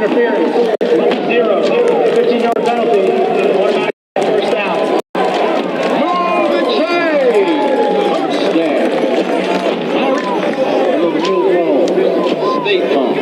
interference. 0. 15-yard penalty. Automatic first down. Move and change. State Farm.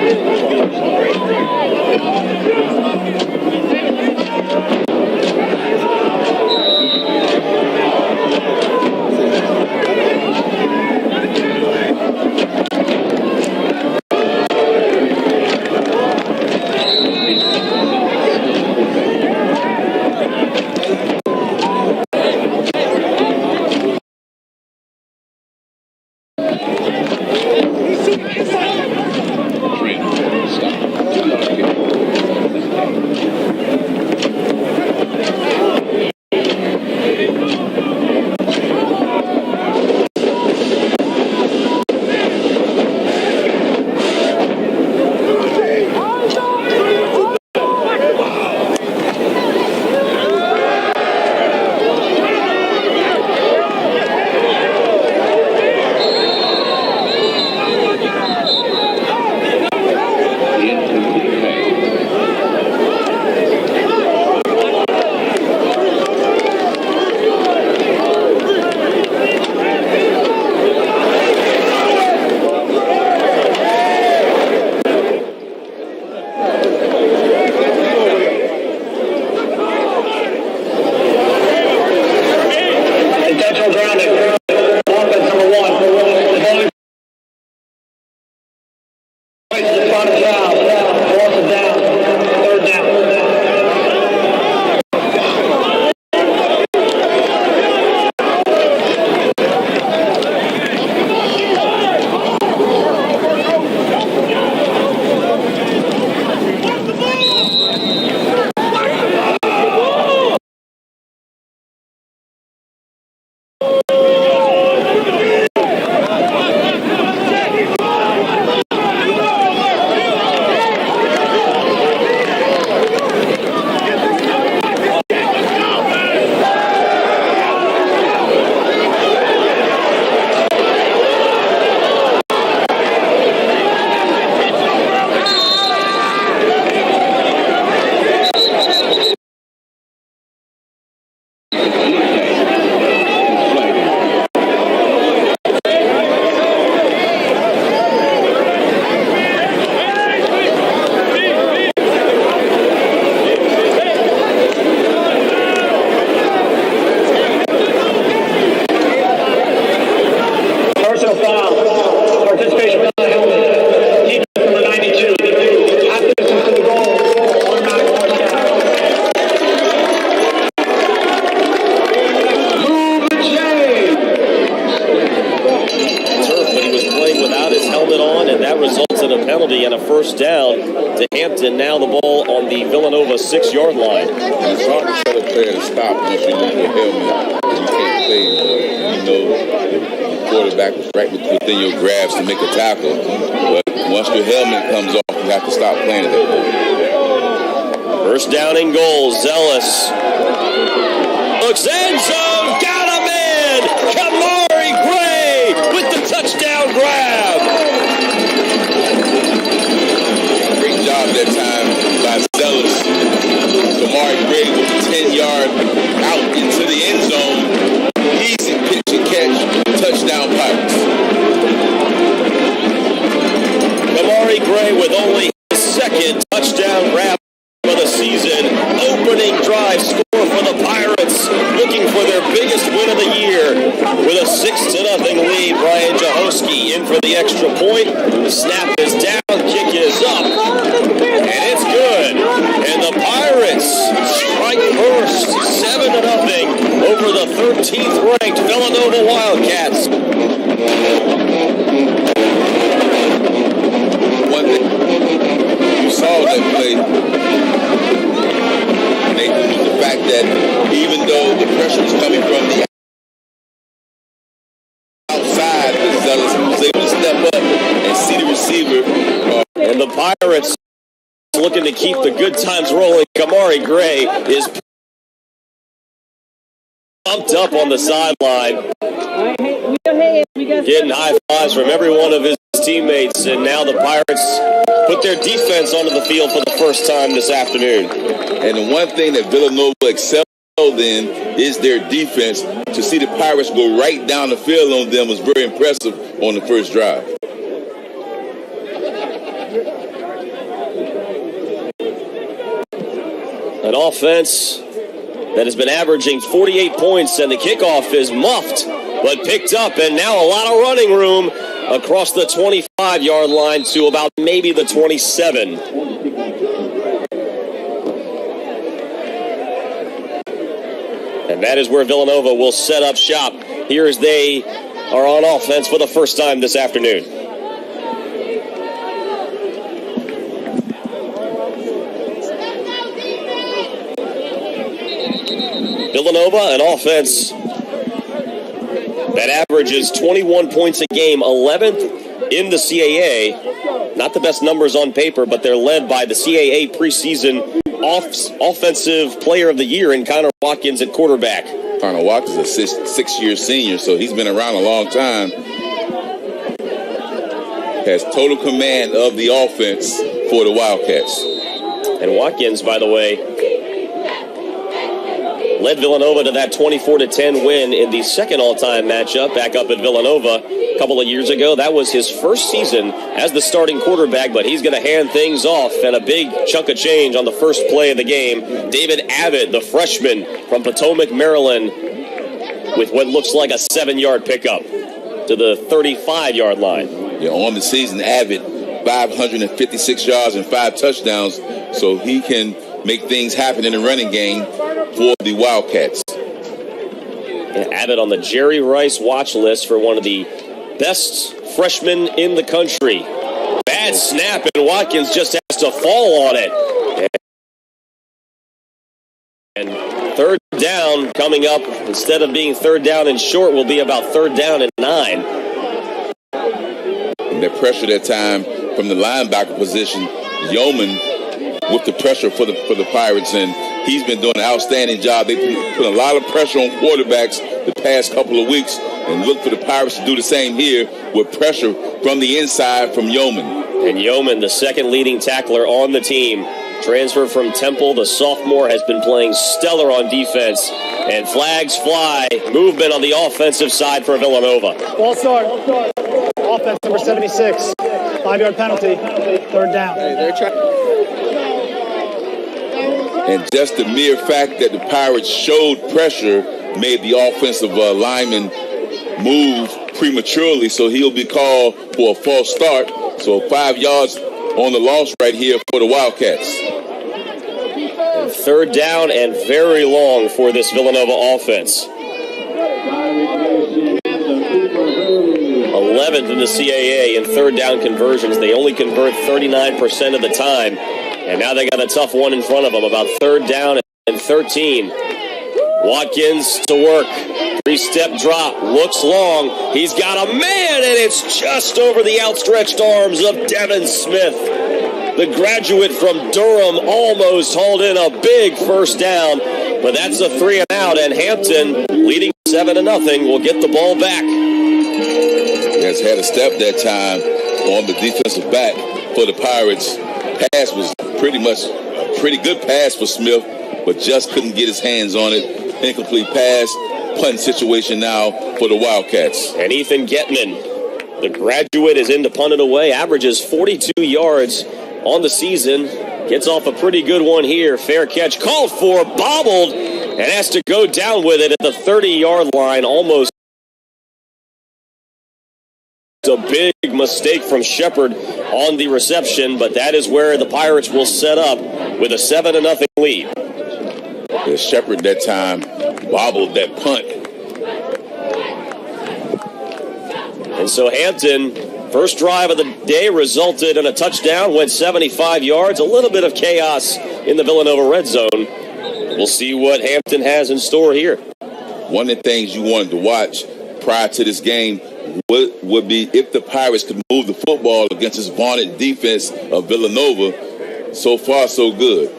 First down to Hampton. Now the ball on the Villanova 6-yard line. It's hard to tell a player to stop once you lose your helmet. You can't play anymore. You know the quarterback was right within your grasp to make a tackle. But once your helmet comes off, you have to stop playing at that point. First down and goal. Zealous looks end zone. Got him in. Kamari Gray with the touchdown grab. That time by Zealous. Kamari Gray with a 10-yard out into the end zone. Easy pitch and catch. Touchdown Pirates. Kamari Gray with only his second touchdown grab of the season. Opening drive score for the Pirates. Looking for their biggest win of the year. With a 6-0 lead, Brian Jahoski in for the extra point. Snap is down. Kick is up. And it's good. And the Pirates strike first, 7-0 over the 13th ranked Villanova Wildcats. One thing you saw that play, Nathan, was the fact that even though the pressure was coming from the outside, Zealous was able to step up and see the receiver. And the Pirates looking to keep the good times rolling. Kamari Gray is pumped up on the sideline. Getting high fives from every one of his teammates, and now the Pirates put their defense onto the field for the first time this afternoon. And the one thing that Villanova excelled in is their defense. To see the Pirates go right down the field on them was very impressive on the first drive. An offense that has been averaging 48 points, and the kickoff is muffed but picked up, and now a lot of running room across the 25-yard line to about maybe the 27. And that is where Villanova will set up shop here as they are on offense for the first time this afternoon. Villanova, an offense that averages 21 points a game, 11th in the CAA. Not the best numbers on paper, but they're led by the CAA preseason offensive player of the year in Connor Watkins at quarterback. Connor Watkins is a six-year senior, so he's been around a long time. Has total command of the offense for the Wildcats. And Watkins, by the way, led Villanova to that 24-10 win in the second all-time matchup back up at Villanova a couple of years ago. That was his first season as the starting quarterback, but he's going to hand things off, and a big chunk of change on the first play of the game. David Abbott, the freshman from Potomac, Maryland, with what looks like a 7-yard pickup to the 35-yard line. Yeah, on the season, Abbott, 556 yards and 5 touchdowns, so he can make things happen in the running game for the Wildcats. And Abbott on the Jerry Rice watch list for one of the best freshmen in the country. Bad snap, and Watkins just has to fall on it. And third down coming up, instead of being third down and short, will be about third down and 9. And that pressure that time from the linebacker position, Yeoman with the pressure for the Pirates, and he's been doing an outstanding job. They put a lot of pressure on quarterbacks the past couple of weeks, and look for the Pirates to do the same here with pressure from the inside from Yeoman. And Yeoman, the second leading tackler on the team, transfer from Temple, the sophomore, has been playing stellar on defense. And flags fly. Movement on the offensive side for Villanova. Ball start. Offense number 76. 5-yard penalty. Third down. And just the mere fact that the Pirates showed pressure made the offensive lineman move prematurely, so he'll be called for a false start. So 5 yards on the loss right here for the Wildcats. And third down and very long for this Villanova offense. 11th in the CAA in third down conversions. They only convert 39% of the time. And now they got a tough one in front of them, about third down and 13. Watkins to work. 3-step drop. Looks long. He's got a man, and it's just over the outstretched arms of Devin Smith. The graduate from Durham almost hauled in a big first down, but that's a 3-and-out, and Hampton, leading 7-0, will get the ball back. Has had a step that time on the defensive back for the Pirates. Pass was pretty much a pretty good pass for Smith, but just couldn't get his hands on it. Incomplete pass, punt situation now for the Wildcats. And Ethan Getman, the graduate, is in to punt it away, averages 42 yards on the season. Gets off a pretty good one here. Fair catch called for, bobbled, and has to go down with it at the 30-yard line. Almost a big mistake from Shepard on the reception, but that is where the Pirates will set up with a 7-0 lead. The Shepard that time bobbled that punt. And so Hampton, first drive of the day, resulted in a touchdown, went 75 yards, a little bit of chaos in the Villanova red zone. We'll see what Hampton has in store here. One of the things you wanted to watch prior to this game would be if the Pirates could move the football against this vaunted defense of Villanova. So far, so good.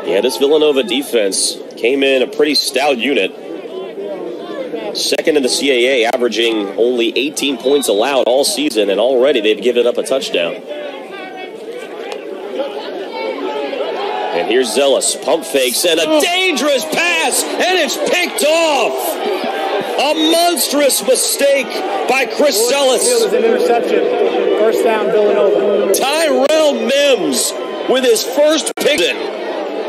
Yeah, this Villanova defense came in a pretty stout unit. second in the CAA, averaging only 18 points allowed all season, and already they've given up a touchdown. And here's Zealous, pump fakes, and a dangerous pass, and it's picked off. A monstrous mistake by Chris Zealous. It was an interception. First down, Villanova. Tyrell Mims with his first pick.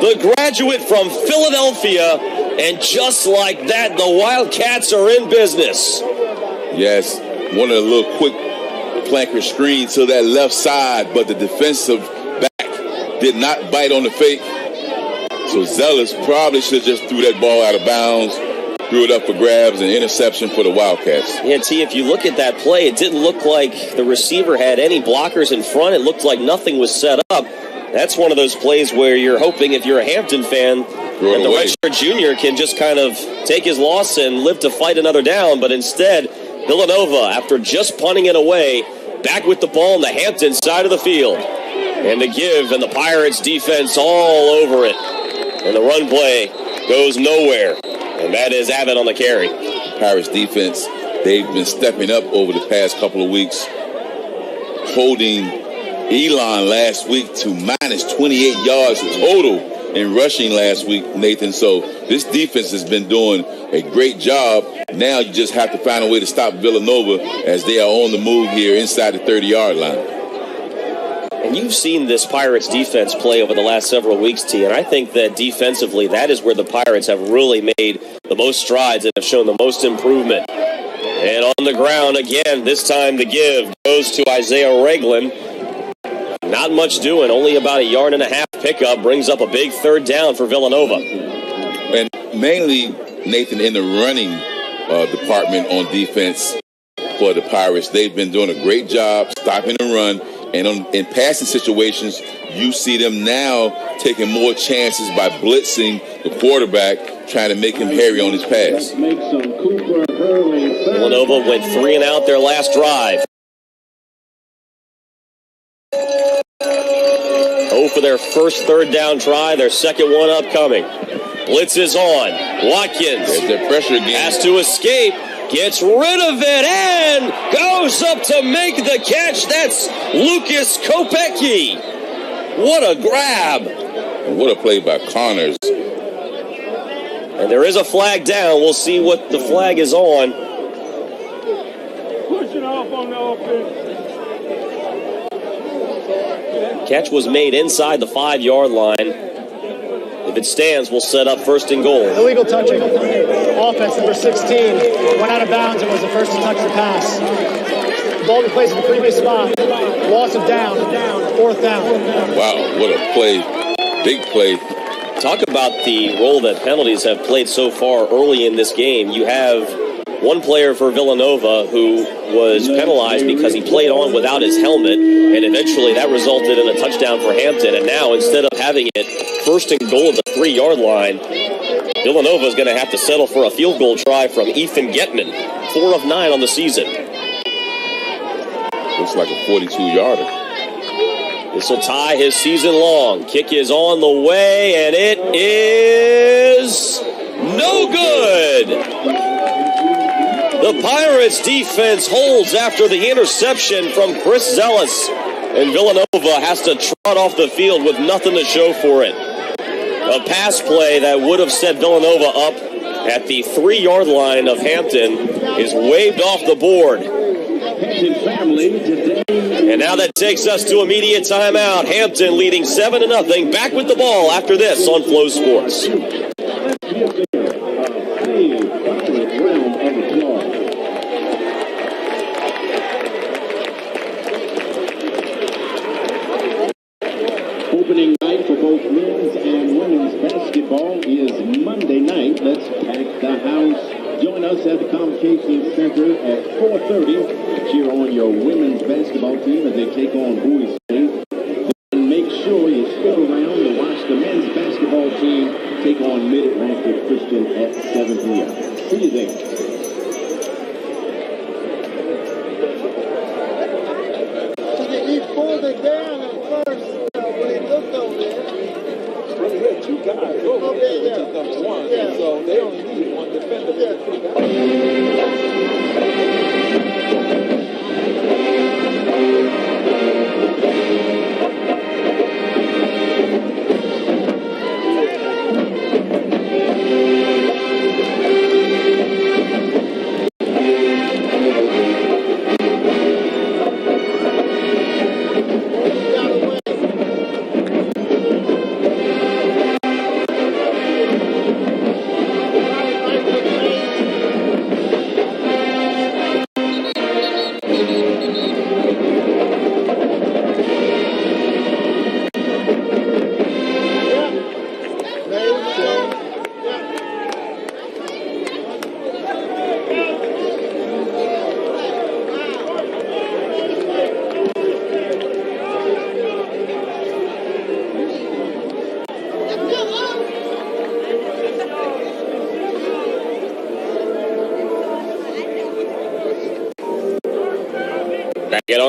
The graduate from Philadelphia, and just like that, the Wildcats are in business. Yes, one of the little quick flanker screens to that left side, but the defensive back did not bite on the fake. So Zealous probably should have just threw that ball out of bounds, threw it up for grabs, and interception for the Wildcats. Yeah, T, if you look at that play, it didn't look like the receiver had any blockers in front. It looked like nothing was set up. That's one of those plays where you're hoping, if you're a Hampton fan, that the redshirt junior can just kind of take his loss and live to fight another down. But instead, Villanova, after just punting it away, back with the ball on the Hampton side of the field. And the give, and the Pirates defense all over it. And the run play goes nowhere. And that is Abbott on the carry. Pirates defense, they've been stepping up over the past couple of weeks, holding Elon last week to minus 28 yards total in rushing last week, Nathan. So this defense has been doing a great job. Now you just have to find a way to stop Villanova as they are on the move here inside the 30-yard line. And you've seen this Pirates defense play over the last several weeks, T, and I think that defensively, that is where the Pirates have really made the most strides and have shown the most improvement. And on the ground again, this time the give goes to Isaiah Reglin. Not much doing, only about a yard and a half pickup, brings up a big third down for Villanova. And mainly, Nathan, in the running department on defense for the Pirates, they've been doing a great job stopping the run. And in passing situations, you see them now taking more chances by blitzing the quarterback, trying to make him hurry on his pass. Villanova went 3 and out their last drive. For their first third down try, their second one upcoming. Blitz is on. Watkins. There's their pressure again. Has to escape. Gets rid of it and goes up to make the catch. That's Lucas Kopecki. What a grab. And what a play by Connors. And there is a flag down. We'll see what the flag is on. Pushing off on the offense. Catch was made inside the 5-yard line. If it stands, we'll set up first and goal. Illegal touching. Offense number 16 went out of bounds and was the first to touch the pass. The ball replaced in the previous spot. Loss of down. Fourth down. Wow, what a play. Big play. Talk about the role that penalties have played so far early in this game. You have one player for Villanova who was penalized because he played on without his helmet, and eventually that resulted in a touchdown for Hampton. And now, instead of having it first and goal at the 3-yard line, Villanova is going to have to settle for a field goal try from Ethan Getman, 4 of 9 on the season. Looks like a 42-yarder. This will tie his season long. Kick is on the way, and it is no good. The Pirates defense holds after the interception from Chris Zealous, and Villanova has to trot off the field with nothing to show for it. A pass play that would have set Villanova up at the 3-yard line of Hampton is waved off the board. And now that takes us to immediate timeout. Hampton leading 7-0. Back with the ball after this on Flow Sports. Opening night for both men's and women's basketball is Monday night. Let's pack the house. Join us at the Convocation Center at 4:30. Cheer on your women's basketball team as they take on Bowie State. And make sure you stick around to watch the men's basketball team take on Mid-Atlantic Christian at 7 p.m. See you there. He pulled it down at first when he looked over there. Well, he had 2 guys over there, which is number 1. So they only need 1 defender.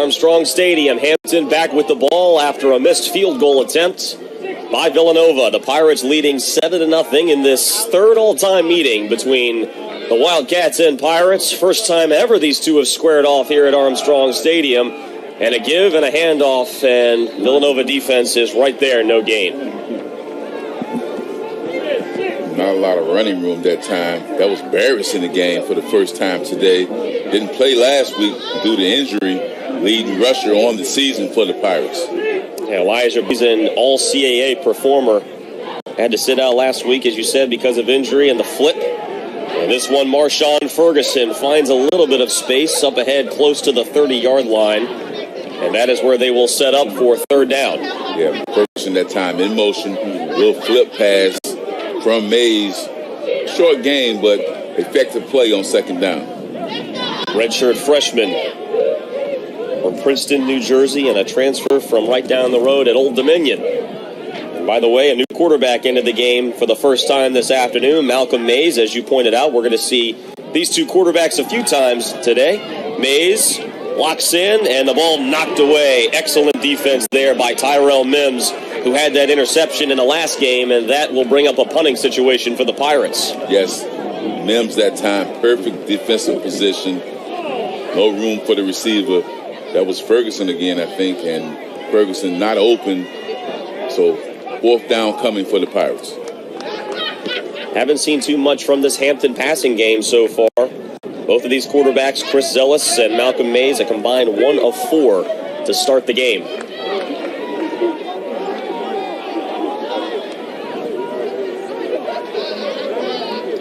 Armstrong Stadium. Hampton back with the ball after a missed field goal attempt by Villanova. The Pirates leading 7-0 in this third all-time meeting between the Wildcats and Pirates. First time ever these two have squared off here at Armstrong Stadium. And a give and a handoff, and Villanova defense is right there, no gain. Not a lot of running room that time. That was Barris in the game for the first time today. Didn't play last week due to injury. Leading rusher on the season for the Pirates. Yeah, Elijah is an all-CAA performer. Had to sit out last week, as you said, because of injury and the flip. And this one, Marshawn Ferguson finds a little bit of space up ahead close to the 30-yard line. And that is where they will set up for third down. Yeah, Ferguson that time in motion. Little flip pass from Mays. Short game, but effective play on second down. Redshirt freshman from Princeton, New Jersey, and a transfer from right down the road at Old Dominion. And by the way, a new quarterback into the game for the first time this afternoon, Malcolm Mays. As you pointed out, we're going to see these two quarterbacks a few times today. Mays locks in, and the ball knocked away. Excellent defense there by Tyrell Mims, who had that interception in the last game, and that will bring up a punting situation for the Pirates. Yes, Mims that time, perfect defensive position. No room for the receiver. That was Ferguson again, I think, and Ferguson not open. So fourth down coming for the Pirates. Haven't seen too much from this Hampton passing game so far. Both of these quarterbacks, Chris Zellis and Malcolm Mays, a combined 1 of 4 to start the game.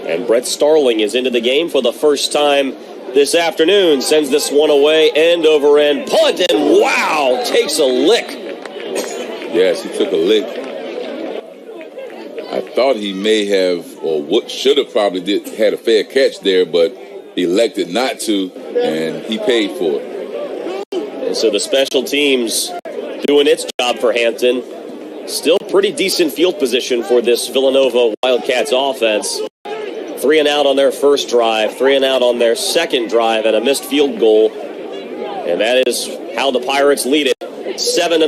And Brett Starling is into the game for the first time this afternoon. Sends this one away, end over end, punt, and wow, takes a lick. Yes, he took a lick. I thought he may have, or what should have probably had a fair catch there, but he elected not to, and he paid for it. And so the special teams doing its job for Hampton. Still pretty decent field position for this Villanova Wildcats offense. 3 and out on their first drive, 3 and out on their second drive, and a missed field goal. And that is how the Pirates lead it, 7-0.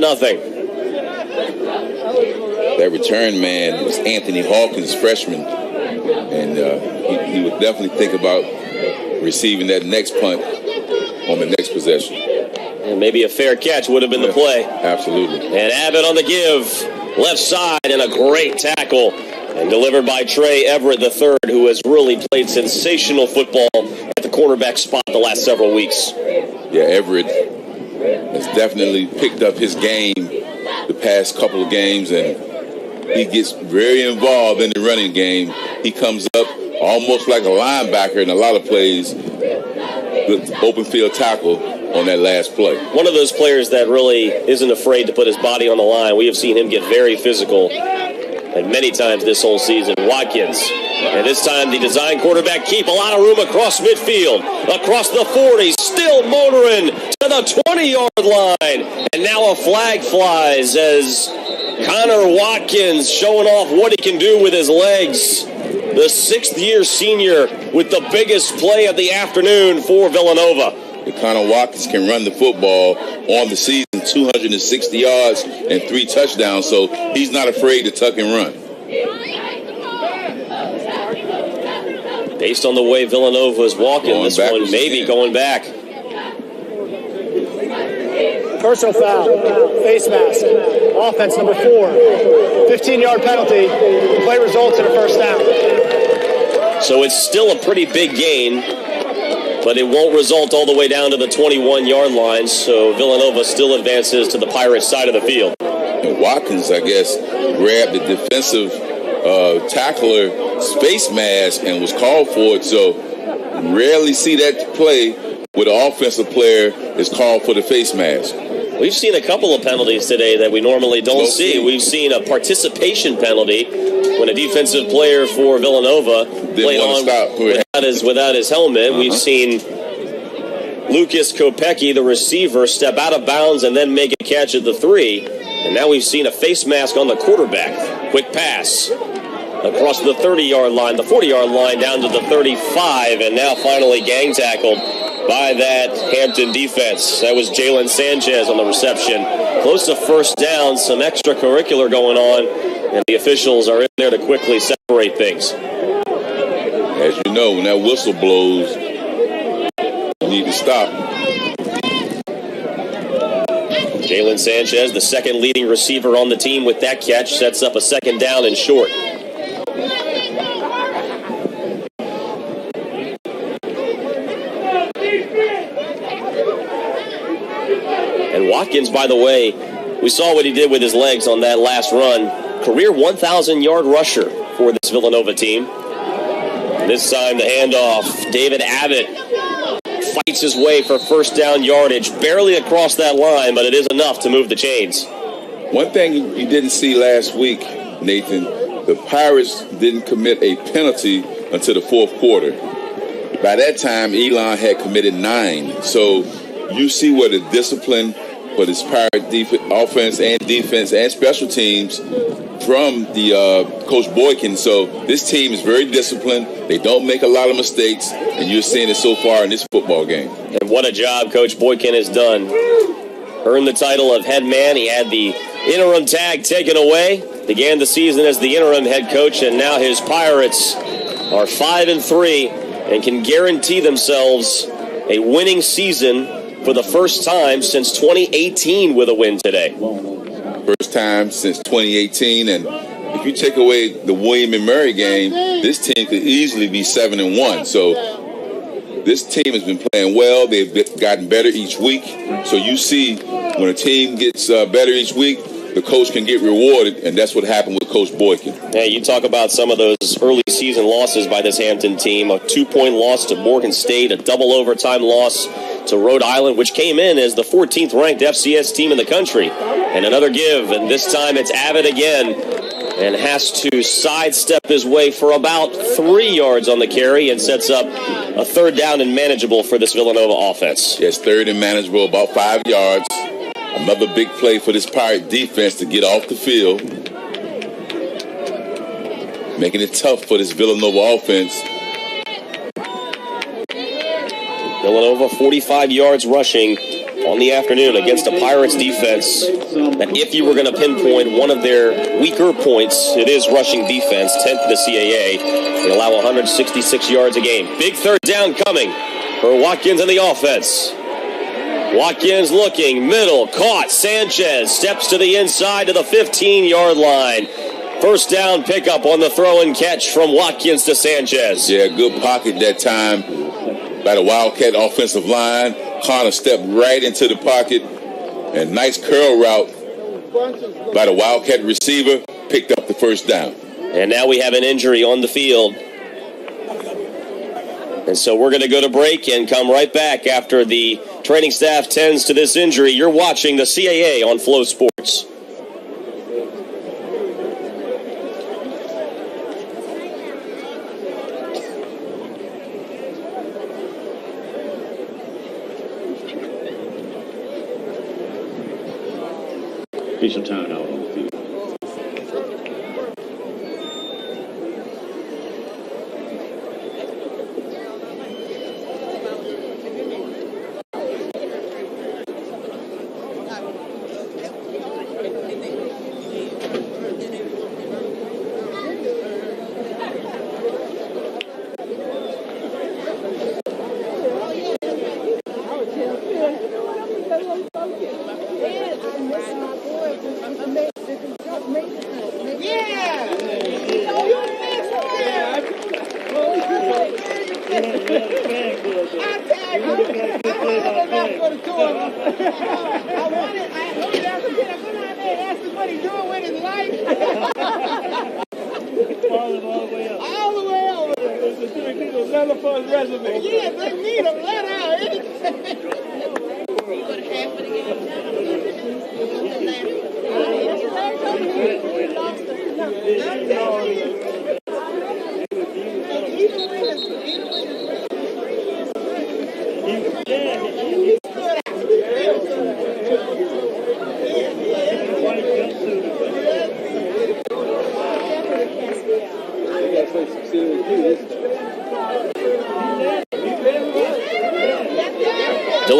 That return man was Anthony Hawkins, freshman, and he would definitely think about receiving that next punt on the next possession. And maybe a fair catch would have been the play. Absolutely. And Abbott on the give, left side, and a great tackle. And delivered by Trey Everett III, who has really played sensational football at the cornerback spot the last several weeks. Yeah, Everett has definitely picked up his game the past couple of games, and he gets very involved in the running game. He comes up almost like a linebacker in a lot of plays. Good open field tackle on that last play. One of those players that really isn't afraid to put his body on the line. We have seen him get very physical, and many times this whole season. Watkins. And this time the design quarterback keep a lot of room across midfield. Across the 40, still motoring to the 20-yard line. And now a flag flies as Connor Watkins showing off what he can do with his legs. The 6th-year senior with the biggest play of the afternoon for Villanova. Connor Watkins can run the football on the season, 260 yards and 3 touchdowns, so he's not afraid to tuck and run. Based on the way Villanova is walking, this one maybe going back. Personal foul, face mask, offense number 4, 15-yard penalty. The play results in a first down. So it's still a pretty big gain, but it won't result all the way down to the 21-yard line, so Villanova still advances to the Pirates side of the field. And Watkins, I guess, grabbed the defensive tackler's face mask and was called for it, so rarely see that play where the offensive player is called for the face mask. We've seen a couple of penalties today that we normally don't see. We've seen a participation penalty when a defensive player for Villanova played on without his helmet. We've seen Lucas Kopecki, the receiver, step out of bounds and then make a catch at the 3. And now we've seen a face mask on the quarterback. Quick pass across the 30-yard line, the 40-yard line down to the 35, and now finally gang tackled by that Hampton defense. That was Jalen Sanchez on the reception. Close to first down, some extracurricular going on, and the officials are in there to quickly separate things. As you know, when that whistle blows, you need to stop. Jalen Sanchez, the second leading receiver on the team with that catch, sets up a second down and short. And Watkins, by the way, we saw what he did with his legs on that last run. Career 1,000-yard rusher for this Villanova team. And this time the handoff. David Abbott fights his way for first down yardage. Barely across that line, but it is enough to move the chains. One thing you didn't see last week, Nathan, the Pirates didn't commit a penalty until the fourth quarter. By that time, Elon had committed 9. So you see where the discipline for this Pirate offense and defense and special teams from the Coach Boykin. So this team is very disciplined. They don't make a lot of mistakes, and you're seeing it so far in this football game. And what a job Coach Boykin has done. Earned the title of head man. He had the interim tag taken away. Began the season as the interim head coach, and now his Pirates are 5-3 and can guarantee themselves a winning season for the first time since 2018 with a win today. First time since 2018, and if you take away the William and Murray game, this team could easily be 7-1. So this team has been playing well. They've gotten better each week. So you see when a team gets better each week, the coach can get rewarded, and that's what happened with Coach Boykin. Hey, you talk about some of those early season losses by this Hampton team. A 2-point loss to Morgan State, a double overtime loss to Rhode Island, which came in as the 14th ranked FCS team in the country. And another give, and this time it's Abbott again, and has to sidestep his way for about 3 yards on the carry and sets up a third down and manageable for this Villanova offense. Yes, third and manageable, about 5 yards. Another big play for this Pirate defense to get off the field. Making it tough for this Villanova offense. Villanova 45 yards rushing on the afternoon against a Pirates defense that, if you were going to pinpoint one of their weaker points, it is rushing defense, 10th to the CAA. They allow 166 yards a game. Big third down coming for Watkins and the offense. Watkins looking, middle, caught. Sanchez steps to the inside to the 15-yard line. First down pickup on the throw and catch from Watkins to Sanchez. Yeah, good pocket that time by the Wildcat offensive line. Connor stepped right into the pocket, and nice curl route by the Wildcat receiver, picked up the first down. And now we have an injury on the field. And so we're going to go to break and come right back after the training staff tends to this injury. You're watching the CAA on Flow Sports. Be some time out on the field.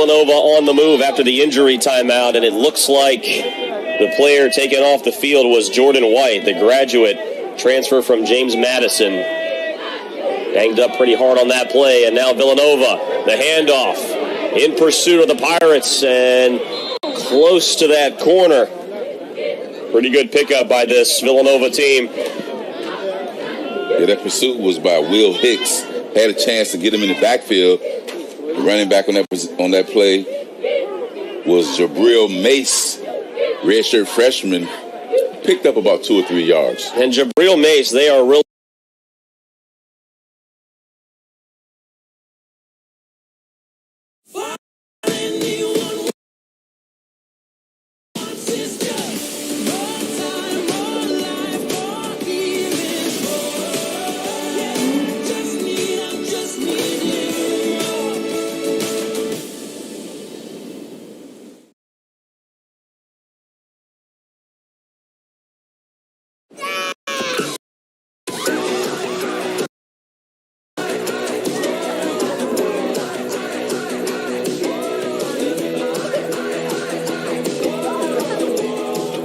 Villanova on the move after the injury timeout, and it looks like the player taken off the field was Jordan White, the graduate transfer from James Madison. Banged up pretty hard on that play, and now Villanova, the handoff, in pursuit of the Pirates, and close to that corner. Pretty good pickup by this Villanova team. Yeah, that pursuit was by Will Hicks. Had a chance to get him in the backfield. The running back on that play was Jabril Mace, redshirt freshman. Picked up about 2 or 3 yards. And Jabril Mace, they are really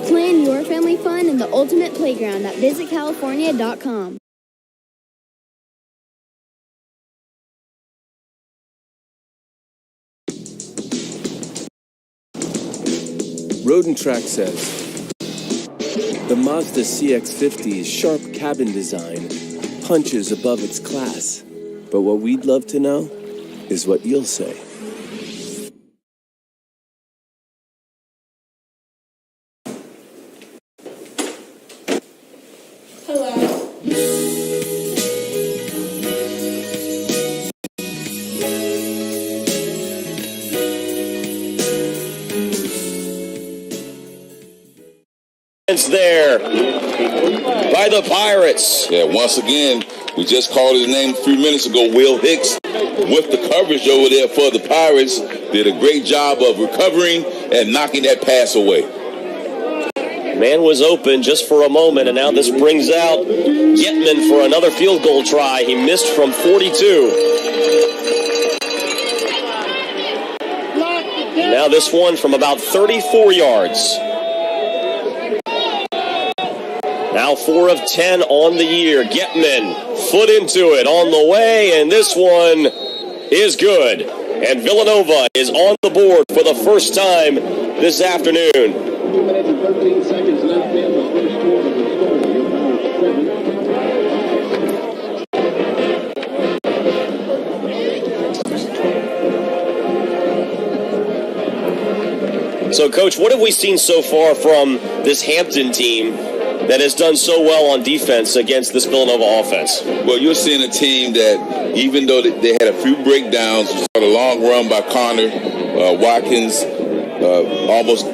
Plan your family fun in the ultimate playground at visitcalifornia.com. Road and Track says, the Mazda CX-50's sharp cabin design punches above its class. But what we'd love to know is what you'll say. there by the Pirates. Yeah, once again, we just called his name a few minutes ago, Will Hicks, with the coverage over there for the Pirates. Did a great job of recovering and knocking that pass away. Man was open just for a moment, and now this brings out Getman for another field goal try. He missed from 42. Now this one from about 34 yards. Now 4 of 10 on the year. Getman, foot into it on the way, and this one is good. And Villanova is on the board for the first time this afternoon. 2 minutes and 13 seconds left in the first quarter. The score is 7. So, Coach, what have we seen so far from this Hampton team that has done so well on defense against this Villanova offense? Well, you're seeing a team that, even though they had a few breakdowns, you saw the long run by Connor Watkins, almost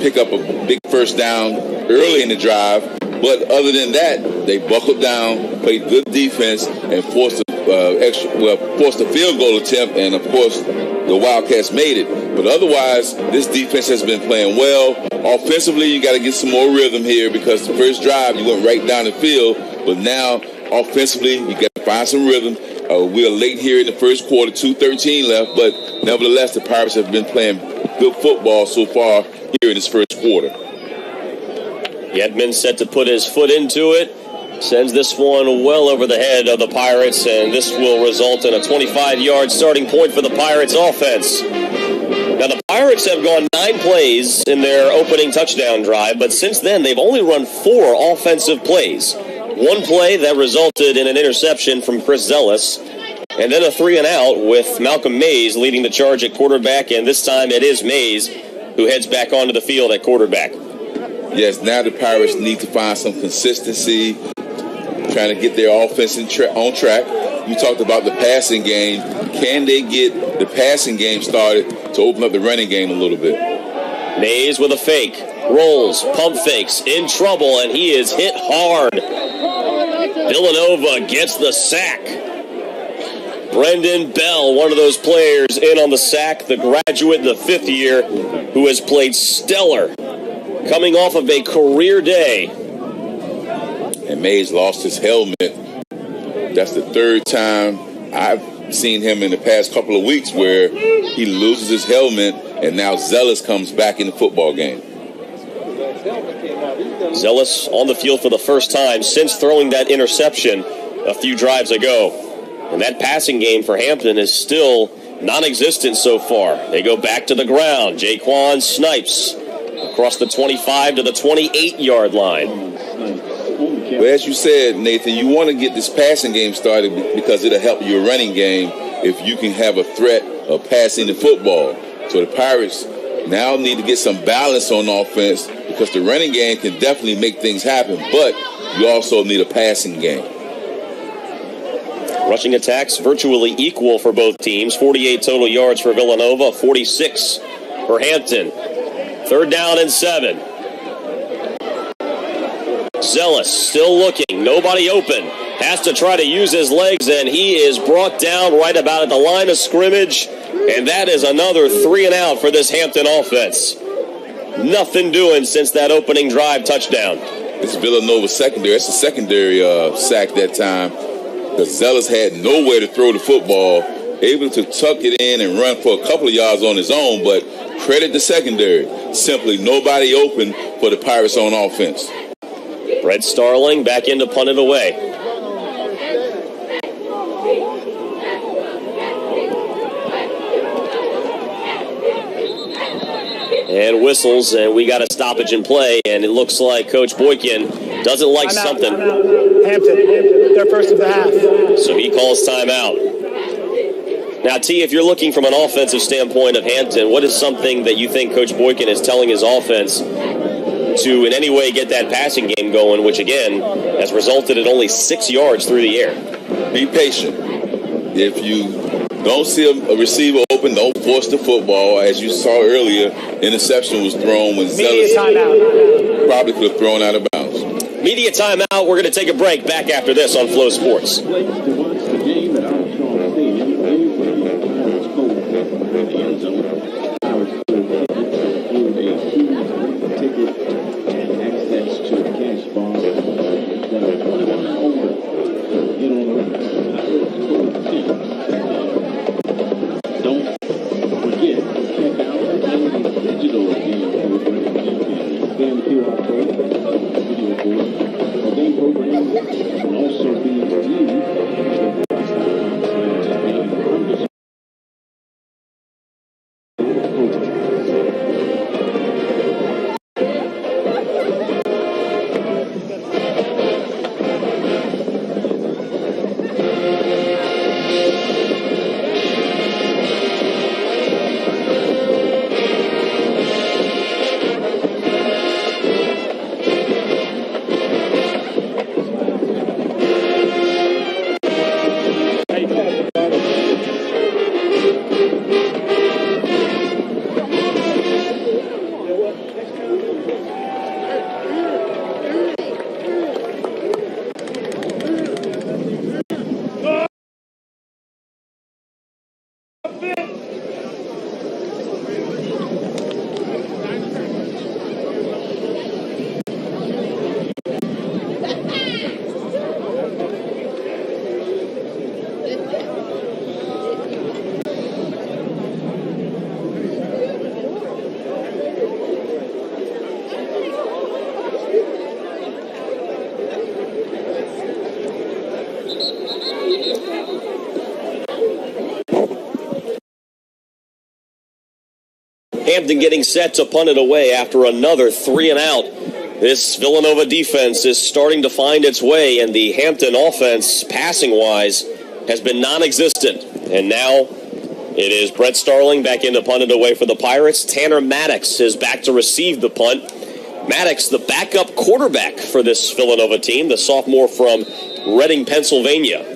pick up a big first down early in the drive. But other than that, they buckled down, played good defense, and forced a field goal attempt, and of course, the Wildcats made it. But otherwise, this defense has been playing well. Offensively, you got to get some more rhythm here, because the first drive, you went right down the field. But now, offensively, you got to find some rhythm. We are late here in the first quarter, 2:13 left. But nevertheless, the Pirates have been playing good football so far here in this first quarter. Getman set to put his foot into it. Sends this one well over the head of the Pirates, and this will result in a 25-yard starting point for the Pirates offense. Now, the Pirates have gone 9 plays in their opening touchdown drive, but since then they've only run 4 offensive plays. 1 play that resulted in an interception from Chris Zellis, and then a 3-and-out with Malcolm Mays leading the charge at quarterback, and this time it is Mays who heads back onto the field at quarterback. Yes, now the Pirates need to find some consistency, trying to get their offense on track. You talked about the passing game. Can they get the passing game started to open up the running game a little bit? Mays with a fake, rolls, pump fakes, in trouble, and he is hit hard. Villanova gets the sack. Brendan Bell, one of those players in on the sack, the graduate in the 5th year, who has played stellar, coming off of a career day. And Mays lost his helmet. That's the 3rd time I've seen him in the past couple of weeks where he loses his helmet, and now Zealous comes back in the football game. Zealous on the field for the first time since throwing that interception a few drives ago. And that passing game for Hampton is still non-existent so far. They go back to the ground. Jaquan Snipes across the 25 to the 28-yard line. Well, as you said, Nathan, you want to get this passing game started because it'll help your running game if you can have a threat of passing the football. So the Pirates now need to get some balance on offense because the running game can definitely make things happen, but you also need a passing game. Rushing attacks virtually equal for both teams. 48 total yards for Villanova, 46 for Hampton. 3rd down and 7. Zealous still looking. Nobody open. Has to try to use his legs, and he is brought down right about at the line of scrimmage. And that is another 3 and out for this Hampton offense. Nothing doing since that opening drive touchdown. This is Villanova secondary. That's a secondary sack that time. Because Zealous had nowhere to throw the football, able to tuck it in and run for a couple of yards on his own, but credit the secondary. Simply nobody open for the Pirates on offense. Brett Starling back in to punt it away. And whistles, and we got a stoppage in play, and it looks like Coach Boykin doesn't like something. Hampton, they're first of the half. So he calls timeout. Now, T, if you're looking from an offensive standpoint of Hampton, what is something that you think Coach Boykin is telling his offense to in any way get that passing game going, which, again, has resulted in only 6 yards through the air? Be patient. If you don't see a receiver open, don't force the football. As you saw earlier, interception was thrown when Zealous probably could have thrown out of bounds. Media timeout. We're going to take a break. Back after this on Flow Sports. Hampton getting set to punt it away after another 3 and out. This Villanova defense is starting to find its way, and the Hampton offense, passing-wise, has been non-existent. And now it is Brett Starling back in to punt it away for the Pirates. Tanner Maddox is back to receive the punt. Maddox, the backup quarterback for this Villanova team, the sophomore from Reading, Pennsylvania.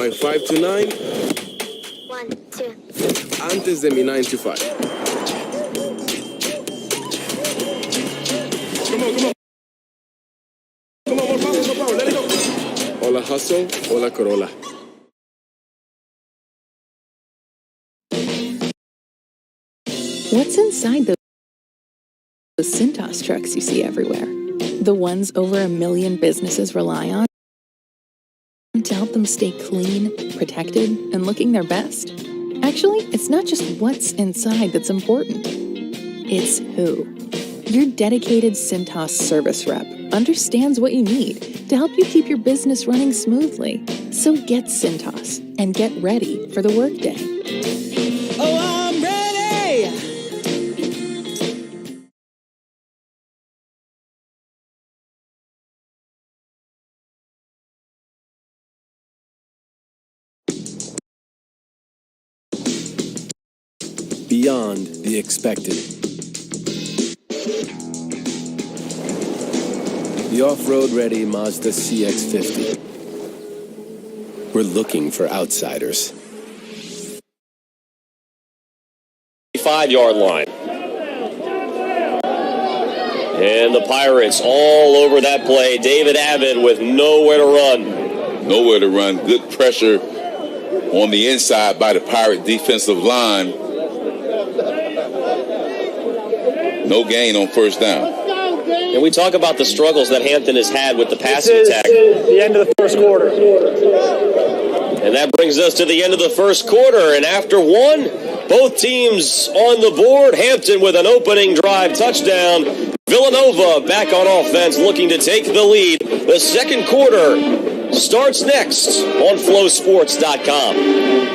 My 5 to 9. 1, 2. Antes de mi 9 to 5. Come on, come on. Come on, more power, let it go. Hola hustle, hola Corolla. What's inside those Cintas trucks you see everywhere? The ones over 1 million businesses rely on to help them stay clean, protected, and looking their best? Actually, it's not just what's inside that's important. It's who. Your dedicated Cintas service rep understands what you need to help you keep your business running smoothly. So get Cintas and get ready for the workday. Oh, I'm ready! Beyond the expected. The off-road ready Mazda CX-50. We're looking for outsiders. 5-yard line. And the Pirates all over that play. David Abbott with nowhere to run. Nowhere to run. Good pressure on the inside by the Pirate defensive line. No gain on first down. And we talk about the struggles that Hampton has had with the passing attack. The end of the first quarter. And that brings us to the end of the first quarter. And after one, both teams on the board. Hampton with an opening drive touchdown. Villanova back on offense looking to take the lead. The second quarter starts next on FlowSports.com.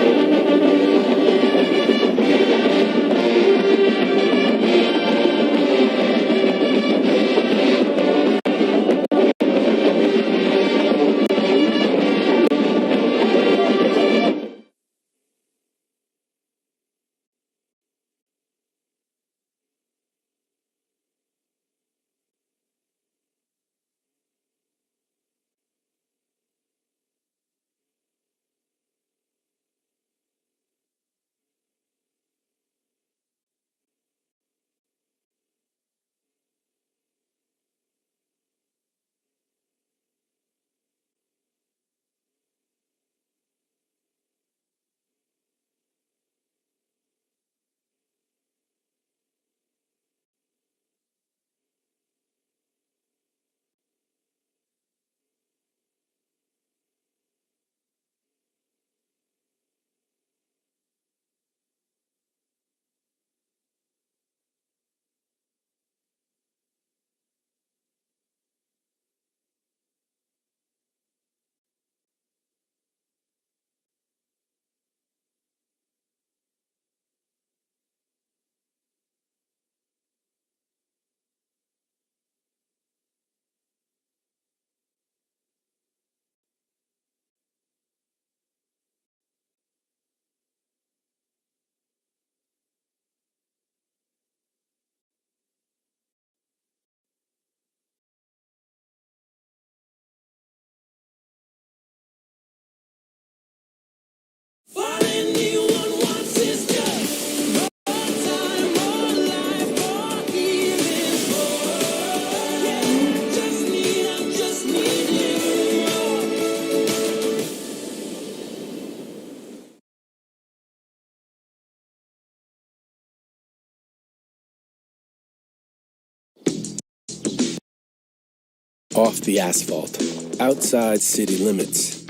Off the asphalt, outside city limits,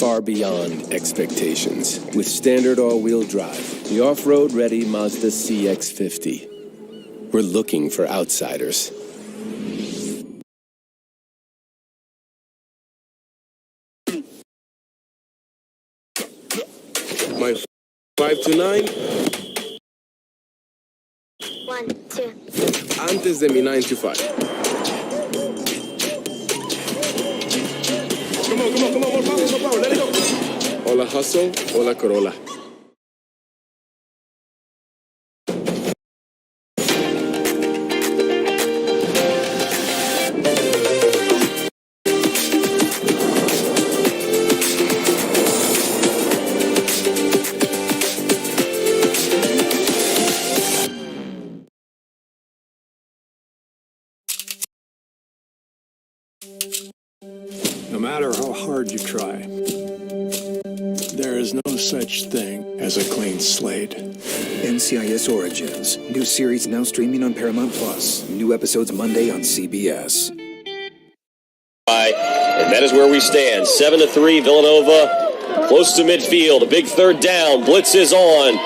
far beyond expectations. With standard all-wheel drive, the off-road ready Mazda CX-50. We're looking for outsiders. My 5 to 9. 1, 2. Antes de mi 9 to 5. Come on, more power, let it go. Hola hustle, hola Corolla. hard you try. There is no such thing as a clean slate. NCIS Origins. New series now streaming on Paramount Plus. New episodes Monday on CBS. And that is where we stand. 7-3, Villanova close to midfield. A big third down. Blitz is on.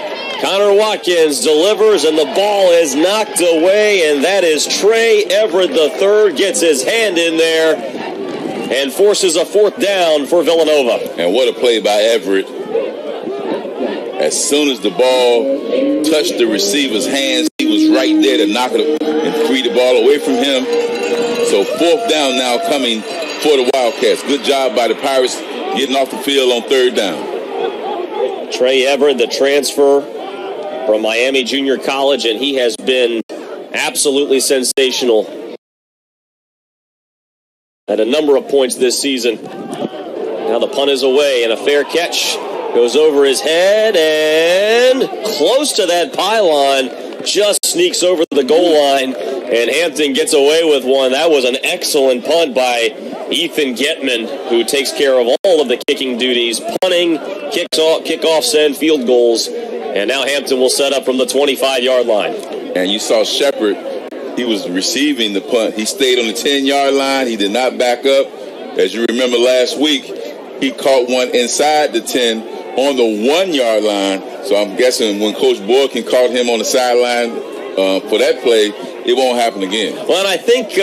Connor Watkins delivers, and the ball is knocked away, and that is Trey Everett III gets his hand in there and forces a fourth down for Villanova. And what a play by Everett. As soon as the ball touched the receiver's hands, he was right there to knock it and free the ball away from him. So fourth down now coming for the Wildcats. Good job by the Pirates getting off the field on third down. Trey Everett, the transfer from Miami Junior College, and he has been absolutely sensational at a number of points this season. Now the punt is away, and a fair catch goes over his head and close to that pylon, just sneaks over the goal line, and Hampton gets away with one. That was an excellent punt by Ethan Getman, who takes care of all of the kicking duties, punting, kickoffs, and field goals. And now Hampton will set up from the 25-yard line. And you saw Shepard, he was receiving the punt. He stayed on the 10-yard line. He did not back up. As you remember last week, he caught one inside the 10 on the 1-yard line. So I'm guessing when Coach Boykin caught him on the sideline for that play, it won't happen again. Well, and I think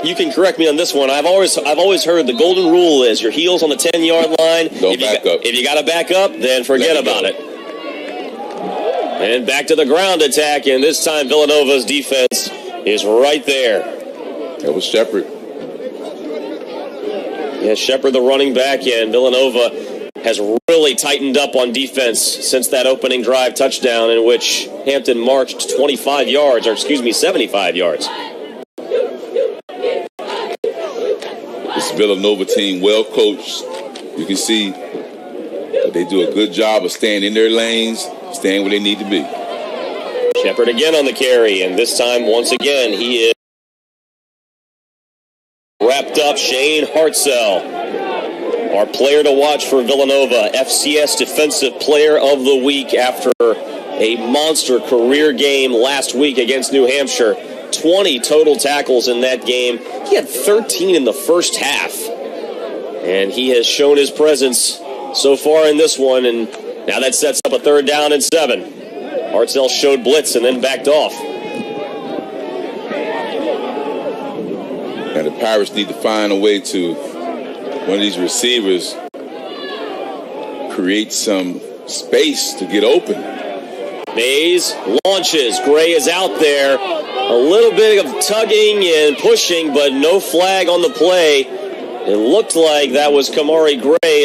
you can correct me on this one. I've always heard the golden rule is your heels on the 10-yard line. Don't back up. If you got to back up, then forget about it. And back to the ground attack, and this time Villanova's defense is right there. That was Shepard. Yeah, Shepard, the running back, and Villanova has really tightened up on defense since that opening drive touchdown in which Hampton marched 75 yards. This Villanova team, well coached. You can see that they do a good job of staying in their lanes, staying where they need to be. Shepard again on the carry, and this time, once again, he is wrapped up. Shane Hartzell, our player to watch for Villanova, FCS Defensive Player of the Week after a monster career game last week against New Hampshire. 20 total tackles in that game. He had 13 in the first half, and he has shown his presence so far in this one, and now that sets up a third down and 7. Hartzell showed blitz and then backed off. And the Pirates need to find a way to, one of these receivers, create some space to get open. Mays launches. Gray is out there. A little bit of tugging and pushing, but no flag on the play. It looked like that was Kamari Gray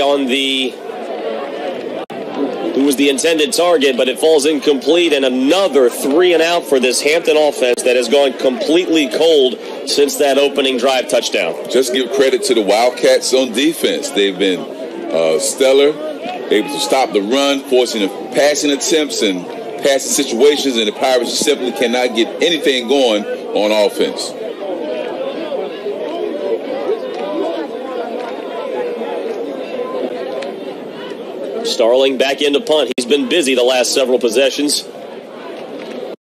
who was the intended target, but it falls incomplete, and another 3 and out for this Hampton offense that has gone completely cold since that opening drive touchdown. Just give credit to the Wildcats on defense. They've been stellar, able to stop the run, forcing passing attempts and passing situations, and the Pirates simply cannot get anything going on offense. Starling back into punt. He's been busy the last several possessions.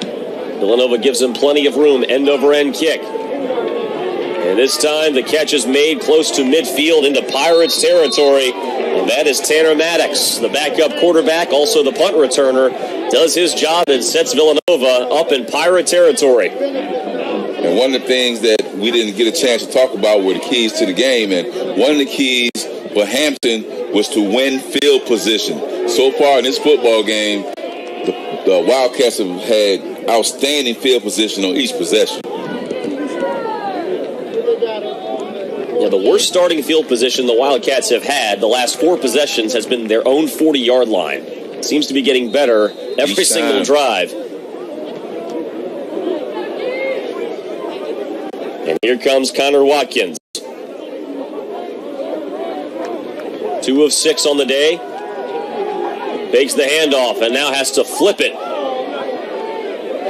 Villanova gives him plenty of room. End-over-end kick. And this time the catch is made close to midfield into Pirates territory. And that is Tanner Maddox, the backup quarterback, also the punt returner, does his job and sets Villanova up in Pirate territory. And one of the things that we didn't get a chance to talk about were the keys to the game. And one of the keys for Hampton was to win field position. So far in this football game, the Wildcats have had outstanding field position on each possession. Yeah, the worst starting field position the Wildcats have had the last 4 possessions has been their own 40-yard line. It seems to be getting better every single drive. And here comes Connor Watkins. 2 of 6 on the day. Fakes the handoff and now has to flip it.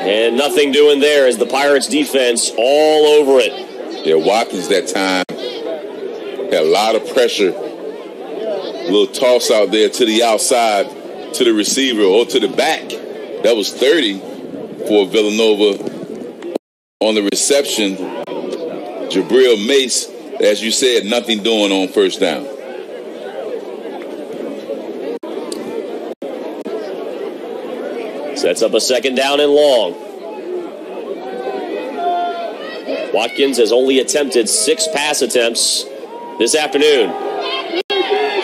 And nothing doing there as the Pirates defense all over it. Yeah, Watkins that time had a lot of pressure little toss out there to the outside, to the receiver or to the back. That was 30 for Villanova on the reception. Jabril Mace, as you said, nothing doing on first down. Sets up a second down and long. Watkins has only attempted 6 pass attempts this afternoon.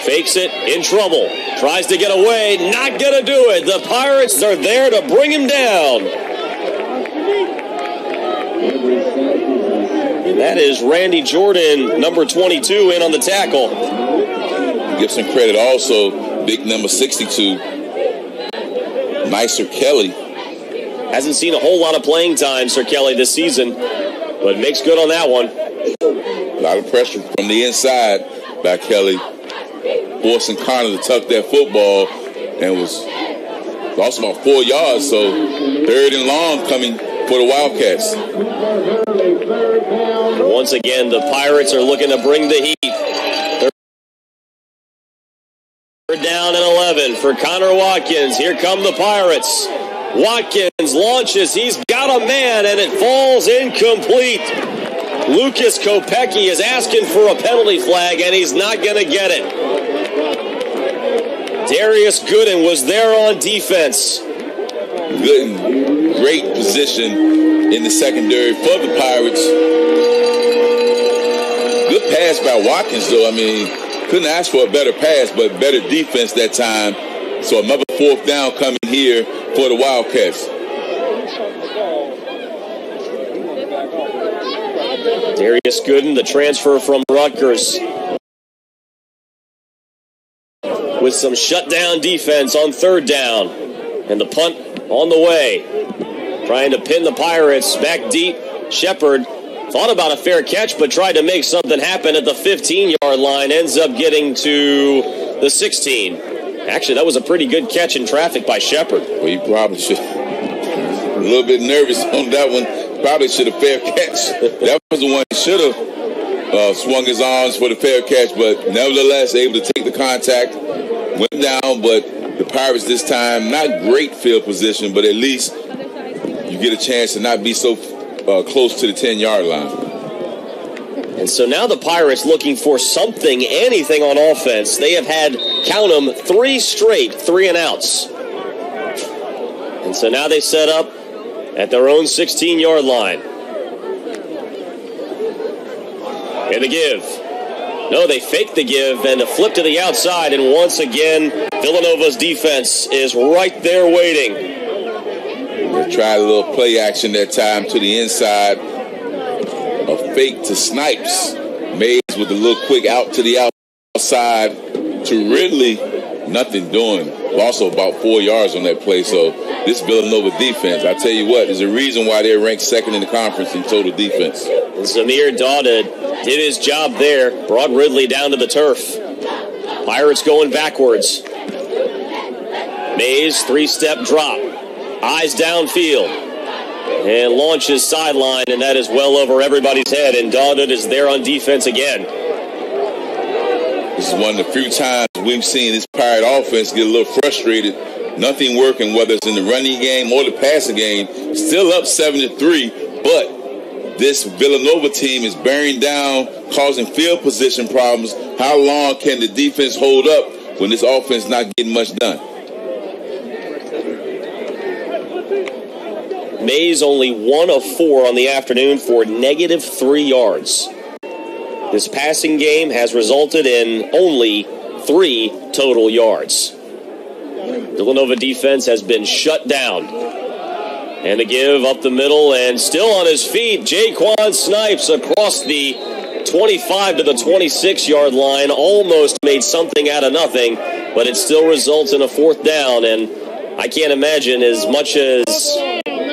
Fakes it, in trouble. Tries to get away, not going to do it. The Pirates are there to bring him down. That is Randy Jordan, number 22, in on the tackle. Give some credit also, big number 62, Nicer Kelly. Hasn't seen a whole lot of playing time, Sir Kelly, this season, but makes good on that one. A lot of pressure from the inside by Kelly, forcing Connor to tuck that football, and lost about 4 yards, so 3rd and long coming for the Wildcats. Once again, the Pirates are looking to bring the heat. 3rd down and 11 for Connor Watkins. Here come the Pirates. Watkins launches. He's got a man, and it falls incomplete. Lucas Kopecki is asking for a penalty flag, and he's not going to get it. Darius Gooden was there on defense. Gooden, great position in the secondary for the Pirates. Good pass by Watkins, though. I mean, couldn't ask for a better pass, but better defense that time. So another 4th down coming here for the Wildcats. Darius Gooden, the transfer from Rutgers, with some shutdown defense on 3rd down. And the punt on the way. Trying to pin the Pirates back deep. Shepard thought about a fair catch, but tried to make something happen at the 15-yard line. Ends up getting to the 16. Actually, that was a pretty good catch in traffic by Shepard. Well, he probably should. A little bit nervous on that one. Probably should have fair catch. That was the one he should have swung his arms for the fair catch, but nevertheless able to take the contact. Went down, but the Pirates this time, not great field position, but at least you get a chance to not be so close to the 10-yard line. And so now the Pirates looking for something, anything on offense. They have had, count them, 3 straight 3-and-outs. And so now they set up at their own 16-yard line. And the give. No, they faked the give and a flip to the outside. And once again, Villanova's defense is right there waiting. They tried a little play action that time to the inside. A fake to Snipes. Mays with a little quick out to the outside to Ridley. Nothing doing. Lost about 4 yards on that play. So this Villanova defense, I tell you what, there's a reason why they're ranked 2nd in the conference in total defense. And Zamir Dawda did his job there. Brought Ridley down to the turf. Pirates going backwards. Mays, 3-step drop. Eyes downfield. And launches sideline, and that is well over everybody's head. And Dawda is there on defense again. This is one of the few times we've seen this Pirate offense get a little frustrated. Nothing working, whether it's in the running game or the passing game. Still up 7-3, but this Villanova team is bearing down, causing field position problems. How long can the defense hold up when this offense not getting much done? Mays only 1 of 4 on the afternoon for -3 yards. This passing game has resulted in only 3 total yards. Villanova defense has been shut down. And the give up the middle and still on his feet, Jaquan Snipes across the 25 to the 26-yard line. Almost made something out of nothing, but it still results in a 4th down. And I can't imagine, as much as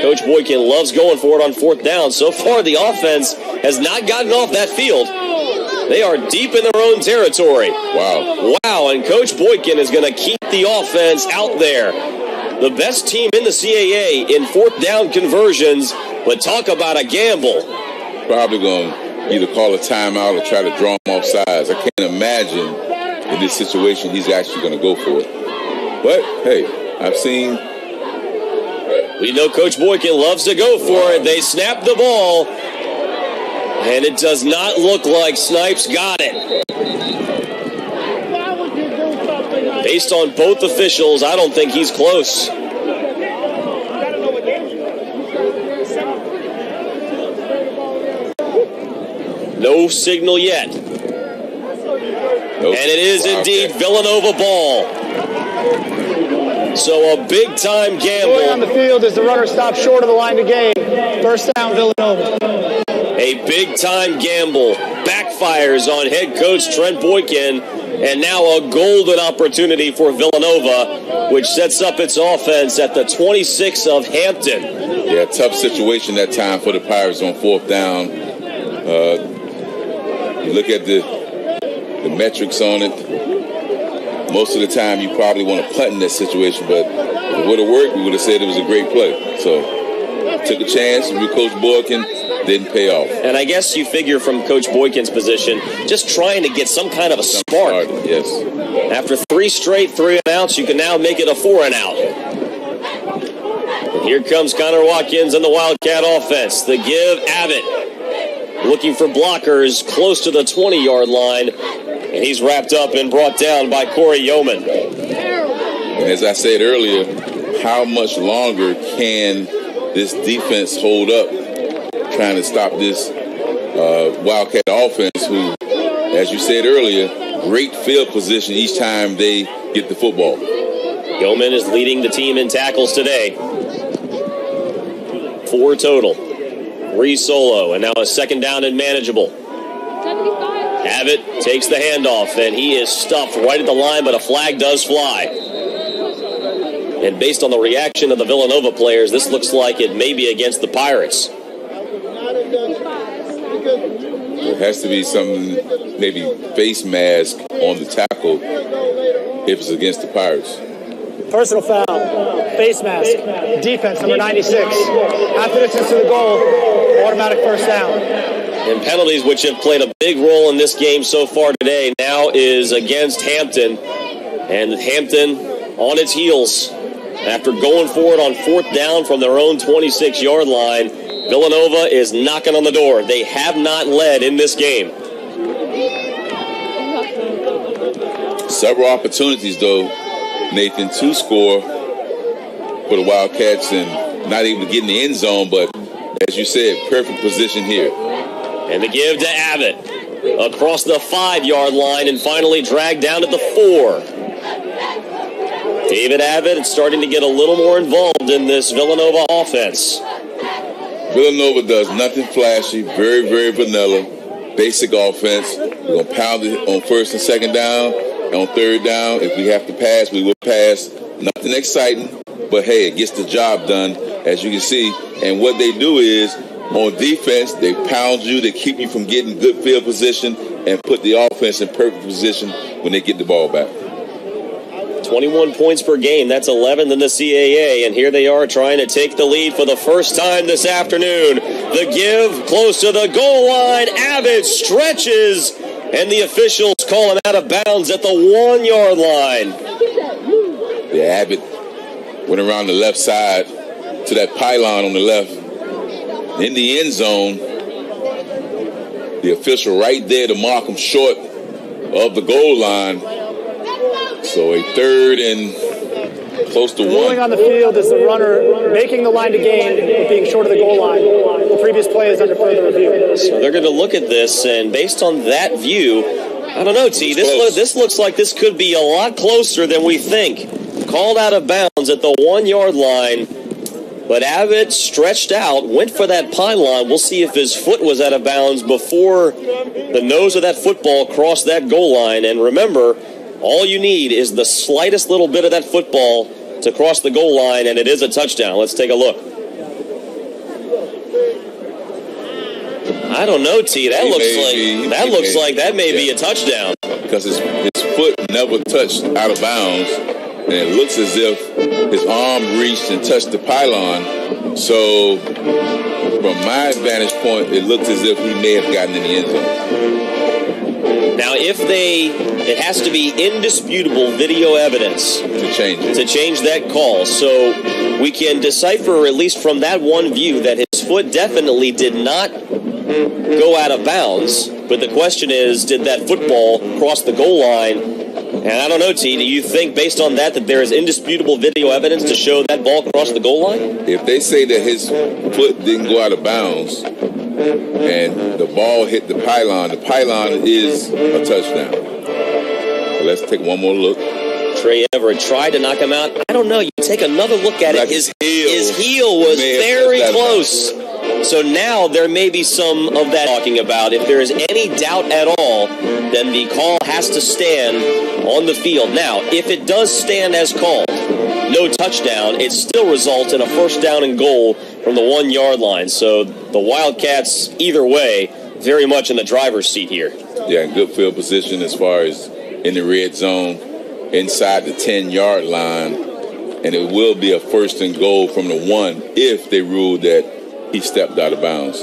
Coach Boykin loves going for it on 4th down, so far the offense has not gotten off that field. They are deep in their own territory. Wow, and Coach Boykin is going to keep the offense out there. The best team in the CAA in 4th down conversions, but talk about a gamble. Probably going to either call a timeout or try to draw them off sides. I can't imagine in this situation, he's actually going to go for it. But, hey, I've seen... We know Coach Boykin loves to go for it. They snap the ball, and it does not look like Snipes got it. Based on both officials, I don't think he's close. No signal yet. Nope. And it is indeed Villanova ball. So a big-time gamble. Going on the field as the runner stops short of the line to gain. First down, Villanova. A big-time gamble backfires on head coach Trent Boykin, and now a golden opportunity for Villanova, which sets up its offense at the 26 of Hampton. Yeah, tough situation that time for the Pirates on fourth down. You look at the metrics on it. Most of the time, you probably want to punt in that situation, but if it would have worked, we would have said it was a great play. So, took a chance with Coach Boykin, didn't pay off. And I guess you figure from Coach Boykin's position, just trying to get some kind of a spark. Yes. After 3 straight 3-and-outs, you can now make it a 4-and-out. And here comes Connor Watkins and the Wildcat offense. The give, Abbott looking for blockers close to the 20-yard line. And he's wrapped up and brought down by Corey Yeoman. And as I said earlier, how much longer can this defense hold up trying to stop this Wildcat offense who, as you said earlier, great field position each time they get the football. Yeoman is leading the team in tackles today. 4 total. 3 solo, and now a second down and manageable. Abbott takes the handoff, and he is stuffed right at the line, but a flag does fly. And based on the reaction of the Villanova players, this looks like it may be against the Pirates. There has to be some maybe face mask on the tackle if it's against the Pirates. Personal foul, face mask, defense, number 96. After distance to the goal, automatic first down. And penalties, which have played a big role in this game so far today, now is against Hampton. And Hampton on its heels after going for it on 4th down from their own 26-yard line. Villanova is knocking on the door. They have not led in this game. Several opportunities, though, Nathan, to score for the Wildcats and not able to get in the end zone, but as you said, perfect position here. And the give to Abbott across the 5-yard line and finally dragged down at the 4. David Abbott is starting to get a little more involved in this Villanova offense. Villanova does nothing flashy, very, very vanilla, basic offense. We're going to pound it on 1st and 2nd down. On 3rd down, if we have to pass, we will pass. Nothing exciting, but hey, it gets the job done, as you can see. And what they do is, on defense, they pound you, they keep you from getting good field position, and put the offense in perfect position when they get the ball back. 21 points per game, that's 11th in the CAA, and here they are trying to take the lead for the first time this afternoon. The give close to the goal line, Abbott stretches, and the officials call him out of bounds at the 1-yard line. Yeah, Abbott went around the left side to that pylon on the left. In the end zone, the official right there to mark him short of the goal line. So a 3rd and close to 1. Rolling on the field is the runner making the line to gain, being short of the goal line. The previous play is under further review. So they're going to look at this, and based on that view, I don't know, T. This looks like this could be a lot closer than we think. Called out of bounds at the 1-yard line, but Abbott stretched out, went for that pylon. We'll see if his foot was out of bounds before the nose of that football crossed that goal line. And remember, all you need is the slightest little bit of that football to cross the goal line, and it is a touchdown. Let's take a look. I don't know, T. That looks like that may be a touchdown. Because his foot never touched out of bounds, and it looks as if his arm reached and touched the pylon. So, from my vantage point, it looks as if he may have gotten in the end zone. Now, it has to be indisputable video evidence to change that call. So we can decipher, at least from that one view, that his foot definitely did not go out of bounds. But the question is, did that football cross the goal line? And I don't know, T, do you think based on that there is indisputable video evidence to show that ball crossed the goal line? If they say that his foot didn't go out of bounds and the ball hit the pylon is a touchdown. So let's take one more look. Trey Everett tried to knock him out. I don't know. You take another look at it. His heel was very close. So now there may be some of that talking about. If there is any doubt at all, then the call has to stand on the field. Now, if it does stand as called, no touchdown, it still results in a first down and goal from the 1 yard line. So the Wildcats, either way, very much in the driver's seat here. Yeah, good field position as far as in the red zone, inside the 10-yard line. And it will be a first and goal from the 1 if they rule that he stepped out of bounds.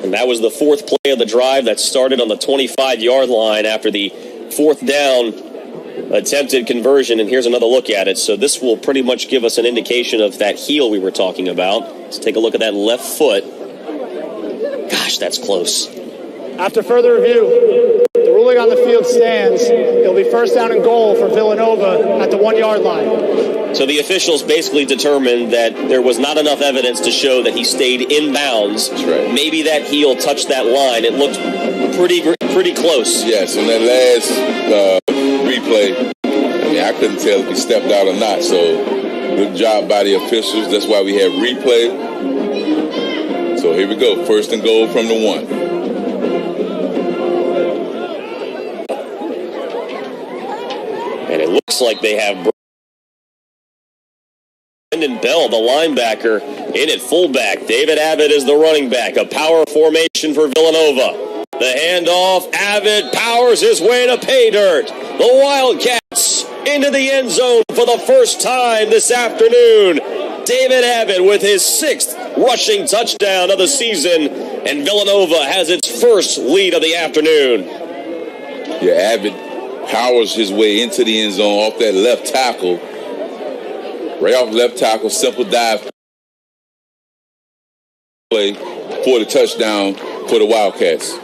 And that was the fourth play of the drive that started on the 25-yard line after the fourth down attempted conversion. And here's another look at it. So this will pretty much give us an indication of that heel we were talking about. Let's take a look at that left foot. Gosh, that's close. After further review, the ruling on the field stands. It'll be first down and goal for Villanova at the 1 yard line. So the officials basically determined that there was not enough evidence to show that he stayed in bounds. That's right. Maybe that heel touched that line. It looked pretty close. Yes, in that last replay, I couldn't tell if he stepped out or not. So good job by the officials. That's why we have replay. So here we go. First and goal from the 1. And it looks like they have Brendan Bell, the linebacker, in at fullback. David Abbott is the running back. A power formation for Villanova. The handoff. Abbott powers his way to pay dirt. The Wildcats into the end zone for the first time this afternoon. David Abbott with his 6th rushing touchdown of the season. And Villanova has its first lead of the afternoon. Yeah, Abbott powers his way into the end zone off that left tackle. Right off left tackle, simple dive play for the touchdown for the Wildcats.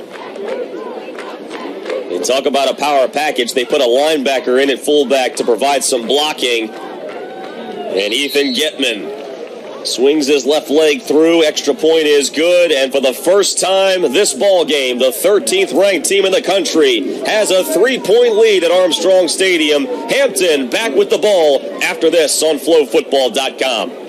You talk about a power package. They put a linebacker in at fullback to provide some blocking. And Ethan Getman swings his left leg through. Extra point is good. And for the first time this ball game, the 13th ranked team in the country has a 3-point lead at Armstrong Stadium. Hampton back with the ball after this on FlowFootball.com.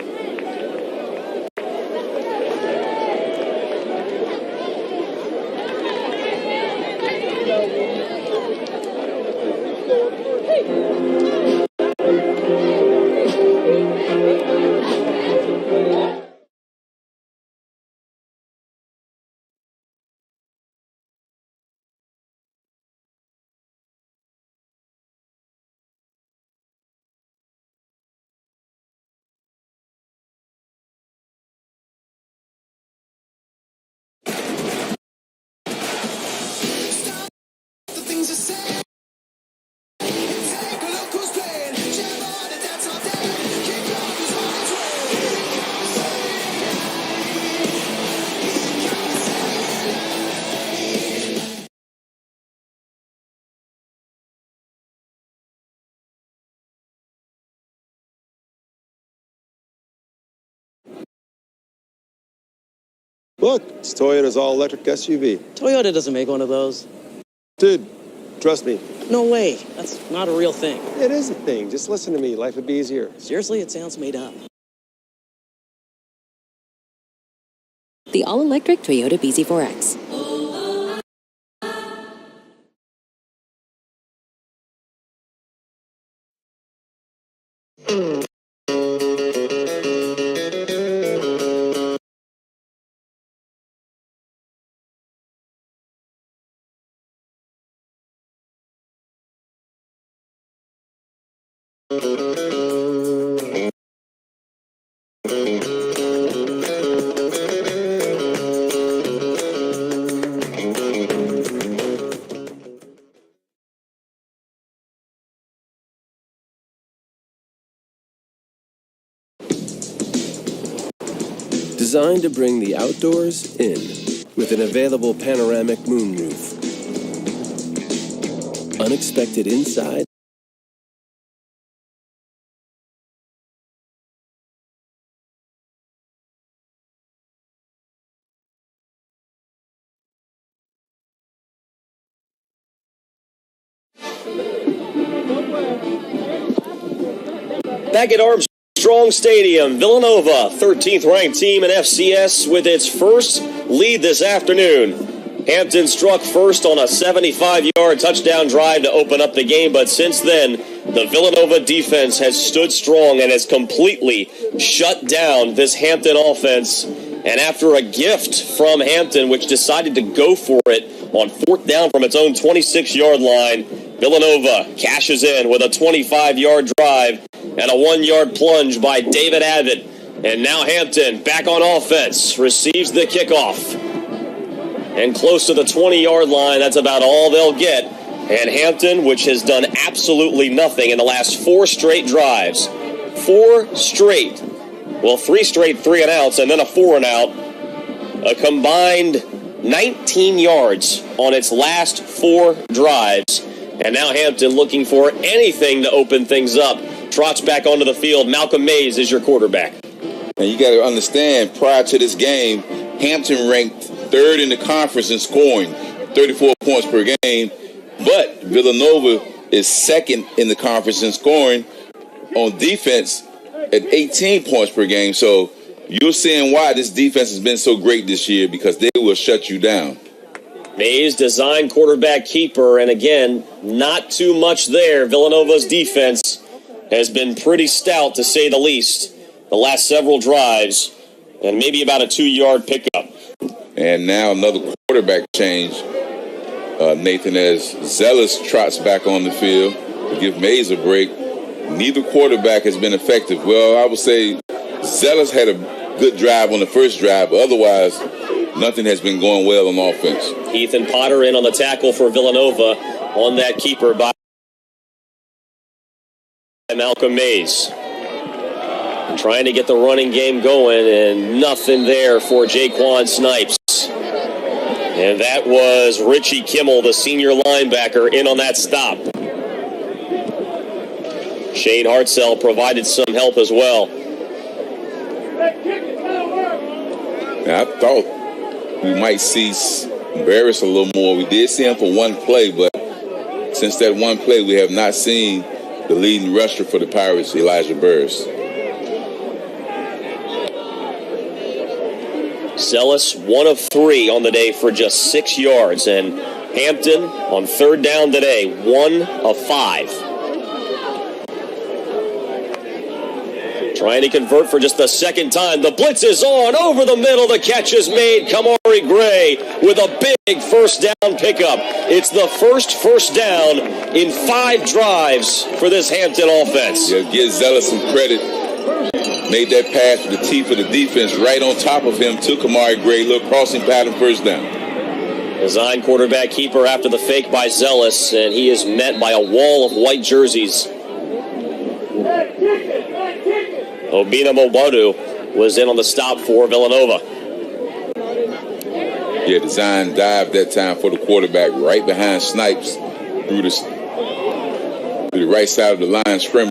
Look, it's Toyota's all-electric SUV. Toyota doesn't make one of those. Dude, trust me. No way. That's not a real thing. It is a thing. Just listen to me. Life would be easier. Seriously, it sounds made up. The all-electric Toyota BZ4X. Designed to bring the outdoors in with an available panoramic moonroof. Unexpected inside. Back at Armstrong Stadium, Villanova, 13th ranked team in FCS with its first lead this afternoon. Hampton struck first on a 75-yard touchdown drive to open up the game, but since then, the Villanova defense has stood strong and has completely shut down this Hampton offense. And after a gift from Hampton, which decided to go for it on fourth down from its own 26-yard line, Villanova cashes in with a 25-yard drive and a 1-yard plunge by David Abbott. And now Hampton, back on offense, receives the kickoff. And close to the 20-yard line, that's about all they'll get. And Hampton, which has done absolutely nothing in the last 4 straight drives. 4 straight. Well, 3 straight 3-and-outs, and then a 4-and-out. A combined 19 yards on its last 4 drives. And now Hampton looking for anything to open things up. Trots back onto the field. Malcolm Mays is your quarterback. And you got to understand, prior to this game, Hampton ranked 3rd in the conference in scoring, 34 points per game. But Villanova is 2nd in the conference in scoring on defense at 18 points per game. So you're seeing why this defense has been so great this year, because they will shut you down. Mays, design quarterback keeper, and again, not too much there. Villanova's defense has been pretty stout, to say the least, the last several drives, and maybe about a 2-yard pickup. And now another quarterback change, Nathan, as Zealous trots back on the field to give Mays a break. Neither quarterback has been effective. Well, I would say Zealous had a good drive on the first drive, but otherwise nothing has been going well on offense. Ethan Potter in on the tackle for Villanova on that keeper by Malcolm Mays. Trying to get the running game going, and nothing there for Jaquan Snipes. And that was Richie Kimmel, the senior linebacker, in on that stop. Shane Hartzell provided some help as well. Now, I thought we might see Barris a little more. We did see him for one play, but since that one play, we have not seen the leading rusher for the Pirates, Elijah Barris. Zealous, 1 of 3 on the day for just 6 yards. And Hampton on 3rd down today, 1 of 5. Trying to convert for just the second time. The blitz is on over the middle. The catch is made. Kamari Gray with a big first down pickup. It's the first down in 5 drives for this Hampton offense. Yeah, give Zealous some credit. Made that pass with the teeth of the defense right on top of him. Took Kamari Gray, little crossing pattern, first down. Design quarterback keeper after the fake by Zealous, and he is met by a wall of white jerseys. Obina Mobodu was in on the stop for Villanova. Yeah, Design dived that time for the quarterback right behind Snipes through the right side of the line of scrimmage.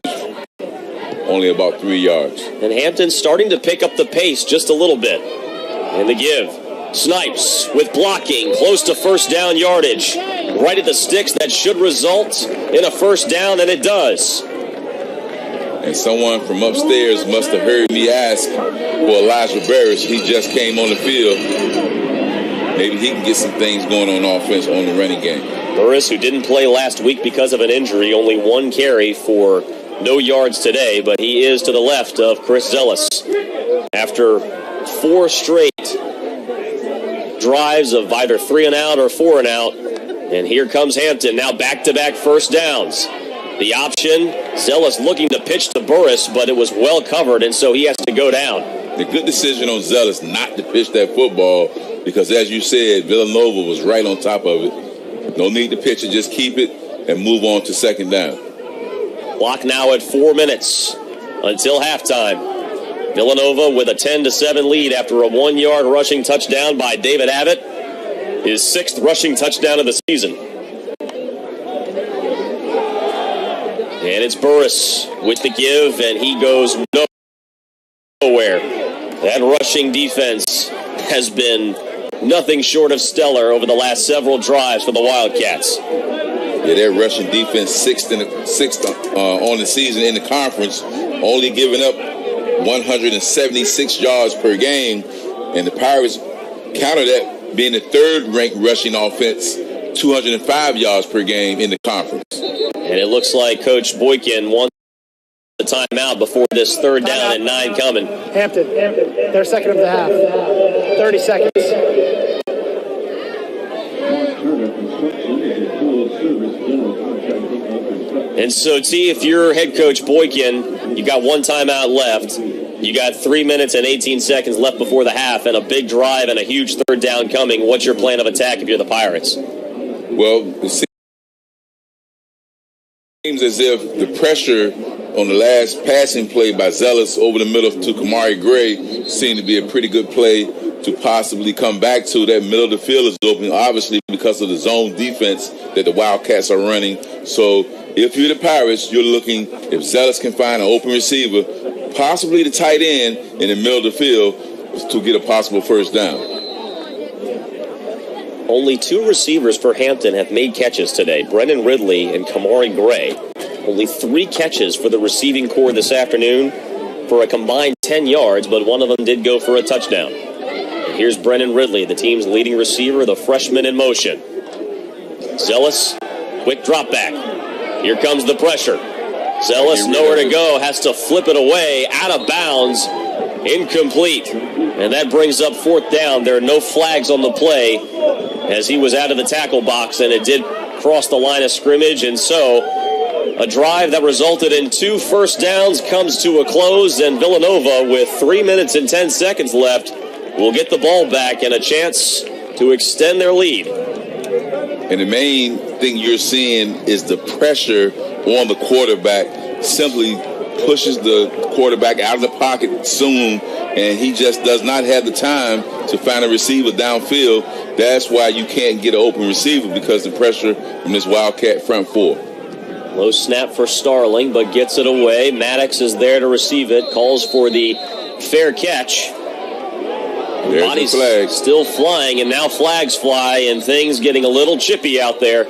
Only about 3 yards. And Hampton's starting to pick up the pace just a little bit. And the give. Snipes with blocking, close to first down yardage. Right at the sticks, that should result in a first down, and it does. And someone from upstairs must have heard me ask for Elijah Barris. He just came on the field. Maybe he can get some things going on offense on the running game. Burris, who didn't play last week because of an injury, only 1 carry for no yards today, but he is to the left of Chris Zealous. After 4 straight drives of either 3-and-out or 4-and-out, and here comes Hampton, now back-to-back first downs. The option, Zealous looking to pitch to Burris, but it was well covered, and so he has to go down. The good decision on Zealous not to pitch that football, because as you said, Villanova was right on top of it. No need to pitch it, just keep it and move on to second down. Clock now at 4 minutes until halftime. Villanova with a 10-7 lead after a 1-yard rushing touchdown by David Abbott. His 6th rushing touchdown of the season. And it's Burris with the give, and he goes nowhere. That rushing defense has been nothing short of stellar over the last several drives for the Wildcats. Yeah, their rushing defense sixth on the season in the conference, only giving up 176 yards per game, and the Pirates counter that being the 3rd-ranked rushing offense, 205 yards per game in the conference. And it looks like Coach Boykin wants a timeout before this 3rd down and 9 coming. Hampton, their second of the half. 30 seconds. And so, T, if you're head coach Boykin, you got 1 timeout left. You got 3 minutes and 18 seconds left before the half and a big drive and a huge 3rd down coming. What's your plan of attack if you're the Pirates? Well, it seems as if the pressure on the last passing play by Zealous over the middle to Kamari Gray seemed to be a pretty good play to possibly come back to. That middle of the field is open, obviously, because of the zone defense that the Wildcats are running. So if you're the Pirates, you're looking, if Zealous can find an open receiver, possibly the tight end in the middle of the field to get a possible 1st down. Only 2 receivers for Hampton have made catches today, Brennan Ridley and Kamari Gray. Only 3 catches for the receiving corps this afternoon for a combined 10 yards, but one of them did go for a touchdown. And here's Brennan Ridley, the team's leading receiver, the freshman in motion. Zealous, quick drop back. Here comes the pressure. Zealous, nowhere to go, has to flip it away, out of bounds, incomplete. And that brings up 4th down. There are no flags on the play as he was out of the tackle box, and it did cross the line of scrimmage. And so a drive that resulted in 2 first downs comes to a close, and Villanova, with 3 minutes and 10 seconds left, will get the ball back and a chance to extend their lead. And the main thing you're seeing is the pressure on the quarterback. Simply pushes the quarterback out of the pocket soon, and he just does not have the time to find a receiver downfield. That's why you can't get an open receiver, because of the pressure from this Wildcat front 4. Low snap for Starling, but gets it away. Maddox is there to receive it, calls for the fair catch. There's Bodies the flag. still flying, and now flags fly, and things getting a little chippy out there.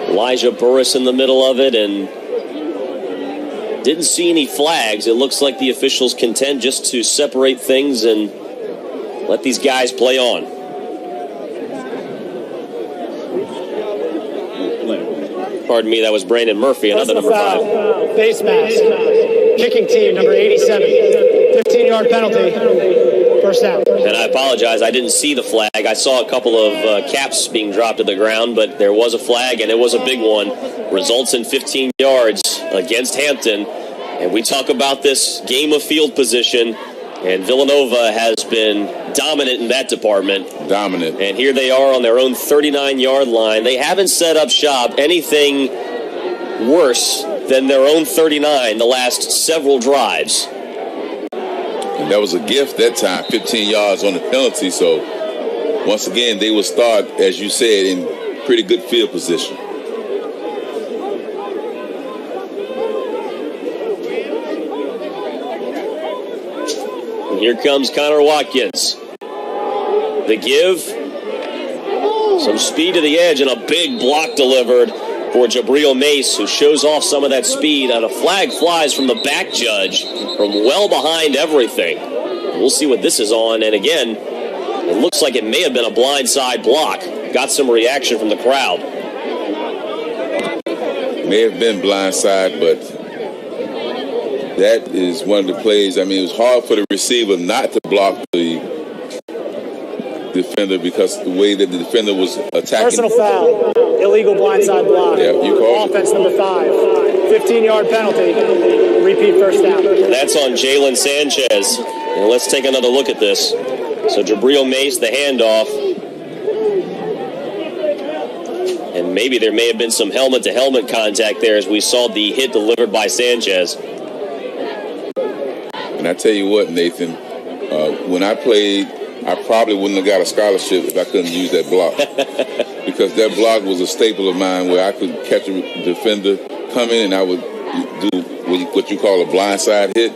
Elijah Burris in the middle of it, and didn't see any flags. It looks like the officials contend just to separate things and let these guys play on. Pardon me, that was Brandon Murphy, another number 5. Face mask. Kicking team, number 87. 15-yard penalty. 1st down. And I apologize, I didn't see the flag. I saw a couple of caps being dropped to the ground, but there was a flag, and it was a big one. Results in 15 yards against Hampton. And we talk about this game of field position, and Villanova has been dominant in that department. Dominant. And here they are on their own 39-yard line. They haven't set up shop anything worse than their own 39 the last several drives. And that was a gift that time, 15 yards on the penalty. So, once again, they will start, as you said, in pretty good field position. And here comes Connor Watkins. The give. Some speed to the edge and a big block delivered for Jabril Mace, who shows off some of that speed, and a flag flies from the back judge from well behind everything. We'll see what this is on, and again, it looks like it may have been a blindside block. Got some reaction from the crowd. May have been blindside, but that is one of the plays. I mean, it was hard for the receiver not to block the defender because the way that the defender was attacking. Personal foul. Illegal blindside block. Yeah, you called Offense number 5. 15-yard penalty. Repeat 1st down. That's on Jalen Sanchez. And let's take another look at this. So Jabril Mace, the handoff. And maybe there may have been some helmet-to-helmet contact there as we saw the hit delivered by Sanchez. And I tell you what, Nathan, when I played, I probably wouldn't have got a scholarship if I couldn't use that block. Because that block was a staple of mine where I could catch a defender, come in, and I would do what you call a blindside hit.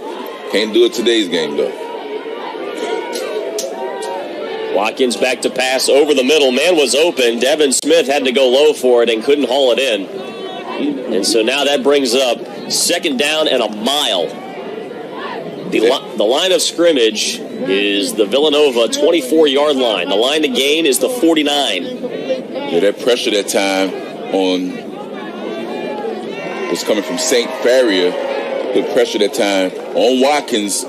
Can't do it today's game, though. Watkins back to pass over the middle. Man was open. Devin Smith had to go low for it and couldn't haul it in. And so now that brings up 2nd down and a mile. The line of scrimmage is the Villanova 24-yard line. The line to gain is the 49. Yeah, that pressure that time was coming from St. Farrier. The pressure that time on Watkins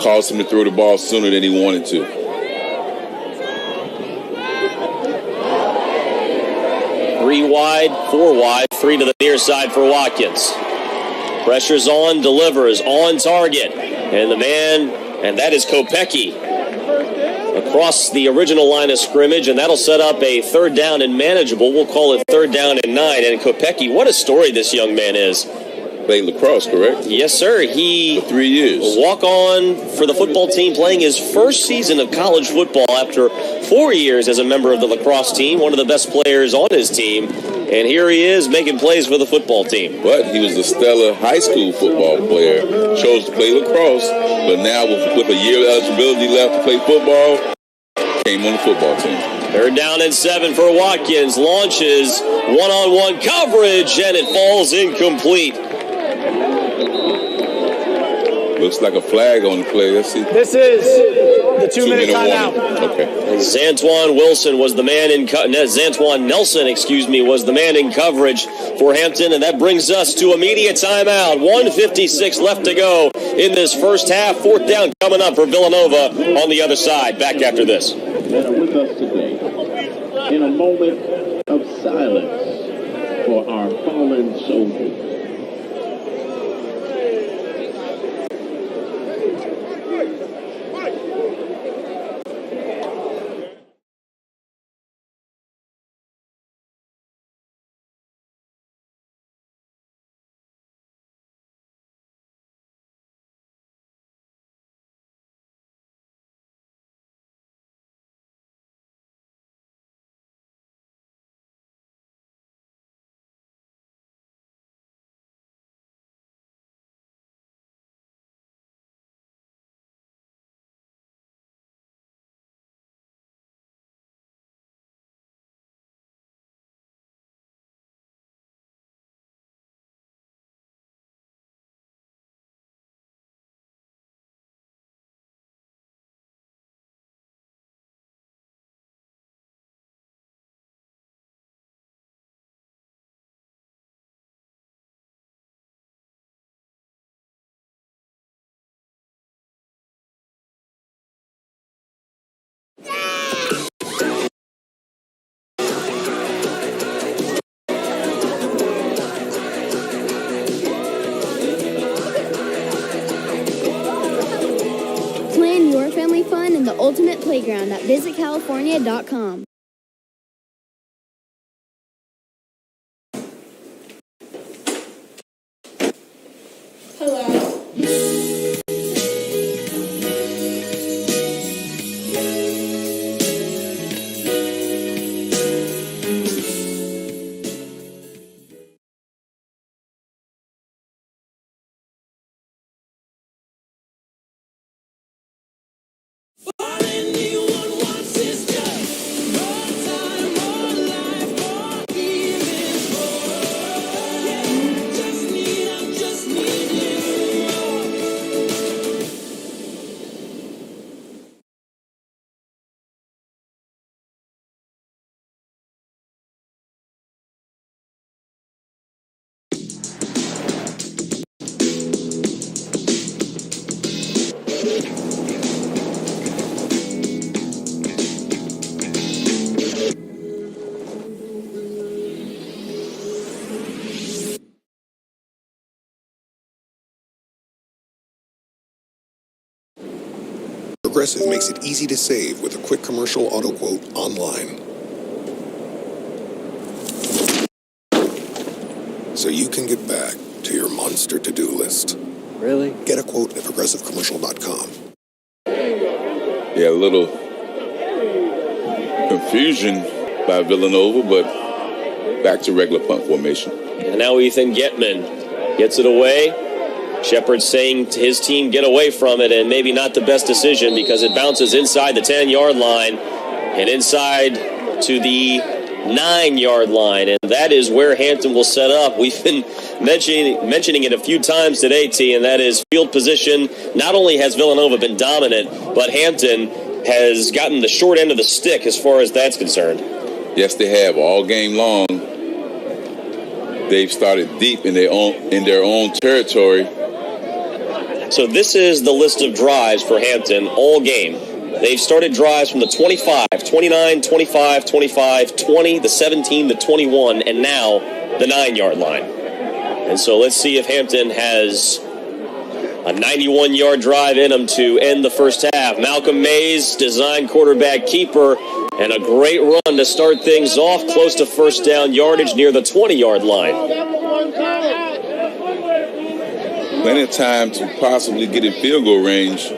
caused him to throw the ball sooner than he wanted to. Three wide, 4 wide, 3 to the near side for Watkins. Pressure's on, delivers, on target. And the man, and that is Kopecky, across the original line of scrimmage, and that'll set up a 3rd down and manageable. We'll call it 3rd down and 9. And Kopecky, what a story this young man is. Played lacrosse, correct? Yes, sir. He for 3 years. Walk on for the football team, playing his first season of college football after 4 years as a member of the lacrosse team, one of the best players on his team. And here he is making plays for the football team. But he was a stellar high school football player. Chose to play lacrosse, but now with a year of eligibility left to play football, came on the football team. 3rd down and 7 for Watkins. Launches one-on-one coverage, and it falls incomplete. Looks like a flag on the play. Let's see. This is the 2-minute timeout. Okay. Zantuan Nelson, was the man in coverage for Hampton, and that brings us to immediate timeout. 1:56 left to go in this first half. 4th down coming up for Villanova on the other side. Back after this. That are with us today in a moment of silence for our fallen soldiers. Plan your family fun in the ultimate playground at visitcalifornia.com. Progressive makes it easy to save with a quick commercial auto quote online. so you can get back to your monster to-do list. Really? Get a quote at progressivecommercial.com. Yeah, a little confusion by Villanova, but back to regular punt formation. And now Ethan Getman gets it away. Shepard saying to his team, get away from it, and maybe not the best decision because it bounces inside the 10-yard line and inside to the 9-yard line, and that is where Hampton will set up. We've been mentioning it a few times today, T, and that is field position. Not only has Villanova been dominant, but Hampton has gotten the short end of the stick as far as that's concerned. Yes, they have all game long. They've started deep in their own territory. So this is the list of drives for Hampton all game. They've started drives from the 25, 29, 25, 25, 20, the 17, the 21, and now the 9-yard line. And so let's see if Hampton has a 91-yard drive in them to end the first half. Malcolm Mays, design quarterback keeper, and a great run to start things off close to first down yardage near the 20-yard line. Plenty of time to possibly get in field goal range,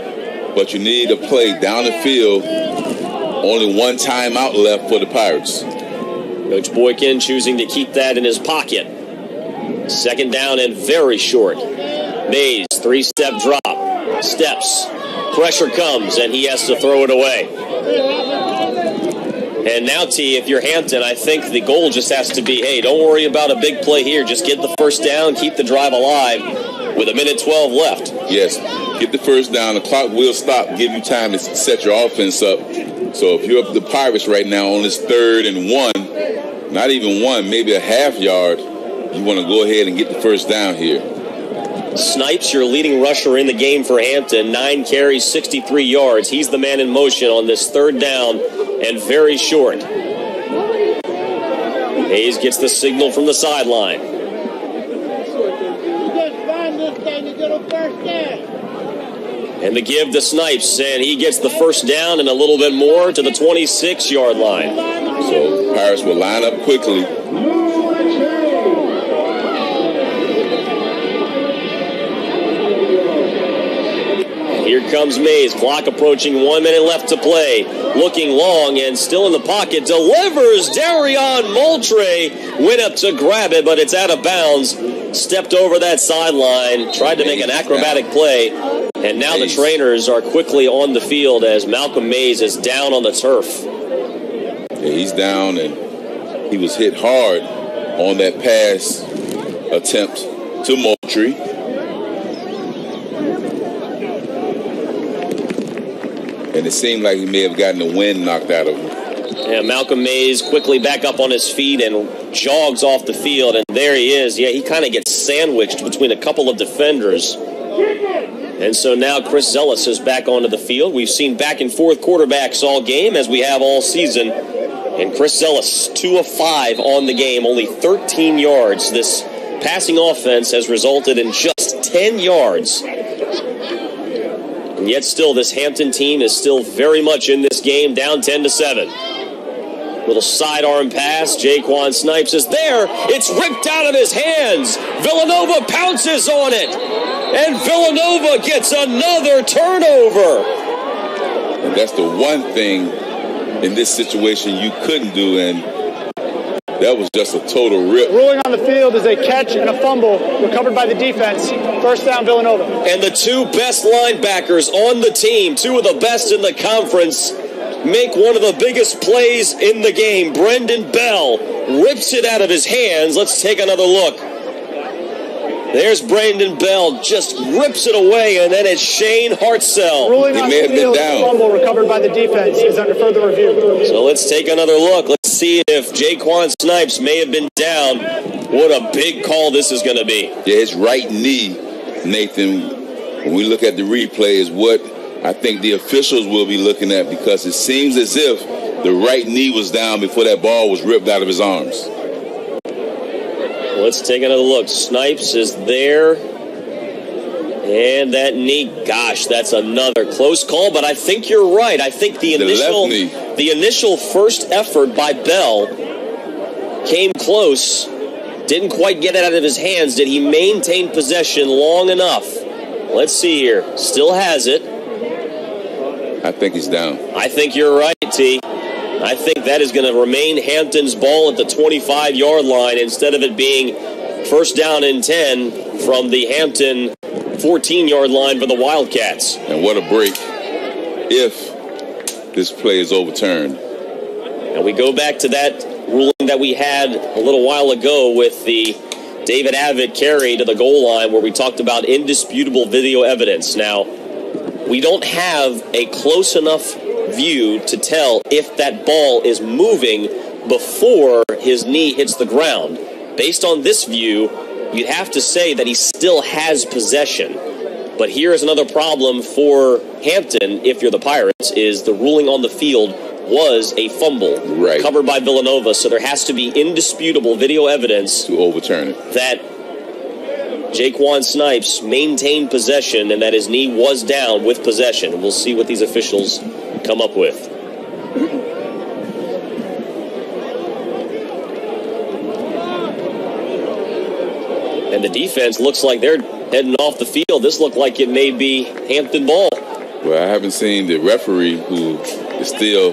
but you need a play down the field. Only one timeout left for the Pirates. Coach Boykin choosing to keep that in his pocket. Second down and very short. Mays, 3-step drop. Steps. Pressure comes, and he has to throw it away. And now, T, if you're Hampton, I think the goal just has to be, hey, don't worry about a big play here. Just get the first down, keep the drive alive with 1:12 left. Yes, get the first down. The clock will stop, give you time to set your offense up. So if you're up the Pirates right now on this 3rd and 1, not even 1, maybe a half yard, you want to go ahead and get the first down here. Snipes, your leading rusher in the game for Hampton, 9 carries, 63 yards. He's the man in motion on this 3rd down and very short. Hayes gets the signal from the sideline. And the give to Snipes, and he gets the first down and a little bit more to the 26-yard line. So Pirates will line up quickly. Here comes Mays. Clock approaching, 1 minute left to play. Looking long and still in the pocket. Delivers. Darion Moultrie went up to grab it, but it's out of bounds. Stepped over that sideline. Tried to make an acrobatic play. And now the trainers are quickly on the field as Malcolm Mays is down on the turf. Yeah, he's down, and he was hit hard on that pass attempt to Moultrie. And it seemed like he may have gotten the wind knocked out of him. Yeah, Malcolm Mays quickly back up on his feet and jogs off the field, and there he is. Yeah, he kind of gets sandwiched between a couple of defenders. And so now Chris Zellis is back onto the field. We've seen back and forth quarterbacks all game, as we have all season. And Chris Zellis, 2 of 5 on the game, only 13 yards. This passing offense has resulted in just 10 yards. And yet still, this Hampton team is still very much in this game, down 10-7. Little sidearm pass. Jaquan Snipes is there. It's ripped out of his hands. Villanova pounces on it. And Villanova gets another turnover. And that's the one thing in this situation you couldn't do, and that was just a total rip. Ruling on the field is a catch and a fumble recovered by the defense. First down, Villanova. And the 2 best linebackers on the team, 2 of the best in the conference, make one of the biggest plays in the game. Brendan Bell rips it out of his hands. Let's take another look. There's Brendan Bell, just rips it away, and then it's Shane Hartzell. Ruling on the field, fumble recovered by the defense is under further review. So let's take another look. Let's see if Jaquan Snipes may have been down. What a big call this is going to be. Yeah, his right knee, Nathan, when we look at the replay, is what I think the officials will be looking at, because it seems as if the right knee was down before that ball was ripped out of his arms. Let's take another look. Snipes is there. And that knee, gosh, that's another close call, but I think you're right. I think the initial first effort by Bell came close Didn't quite get it out of his hands. Did he maintain possession long enough? Let's see here. Still has it. I think he's down. I think you're right, T. I think that is going to remain Hampton's ball at the 25-yard line instead of it being first down and 10 from the Hampton 14-yard line for the Wildcats. And what a break if this play is overturned. And we go back to that ruling that we had a little while ago with the David Avitt carry to the goal line where we talked about indisputable video evidence. Now, we don't have a close enough view to tell if that ball is moving before his knee hits the ground. Based on this view, you'd have to say that he still has possession. But here's another problem for Hampton, if you're the Pirates, is the ruling on the field was a fumble covered by Villanova, so there has to be indisputable video evidence to overturn it that Jaquan Snipes maintained possession and that his knee was down with possession. We'll see what these officials come up with. And the defense looks like they're heading off the field. This looked like it may be Hampton ball. Well, I haven't seen the referee, who is still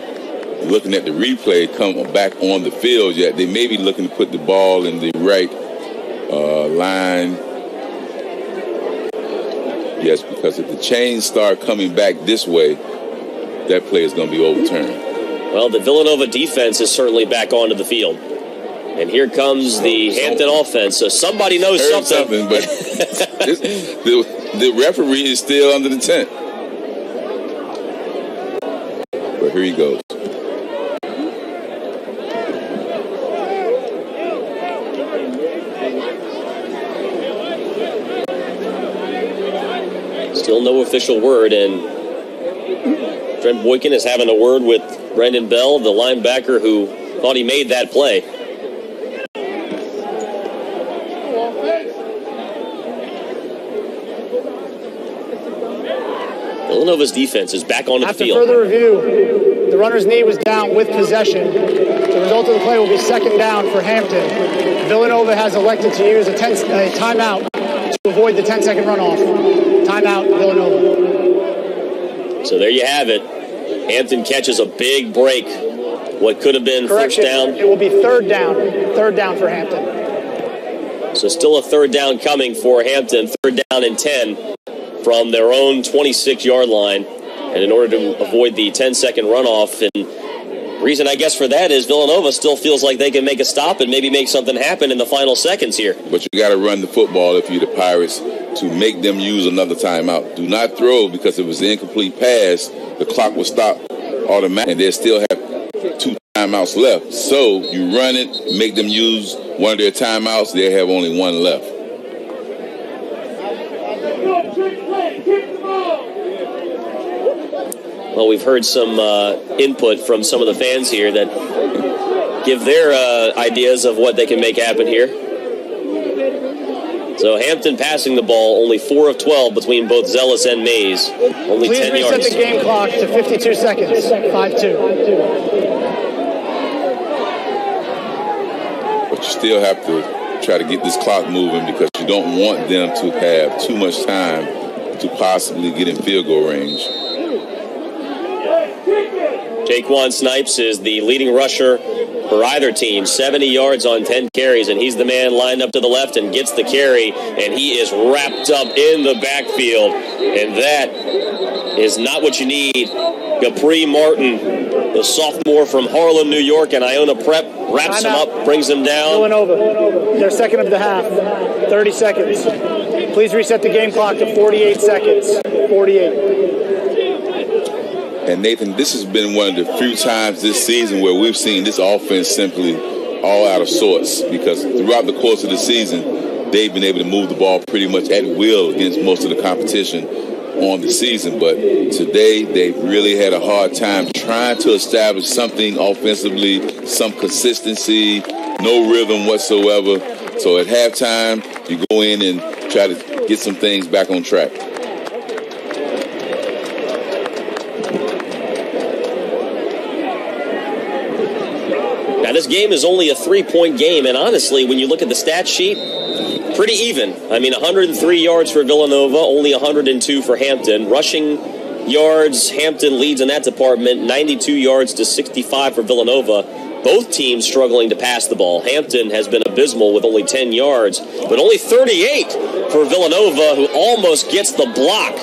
looking at the replay, come back on the field yet. They may be looking to put the ball in the right line. Yes, because if the chains start coming back this way, that play is going to be overturned. Well, the Villanova defense is certainly back onto the field. And here comes the Hampton offense. So somebody knows something. But the referee is still under the tent. But here he goes. Still no official word, and Trent Boykin is having a word with Brendan Bell, the linebacker who thought he made that play. Villanova's defense is back onto the field. After further review, the runner's knee was down with possession. The result of the play will be second down for Hampton. Villanova has elected to use a timeout to avoid the 10-second runoff. Timeout, Villanova. So there you have it. Hampton catches a big break. What could have been Correction, first down. It will be third down. Third down for Hampton. So still a third down coming for Hampton. Third down and 10 from their own 26-yard line. And in order to avoid the 10-second runoff, and reason I guess for that is Villanova still feels like they can make a stop and maybe make something happen in the final seconds here. But you got to run the football if you're the Pirates to make them use another timeout. Do not throw, because if it was an incomplete pass, the clock will stop automatically, and they still have 2 timeouts left. So you run it, make them use one of their timeouts, they have only 1 left. Well, we've heard some input from some of the fans here that give their ideas of what they can make happen here. So Hampton passing the ball, only 4 of 12 between both Zealous and Mays. Only Please 10 yards. reset the game clock to 52 seconds. 5-2. But you still have to try to get this clock moving, because you don't want them to have too much time to possibly get in field goal range. Jaquan Snipes is the leading rusher for either team, 70 yards on 10 carries, and he's the man lined up to the left and gets the carry, and he is wrapped up in the backfield, and that is not what you need. Capri Martin, the sophomore from Harlem, New York, and Iona Prep, wraps him up, brings him down. Villanova, their second of the half, 30 seconds. Please reset the game clock to 48 seconds. 48. And Nathan, this has been one of the few times this season where we've seen this offense simply all out of sorts, because throughout the course of the season, they've been able to move the ball pretty much at will against most of the competition on the season. But today, they really had a hard time trying to establish something offensively, some consistency, no rhythm whatsoever. So at halftime, you go in and try to get some things back on track. this game is only a 3-point game, and honestly, when you look at the stat sheet, pretty even. I mean, 103 yards for Villanova, only 102 for Hampton. Rushing yards, Hampton leads in that department, 92 yards to 65 for Villanova. Both teams struggling to pass the ball. Hampton has been abysmal with only 10 yards, but only 38 for Villanova, who almost gets the block.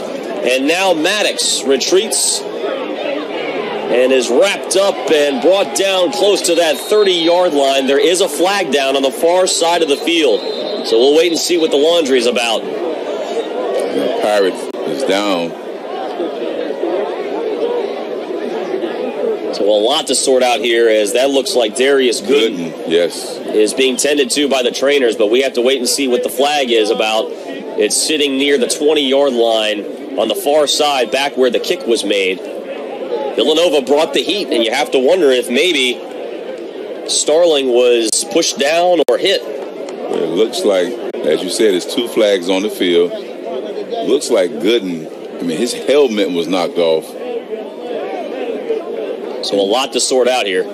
And now Maddox retreats and is wrapped up and brought down close to that 30-yard line. There is a flag down on the far side of the field, so we'll wait and see what the laundry is about. The Pirate is down. So a lot to sort out here, as that looks like Darius Gooden yes, is being tended to by the trainers, but we have to wait and see what the flag is about. It's sitting near the 20-yard line on the far side, back where the kick was made. Villanova brought the heat, and you have to wonder if maybe Starling was pushed down or hit. Well, it looks like, as you said, there's 2 flags on the field. Looks like Gooden, his helmet was knocked off. So a lot to sort out here.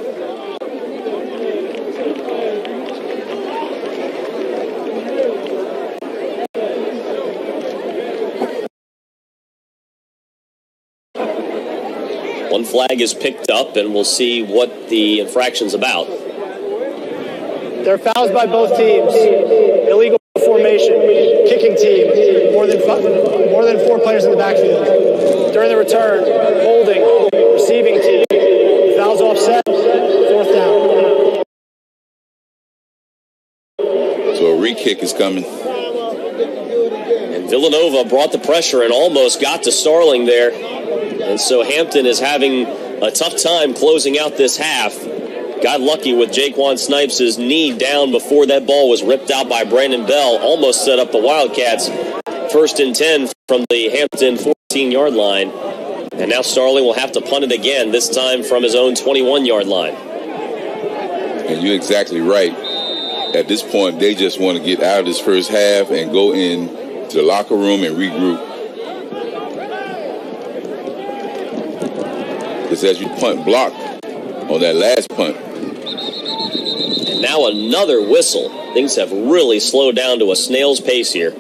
One flag is picked up, and we'll see what the infraction's about. There are fouls by both teams. Illegal formation. Kicking team. More than 4 players in the backfield. During the return, holding. Receiving team. Fouls offset. 4th down. So a re-kick is coming. And Villanova brought the pressure and almost got to Starling there. And so Hampton is having a tough time closing out this half. Got lucky with Jaquan Snipes' knee down before that ball was ripped out by Brandon Bell. Almost set up the Wildcats 1st and 10 from the Hampton 14-yard line. And now Starling will have to punt it again, this time from his own 21-yard line. And you're exactly right. At this point, they just want to get out of this first half and go in to the locker room and regroup. Because as you punt block on that last punt. And now another whistle. Things have really slowed down to a snail's pace here.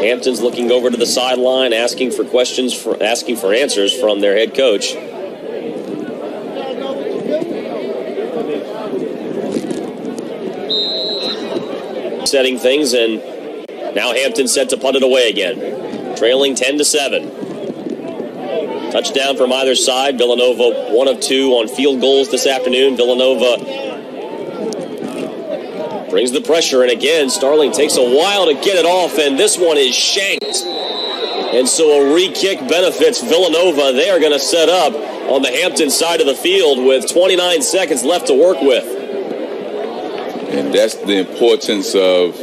Hampton's looking over to the sideline, asking for answers from their head coach. Setting things, and now Hampton set to punt it away again. Trailing 10-7. Touchdown from either side. Villanova 1 of 2 on field goals this afternoon. Villanova brings the pressure, and again, Starling takes a while to get it off, and this one is shanked. And so a re-kick benefits Villanova. They are going to set up on the Hampton side of the field with 29 seconds left to work with. And that's the importance of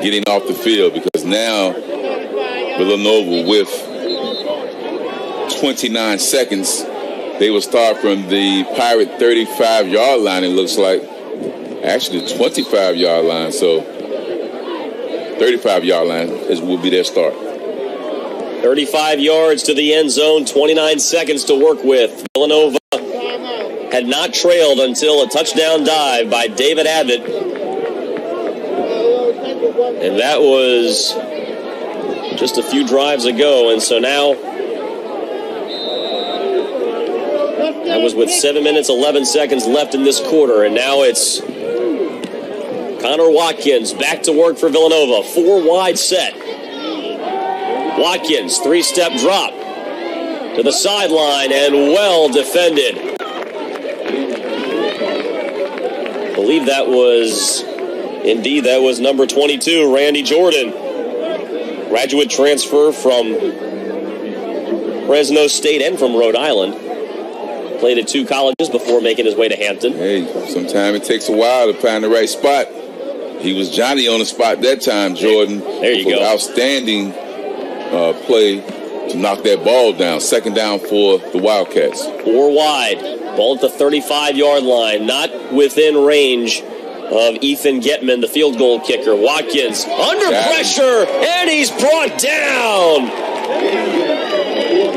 getting off the field, because now Villanova, with 29 seconds, they will start from the Pirate 35-yard line, it looks like. Actually, the 25-yard line, so 35-yard line will be their start. 35 yards to the end zone, 29 seconds to work with. Villanova had not trailed until a touchdown dive by David Abbott. And that was just a few drives ago. And so now, that was with 7 minutes, 11 seconds left in this quarter. And now it's Connor Watkins back to work for Villanova. 4 wide set. Watkins, 3-step drop to the sideline and well defended. I believe that was number 22, Randy Jordan. Graduate transfer from Fresno State and from Rhode Island. Played at 2 colleges before making his way to Hampton. Hey, sometimes it takes a while to find the right spot. He was Johnny on the spot that time, Jordan. There you go. Outstanding play to knock that ball down. 2nd down for the Wildcats. 4 wide. Ball at the 35-yard line. Not within range of Ethan Getman, the field goal kicker. Watkins under pressure, and he's brought down.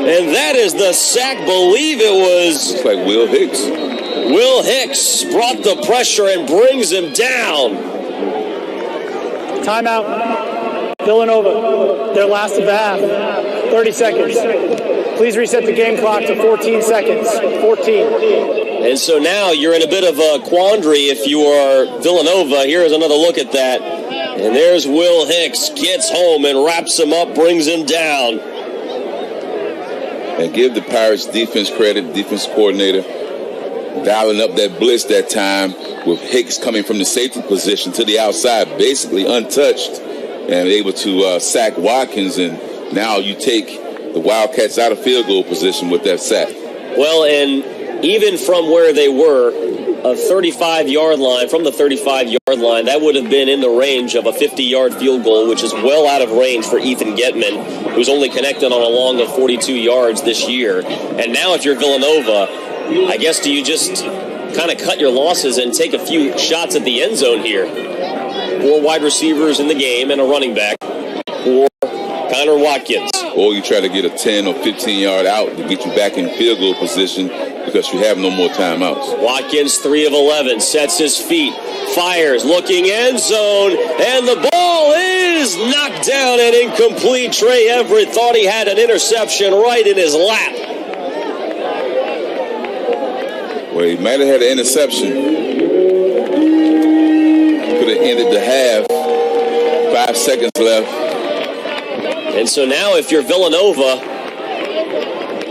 And that is the sack. Believe it was. Looks like Will Hicks. Will Hicks brought the pressure and brings him down. Timeout. Villanova, their last of the half. 30 seconds. Please reset the game clock to 14 seconds. 14. And so now you're in a bit of a quandary if you are Villanova. Here's another look at that. And there's Will Hicks. Gets home and wraps him up, brings him down. And give the Pirates defense credit, defense coordinator, dialing up that blitz that time with Hicks coming from the safety position to the outside, basically untouched, and able to sack Watkins. And now you take the Wildcats out of field goal position with that sack. Well, and even from where they were, a 35-yard line, from the 35-yard line, that would have been in the range of a 50-yard field goal, which is well out of range for Ethan Getman, who's only connected on a long of 42 yards this year. And now if you're Villanova, I guess do you just kind of cut your losses and take a few shots at the end zone here? 4 wide receivers in the game and a running back for Connor Watkins. Or you try to get a 10 or 15-yard out to get you back in field goal position because you have no more timeouts. Watkins, 3 of 11, sets his feet, fires, looking end zone, and the ball is knocked down and incomplete. Trey Everett thought he had an interception right in his lap. Well, he might have had an interception. Could have ended the half. 5 seconds left. And so now if you're Villanova,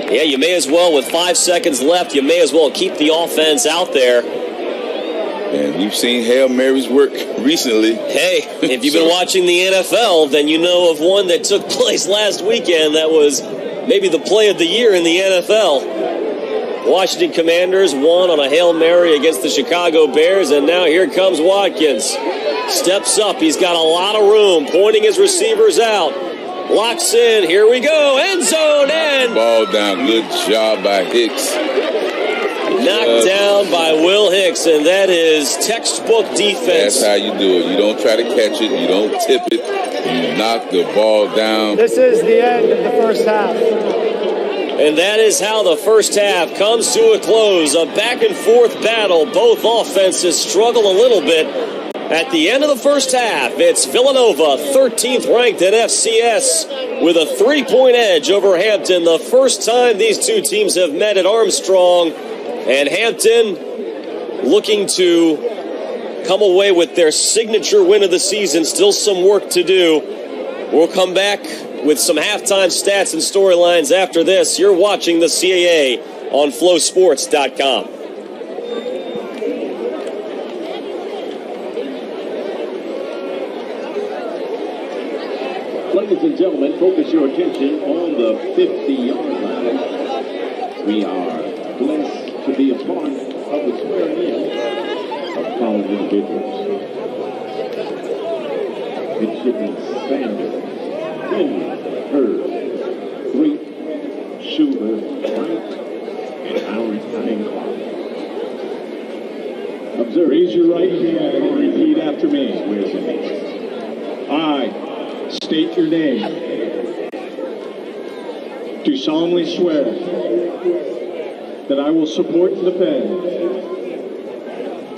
yeah, you may as well, with 5 seconds left, you may as well keep the offense out there. And we've seen Hail Marys work recently. Hey, if you've been watching the NFL, then you know of one that took place last weekend that was maybe the play of the year in the NFL. Washington Commanders won on a Hail Mary against the Chicago Bears, and now here comes Watkins. Steps up, he's got a lot of room, pointing his receivers out. Locks in, here we go, end zone, and ball down, good job by Hicks. Knocked down by Will Hicks, and that is textbook defense. That's how you do it. You don't try to catch it, you don't tip it, you knock the ball down. This is the end of the first half. And that is how the first half comes to a close. A back-and-forth battle. Both offenses struggle a little bit. At the end of the first half, it's Villanova, 13th ranked in FCS, with a 3-point edge over Hampton. The first time these two teams have met at Armstrong. And Hampton looking to come away with their signature win of the season. Still some work to do. We'll come back with some halftime stats and storylines after this. You're watching the CAA on FlowSports.com. Ladies and gentlemen, focus your attention on the 50-yard line. We are blessed to be a part of the swearing-in of following individuals. Midshipman Sanders, Henry, Hurd, Greek, Schuler, Wright, and Howard Hancock. Observe. Raise your right hand and repeat after me. Where's your name? I state your name. Do solemnly swear that I will support and defend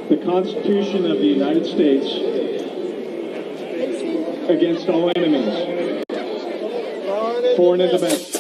the Constitution of the United States against all enemies, foreign and domestic.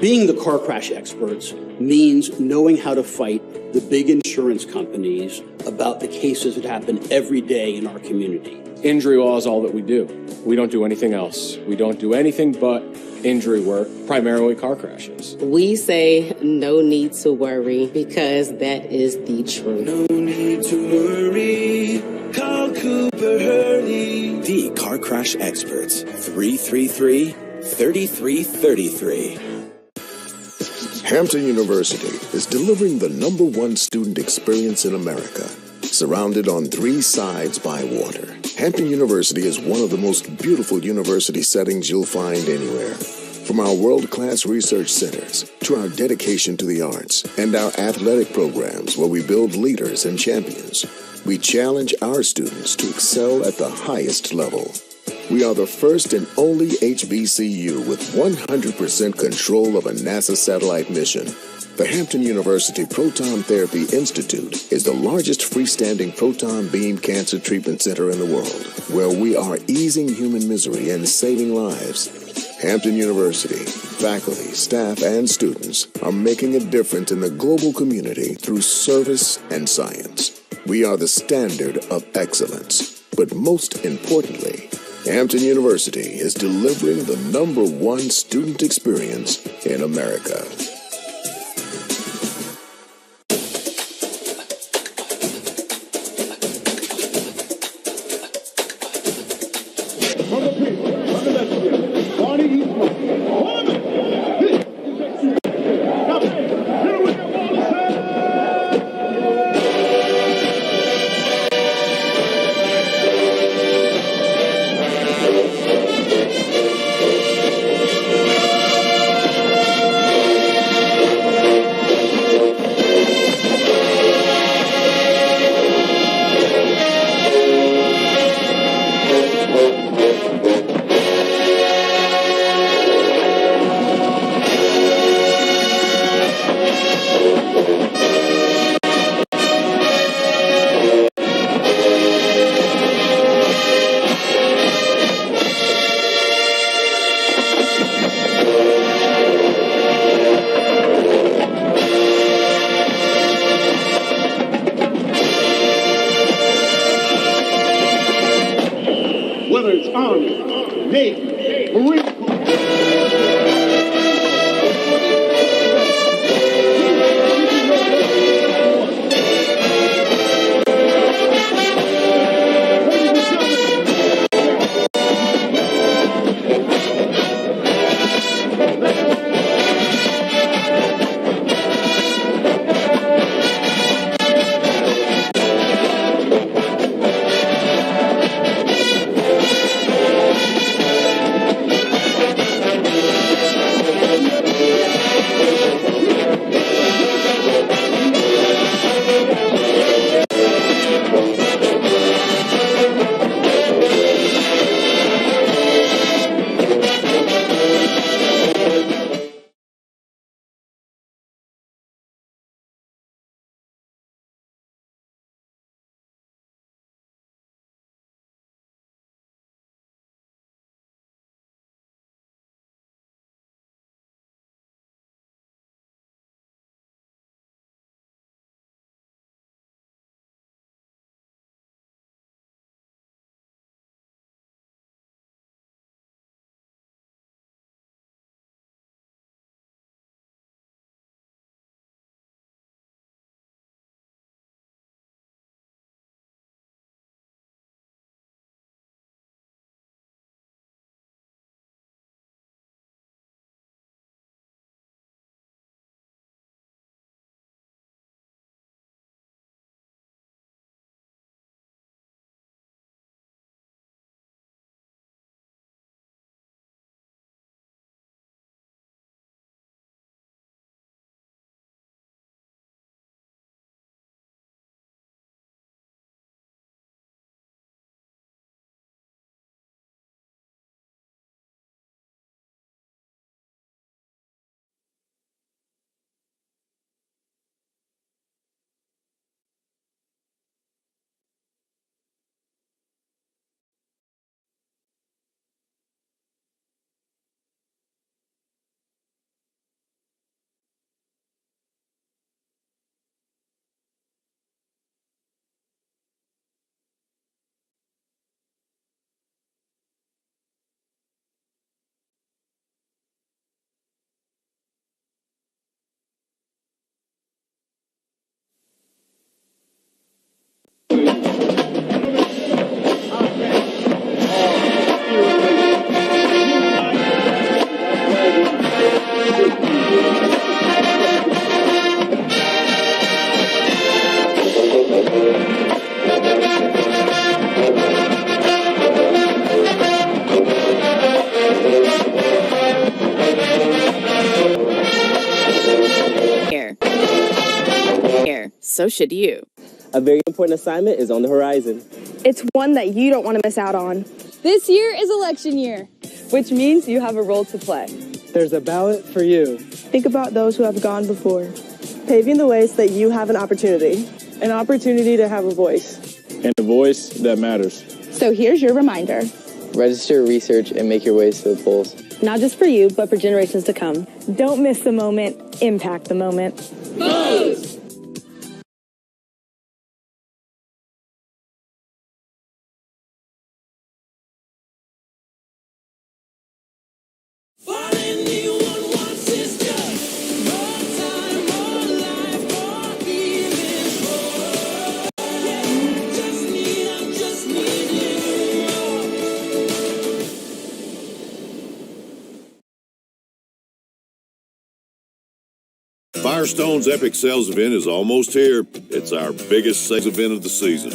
Being the car crash experts means knowing how to fight the big insurance companies about the cases that happen every day in our community. Injury law is all that we do. We don't do anything else. We don't do anything but injury work, primarily car crashes. We say no need to worry because that is the truth. No need to worry. Call Cooper Hurley. The car crash experts. 333-3333. Hampton University is delivering the #1 student experience in America, surrounded on 3 sides by water. Hampton University is one of the most beautiful university settings you'll find anywhere. From our world-class research centers to our dedication to the arts and our athletic programs where we build leaders and champions, we challenge our students to excel at the highest level. We are the first and only HBCU with 100% control of a NASA satellite mission. The Hampton University Proton Therapy Institute is the largest freestanding proton beam cancer treatment center in the world, where we are easing human misery and saving lives. Hampton University, faculty, staff, and students are making a difference in the global community through service and science. We are the standard of excellence, but most importantly, Hampton University is delivering the #1 student experience in America. Whether it's Army, Navy, Marine Here, so should you. A very important assignment is on the horizon. It's one that you don't want to miss out on. This year is election year, which means you have a role to play. There's a ballot for you. Think about those who have gone before, paving the way so that you have an opportunity to have a voice. And a voice that matters. So here's your reminder. Register, research, and make your ways to the polls. Not just for you, but for generations to come. Don't miss the moment, impact the moment. Vote! Firestone's Epic Sales Event is almost here. It's our biggest sales event of the season.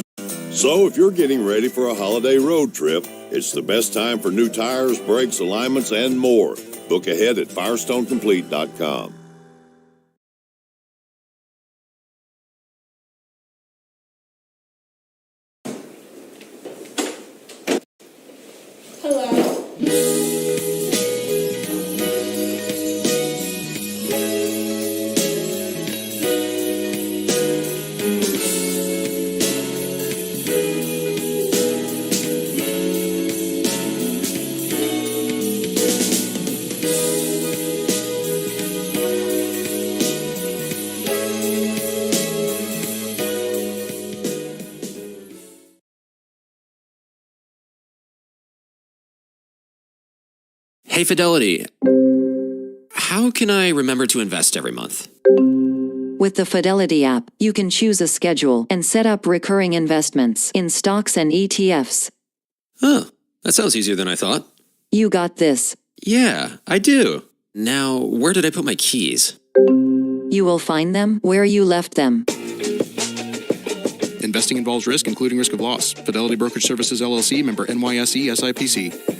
So if you're getting ready for a holiday road trip, it's the best time for new tires, brakes, alignments, and more. Book ahead at FirestoneComplete.com. Hey, Fidelity. How can I remember to invest every month? With the Fidelity app, you can choose a schedule and set up recurring investments in stocks and ETFs. Huh, that sounds easier than I thought. You got this. Yeah, I do. Now, where did I put my keys? You will find them where you left them. Investing involves risk, including risk of loss. Fidelity Brokerage Services, LLC, member NYSE, SIPC.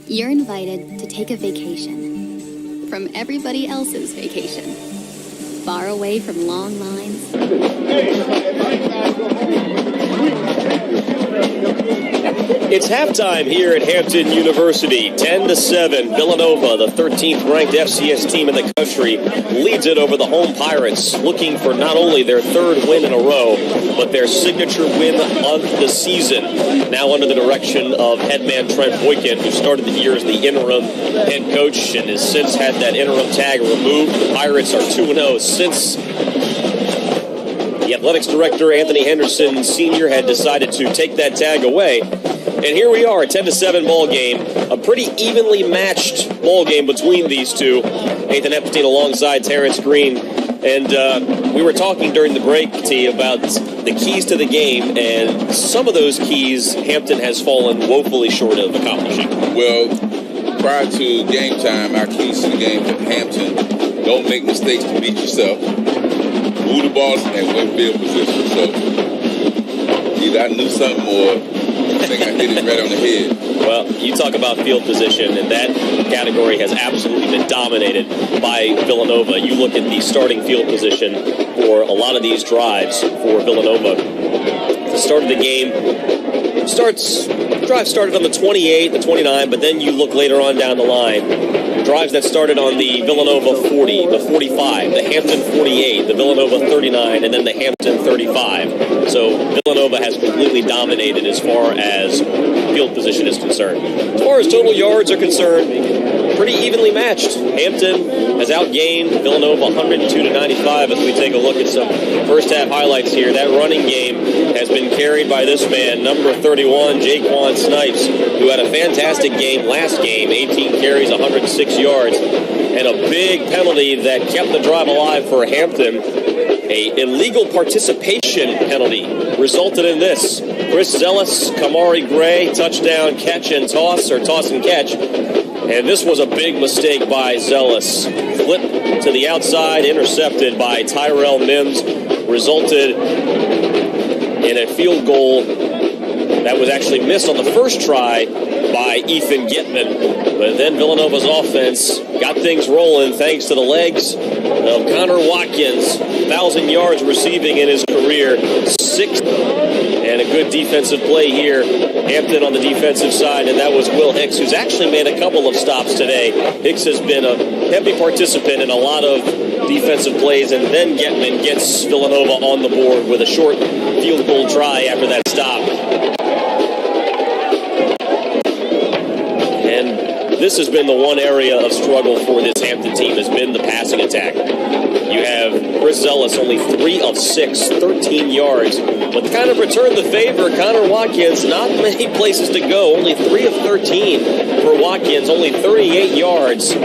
You're invited to take a vacation from everybody else's vacation. Far away from long lines. It's halftime here at Hampton University. 10-7, Villanova, the 13th ranked FCS team in the country, leads it over the home Pirates, looking for not only their third win in a row, but their signature win of the season. Now under the direction of headman Trent Boykin, who started the year as the interim head coach and has since had that interim tag removed. The Pirates are 2-0 since the athletics director, Anthony Henderson Sr., had decided to take that tag away. And here we are, a 10-7 ball game, a pretty evenly matched ball game between these two. Nathan Epstein alongside Terrence Green. And we were talking during the break, T, about the keys to the game, and some of those keys Hampton has fallen woefully short of accomplishing. Well, prior to game time, our keys to the game for Hampton: don't make mistakes to beat yourself, move the ball, and win field position. So either I knew something or I think I hit it right on the head. Well, you talk about field position, and that category has absolutely been dominated by Villanova. You look at the starting field position for a lot of these drives for Villanova. The start of the game drive started on the 28, the 29, but then you look later on down the line. Drives that started on the Villanova 40, the 45, the Hampton 48, the Villanova 39, and then the Hampton 35. So Villanova has completely dominated as far as field position is concerned. As far as total yards are concerned, pretty evenly matched. Hampton has outgained Villanova 102-95 as we take a look at some first half highlights here. That running game has been carried by this man, number 31, Jaquan Snipes, who had a fantastic game last game, 18 carries, 106 yards, and a big penalty that kept the drive alive for Hampton. A illegal participation penalty resulted in this. Chris Zealous, Kamari Gray, touchdown, catch and toss, or toss and catch. And this was a big mistake by Zealous. Flip to the outside, intercepted by Tyrell Mims, resulted in a field goal that was was actually missed on the first try by Ethan Gitman. But then Villanova's offense got things rolling thanks to the legs of Connor Watkins. 1,000 yards receiving in his career. 6 and a good defensive play here. Hampton on the defensive side, and that was Will Hicks, who's actually made a couple of stops today. Hicks has been a heavy participant in a lot of defensive plays, and then Getman gets Villanova on the board with a short field goal try after that stop. And this has been the one area of struggle for this Hampton team, has been the passing attack. You have Chris Ellis, only 3 of 6, 13 yards. But to kind of return the favor, Connor Watkins, not many places to go. Only 3 of 13 for Watkins, only 38 yards.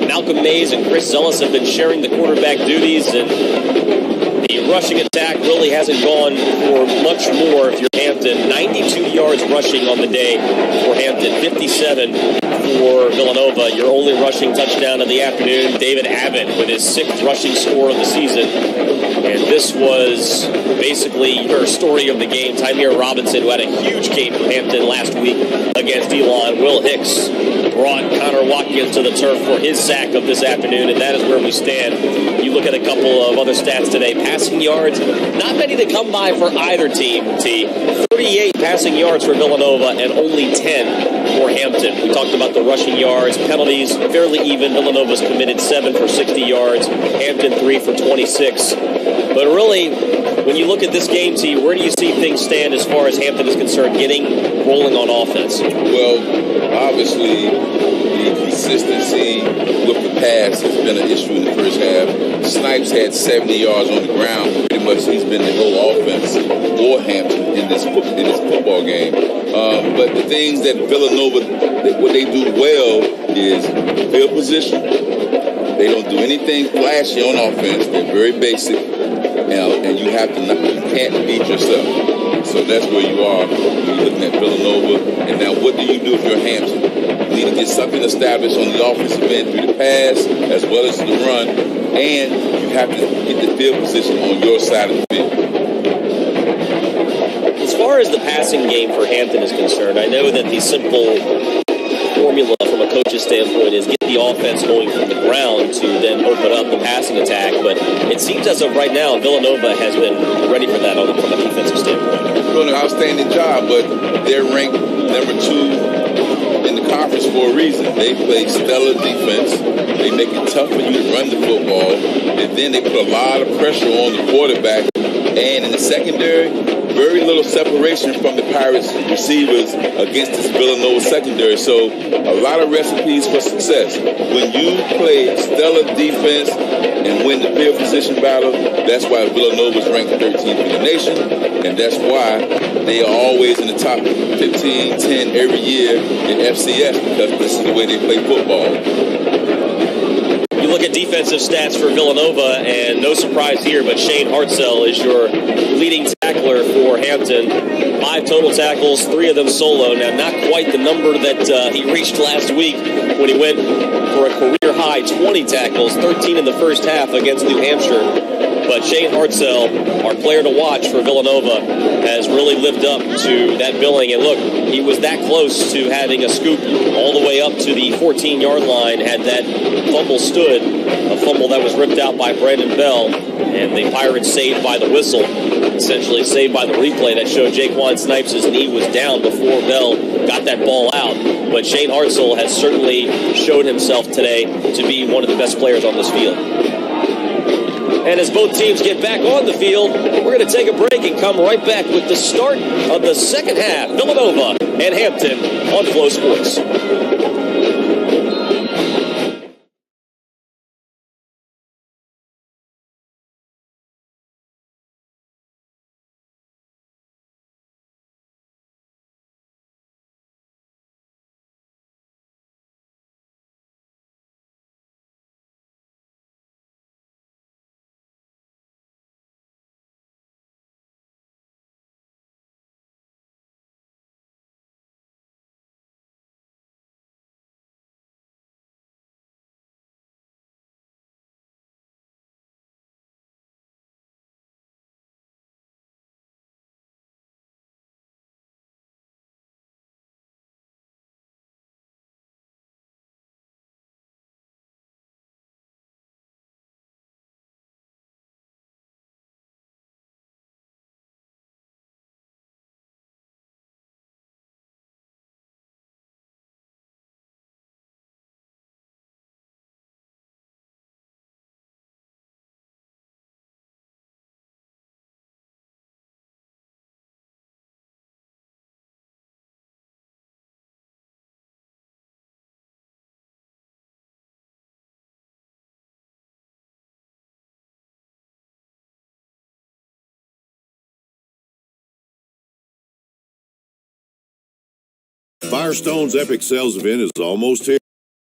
Malcolm Mays and Chris Ellis have been sharing the quarterback duties, and the rushing attack really hasn't gone for much more if you're Hampton. 92 yards rushing on the day for Hampton, 57 for Villanova. Your only rushing touchdown of the afternoon, David Abbott with his 6th rushing score of the season. And this was basically her story of the game. Tymere Robinson, who had a huge game for Hampton last week against Elon. Will Hicks brought Connor Watkins to the turf for his sack of this afternoon, and that is where we stand. You look at a couple of other stats today. Passing yards, not many to come by for either team, T. 38 passing yards for Villanova and only 10 for Hampton. We talked about the rushing yards, penalties, fairly even. Villanova's committed 7 for 60 yards, Hampton 3 for 26. But really, when you look at this game, T, where do you see things stand as far as Hampton is concerned, getting rolling on offense? Well, obviously, the consistency with the pass has been an issue in the first half. Snipes had 70 yards on the ground. Pretty much he's been the whole offense for Hampton in this football game. But the things that Villanova, what they do well is field position. They don't do anything flashy on offense. They're very basic, and you can't beat yourself. So that's where you are when you're looking at Villanova. And now, what do you do if you're Hampton? You need to get something established on the offensive end through the pass as well as the run, and you have to get the field position on your side of the field. As far as the passing game for Hampton is concerned, I know that the simple formula from a coach's standpoint is get the offense going from the ground to then open up the passing attack, but it seems as of right now Villanova has been ready for that from a defensive standpoint. They're doing an outstanding job, but they're ranked number 2 in the conference for a reason. They play stellar defense. They make it tough for you to run the football, and then they put a lot of pressure on the quarterback. And in the secondary, very little separation from the Pirates receivers against this Villanova secondary. So a lot of recipes for success. When you play stellar defense and win the field position battle, that's why Villanova is ranked 13th in the nation, and that's why they are always in the top 15, 10 every year in FCS, because this is the way they play football. You look at defensive stats for Villanova, and no surprise here, but Shane Hartzell is your leading tackler for Hampton. 5 total tackles, 3 of them solo. Now, not quite the number that he reached last week when he went for a career-high 20 tackles, 13 in the first half against New Hampshire. But Shane Hartzell, our player to watch for Villanova, has really lived up to that billing. And look, he was that close to having a scoop all the way up to the 14-yard line had that fumble stood, a fumble that was ripped out by Brandon Bell, and the Pirates saved by the whistle, essentially saved by the replay that showed Jaquan Snipes' knee was down before Bell got that ball out. But Shane Hartzell has certainly showed himself today to be one of the best players on this field. And as both teams get back on the field, we're going to take a break and come right back with the start of the second half. Villanova and Hampton on Flow Sports. Firestone's Epic Sales Event is almost here.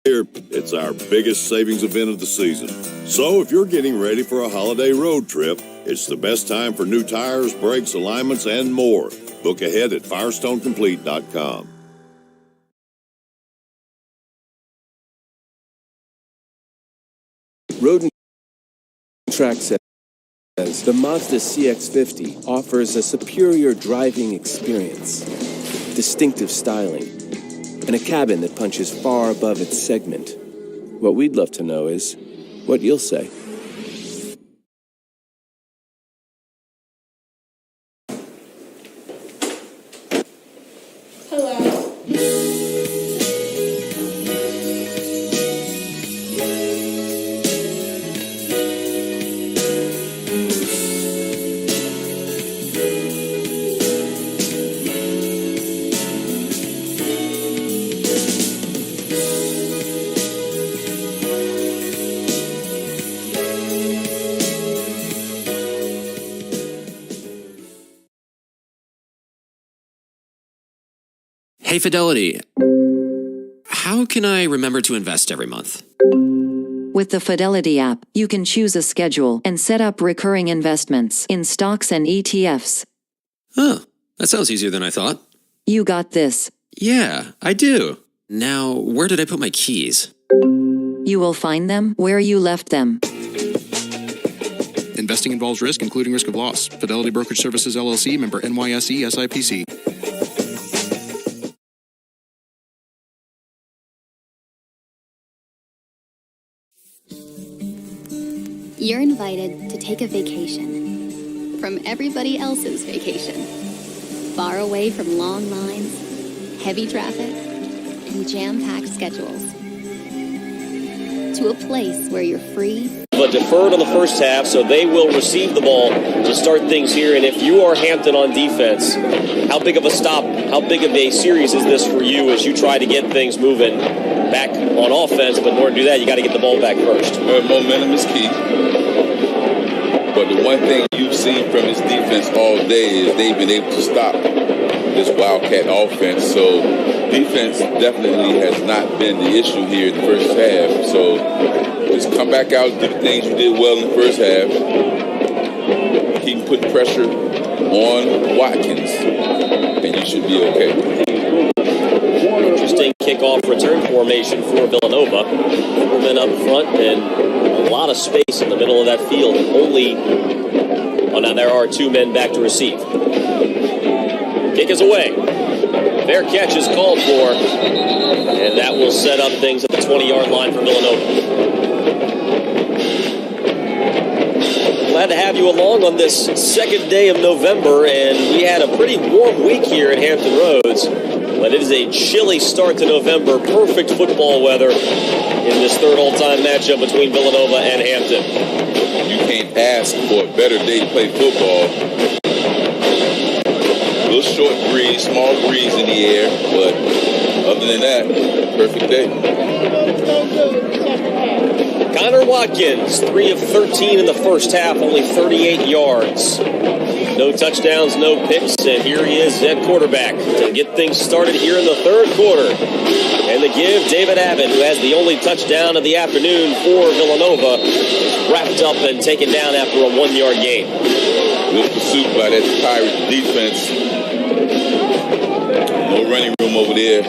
It's our biggest savings event of the season. So if you're getting ready for a holiday road trip, it's the best time for new tires, brakes, alignments, and more. Book ahead at FirestoneComplete.com. Road Track says the Mazda CX-50 offers a superior driving experience, distinctive styling, and a cabin that punches far above its segment. What we'd love to know is what you'll say. Hey, Fidelity. How can I remember to invest every month? With the Fidelity app, you can choose a schedule and set up recurring investments in stocks and ETFs. Huh, that sounds easier than I thought. You got this. Yeah, I do. Now, where did I put my keys? You will find them where you left them. Investing involves risk, including risk of loss. Fidelity Brokerage Services, LLC, member NYSE, SIPC. You're invited to take a vacation from everybody else's vacation. Far away from long lines, heavy traffic, and jam-packed schedules. To a place where you're free. But deferred on the first half, so they will receive the ball to start things here. And if you are Hampton on defense, how big of a stop, how big of a series is this for you as you try to get things moving back on offense? But in order to do that, you got to get the ball back first. Momentum is key. But the one thing you've seen from this defense all day is they've been able to stop this Wildcat offense. So defense definitely has not been the issue here in the first half. So just come back out and do the things you did well in the first half. Keep putting pressure on Watkins, and you should be okay. Interesting kickoff return formation for Villanova. 4 men up front and a lot of space in the middle of that field. Now there are 2 men back to receive. Kick is away. Fair catch is called for, and that will set up things at the 20-yard line for Villanova. Glad to have you along on this second day of November, and we had a pretty warm week here at Hampton Roads, but it is a chilly start to November. Perfect football weather in this third all-time matchup between Villanova and Hampton. You can't ask for a better day to play football. A little short breeze, small breeze in the air, but other than that, perfect day. Connor Watkins, 3 of 13 in the first half, only 38 yards. No touchdowns, no picks, and here he is at quarterback to get things started here in the third quarter. And the give, David Abbott, who has the only touchdown of the afternoon for Villanova, is wrapped up and taken down after a 1-yard gain. Good pursuit by that Pirates defense. No running room over there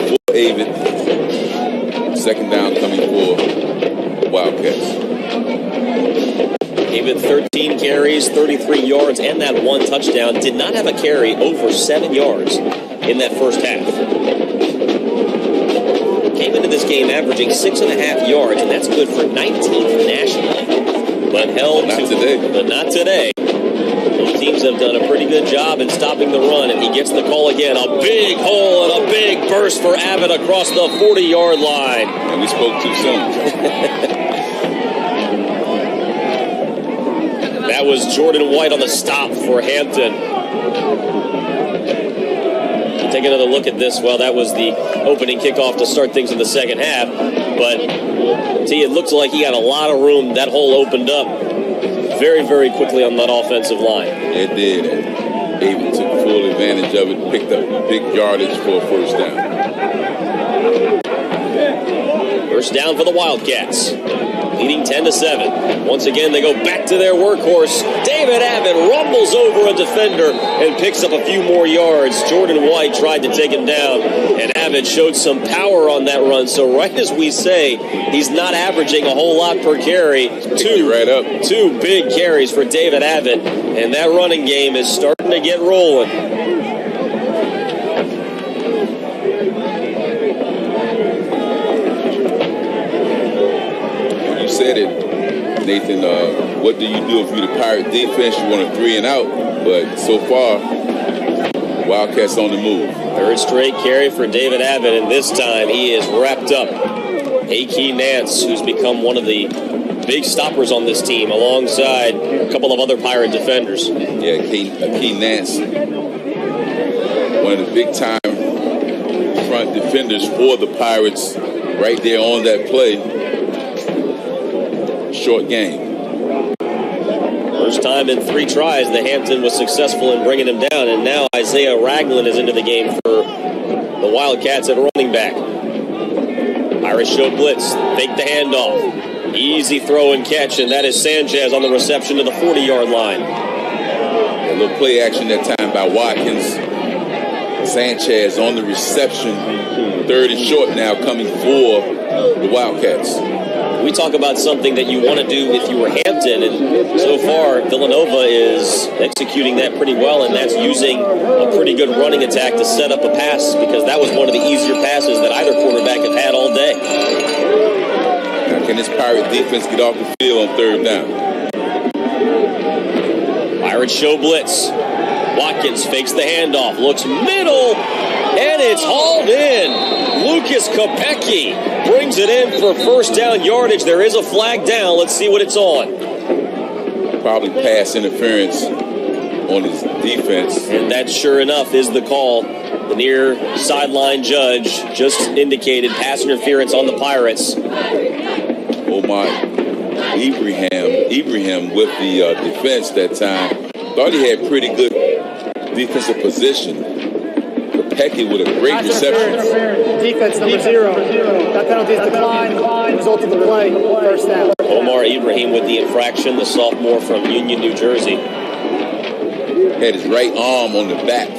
for David. Second down coming for Wildcats. David, 13 carries, 33 yards, and that 1 touchdown. Did not have a carry over 7 yards in that first half. Came into this game averaging 6.5 yards, and that's good for 19th nationally. But held not today. But not today. Both teams have done a pretty good job in stopping the run, and he gets the call again. A big hole and a big burst for Abbott across the 40-yard line. And we spoke too soon. That was Jordan White on the stop for Hampton. We'll take another look at this. Well, that was the opening kickoff to start things in the second half. But, it looked like he had a lot of room. That hole opened up very, very quickly on that offensive line. It did. And David took full advantage of it, picked up big yardage for a first down. First down for the Wildcats, leading 10-7. Once again, they go back to their workhorse. David Abbott rumbles over a defender and picks up a few more yards. Jordan White tried to take him down, and Abbott showed some power on that run. So right as we say, he's not averaging a whole lot per carry. Two big carries for David Abbott, and that running game is starting to get rolling. Said it, Nathan. What do you do if you're the Pirate defense? You want a 3 and out, but so far, Wildcats on the move. Third straight carry for David Abbott, and this time he is wrapped up. A.K. Nance, who's become one of the big stoppers on this team, alongside a couple of other Pirate defenders. Yeah, A.K. Nance, one of the big-time front defenders for the Pirates, right there on that play. Short game. First time in 3 tries that Hampton was successful in bringing him down, and now Isaiah Ragland is into the game for the Wildcats at running back. Irish show blitz, fake the handoff. Easy throw and catch, and that is Sanchez on the reception to the 40-yard line. A little play action that time by Watkins. Sanchez on the reception. 3rd and short now coming for the Wildcats. We talk about something that you want to do if you were Hampton, and so far Villanova is executing that pretty well, and that's using a pretty good running attack to set up a pass, because that was one of the easier passes that either quarterback have had all day. Now, can this Pirate defense get off the field on 3rd down? Pirates show blitz. Watkins fakes the handoff, looks middle, and it's hauled in. Lucas Kopecki brings it in for first down yardage. There is a flag down. Let's see what it's on. Probably pass interference on his defense. And that, sure enough, is the call. The near sideline judge just indicated pass interference on the Pirates. Omar Ibrahim with the defense that time. Thought he had pretty good defensive position. Kopecki with a great reception. Defense number 0. That penalty is declined. Result of the play, first down. Omar Ibrahim with the infraction, the sophomore from Union, New Jersey. Had his right arm on the back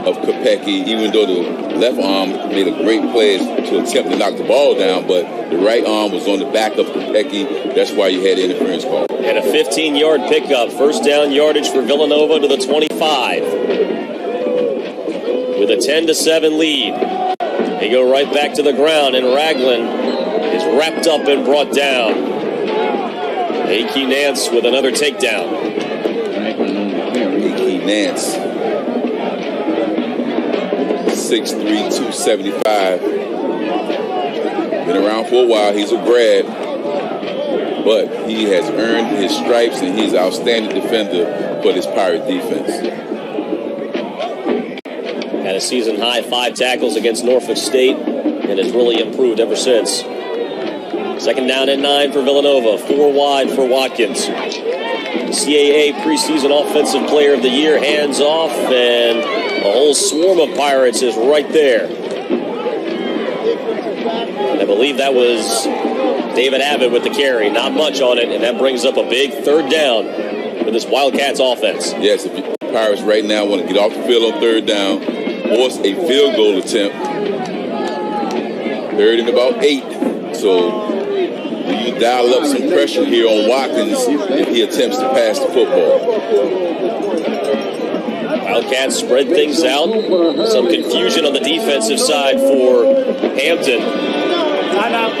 of Kopecki, even though the left arm made a great play to attempt to knock the ball down, but the right arm was on the back of Kopecki. That's why you had the interference call. And a 15-yard pickup. First down yardage for Villanova to the 25. With a 10-7 lead. They go right back to the ground, and Ragland is wrapped up and brought down. A.K. Nance with another takedown. A.K. Nance, 6'3", 275. Been around for a while. He's a grad, but he has earned his stripes, and he's an outstanding defender for this Pirate defense. Had a season-high 5 tackles against Norfolk State, and has really improved ever since. Second down and 9 for Villanova, 4 wide for Watkins. CAA preseason offensive player of the year, hands off, and a whole swarm of Pirates is right there. And I believe that was David Abbott with the carry. Not much on it, and that brings up a big 3rd down for this Wildcats offense. Yes, if the Pirates right now want to get off the field on 3rd down, force a field goal attempt. 3rd and about 8. So you dial up some pressure here on Watkins if he attempts to pass the football. Wildcats spread things out. Some confusion on the defensive side for Hampton. Timeout.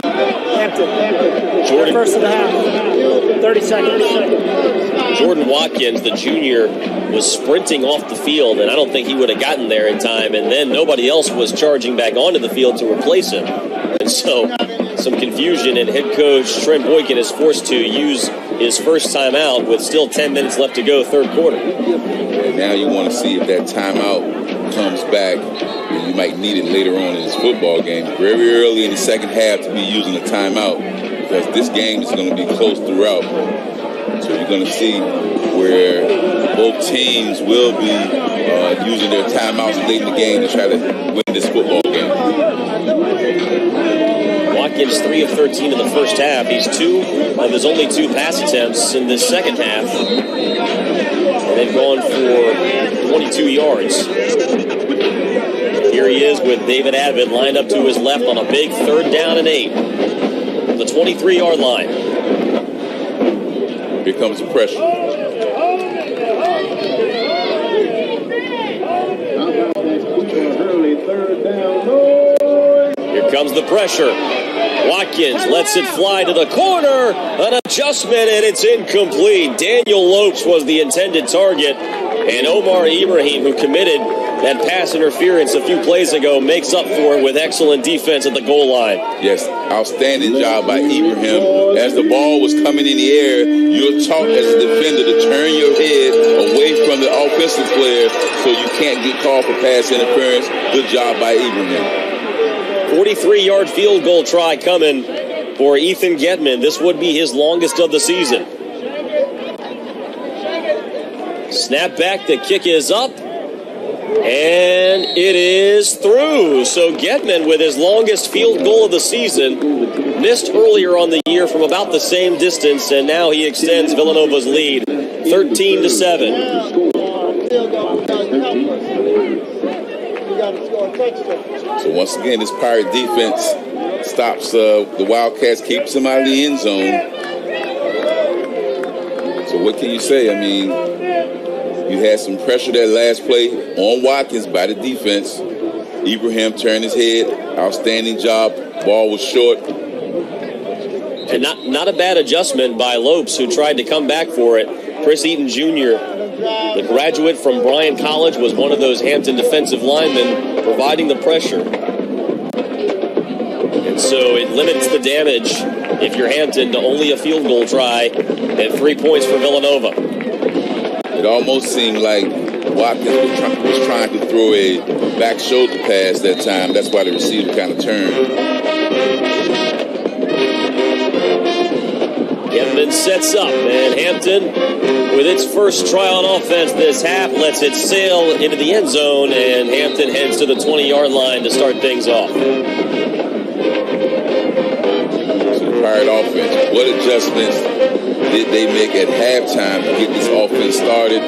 Hampton. Jordan. First of the half. 30 seconds. Jordan Watkins, the junior, was sprinting off the field, and I don't think he would have gotten there in time, and then nobody else was charging back onto the field to replace him. And so some confusion, and head coach Trent Boykin is forced to use his first timeout with still 10 minutes left to go, 3rd quarter. And now you want to see if that timeout comes back, and you might need it later on in this football game. Very early in the second half to be using a timeout, because this game is going to be close throughout. So you're going to see where both teams will be using their timeouts late in the game to try to win this football game. Watkins 3 of 13 in the first half. He's 2 of his only 2 pass attempts in this second half. And they've gone for 22 yards. Here he is with David Abbott lined up to his left on a big 3rd down and 8. The 23-yard line. Here comes the pressure. Here comes the pressure. Watkins lets it fly to the corner. An adjustment, and it's incomplete. Daniel Lopes was the intended target. And Omar Ibrahim, who committed that pass interference a few plays ago, makes up for it with excellent defense at the goal line. Yes, outstanding job by Ibrahim. As the ball was coming in the air, you're taught as a defender to turn your head away from the offensive player so you can't get called for pass interference. Good job by Ibrahim. 43-yard field goal try coming for Ethan Getman. This would be his longest of the season. Snap back, the kick is up, and it is through. So Getman with his longest field goal of the season, missed earlier on the year from about the same distance, and now he extends Villanova's lead 13-7. So once again, this Pirate defense stops the Wildcats, keeps them out of the end zone. So what can you say? I mean, you had some pressure that last play on Watkins by the defense. Ibrahim turned his head. Outstanding job. Ball was short. And not a bad adjustment by Lopes, who tried to come back for it. Chris Eaton Jr., the graduate from Bryan College, was one of those Hampton defensive linemen providing the pressure. And so it limits the damage, if you're Hampton, to only a field goal try and 3 points for Villanova. It almost seemed like Watkins was trying to throw a back shoulder pass that time. That's why the receiver kind of turned. Getman sets up, and Hampton, with its first try on offense this half, lets it sail into the end zone, and Hampton heads to the 20-yard line to start things off. So the Pirate offense, what adjustments did they make at halftime to get this offense started?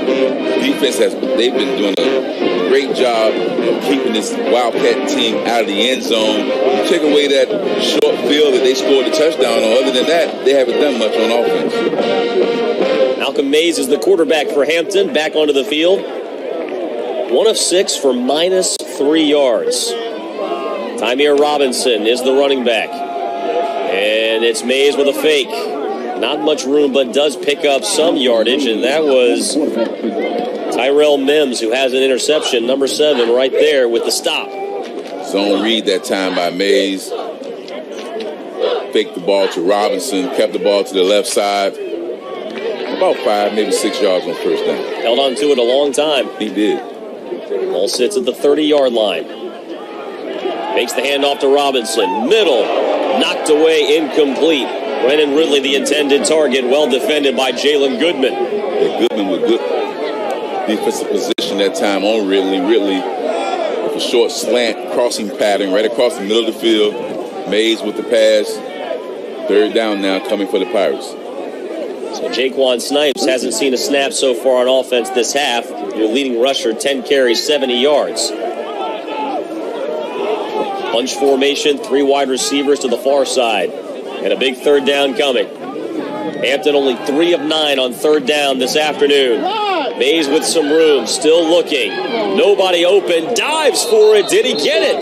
Defense they've been doing a great job of keeping this Wildcat team out of the end zone. You take away that short field that they scored a touchdown on. Other than that, they haven't done much on offense. Malcolm Mays is the quarterback for Hampton, back onto the field. 1 of 6 for -3 yards. Tymere Robinson is the running back. And it's Mays with a fake. Not much room, but does pick up some yardage, and that was Tyrell Mims, who has an interception, number 7, right there with the stop. Zone read that time by Mays. Faked the ball to Robinson, kept the ball to the left side. About 5, maybe 6 yards on first down. Held on to it a long time. He did. Ball sits at the 30-yard line. Makes the handoff to Robinson. Middle, knocked away, incomplete. Brennan Ridley, the intended target, well defended by Jalen Goodman. And Goodman with good defensive position that time on Ridley. Ridley with a short slant crossing pattern right across the middle of the field. Mays with the pass. 3rd down now coming for the Pirates. So Jaquan Snipes hasn't seen a snap so far on offense this half. Your leading rusher, 10 carries, 70 yards. Bunch formation, 3 wide receivers to the far side. And a big 3rd down coming. Hampton only 3 of 9 on 3rd down this afternoon. Mays with some room, still looking. Nobody open, dives for it. Did he get it?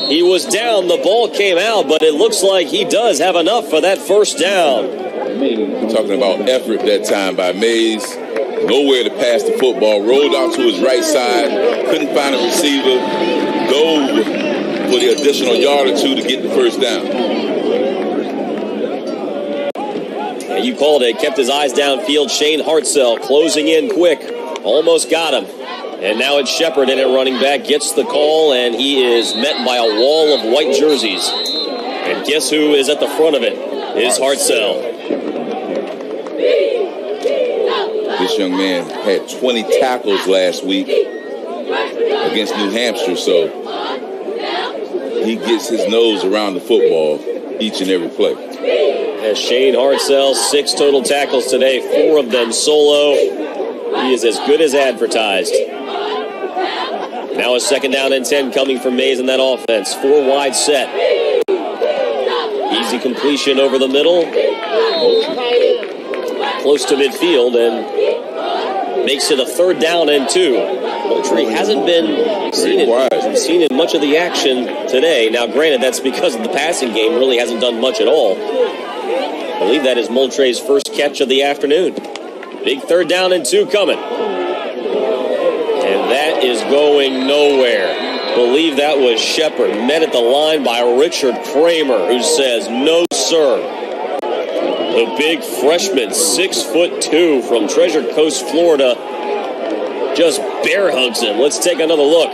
He was down, the ball came out, but it looks like he does have enough for that 1st down. Talking about effort that time by Mays. Nowhere to pass the football. Rolled out to his right side. Couldn't find a receiver. Dove for the additional yard or 2 to get the 1st down. And you called it. Kept his eyes downfield. Shane Hartzell closing in quick. Almost got him. And now it's Shepard in at running back. Gets the call, and he is met by a wall of white jerseys. And guess who is at the front of it? Is Hartzell. This young man had 20 tackles last week. against New Hampshire, so he gets his nose around the football each and every play. As Shane Hartzell, 6 total tackles today, 4 of them solo. He is as good as advertised. Now a 2nd down and 10 coming from Mays in that offense. 4 wide set. Easy completion over the middle. Close to midfield and makes it a 3rd down and 2. Moultrie hasn't been seen in much of the action today. Now, granted, that's because the passing game really hasn't done much at all. I believe that is Moultrie's first catch of the afternoon. Big 3rd down and 2 coming. And that is going nowhere. Believe that was Shepard, met at the line by Richard Kramer, who says, no, sir. The big freshman, 6'2" from Treasure Coast, Florida, just bear hugs him. Let's take another look.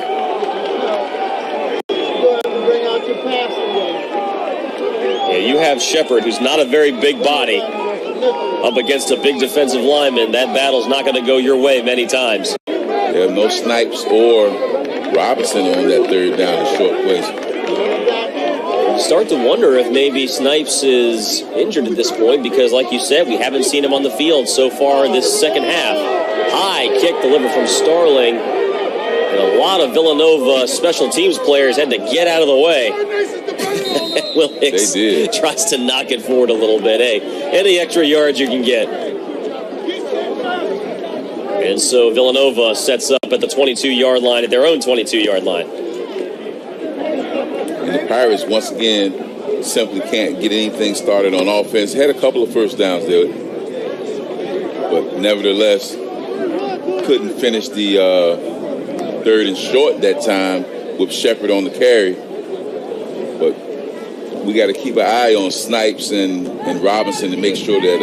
Yeah, you have Shepard, who's not a very big body, up against a big defensive lineman. That battle's not going to go your way many times. There are no Snipes or Robinson on that 3rd down and short plays. Start to wonder if maybe Snipes is injured at this point because, like you said, we haven't seen him on the field so far this second half. High kick delivered from Starling, and a lot of Villanova special teams players had to get out of the way. Will Hicks tries to knock it forward a little bit. Hey, any extra yards you can get. And so Villanova sets up at the 22-yard line, at their own 22-yard line. And the Pirates, once again, simply can't get anything started on offense. Had a couple of first downs there, but nevertheless, couldn't finish the 3rd and short that time with Shepard on the carry. But we got to keep an eye on Snipes and Robinson to make sure that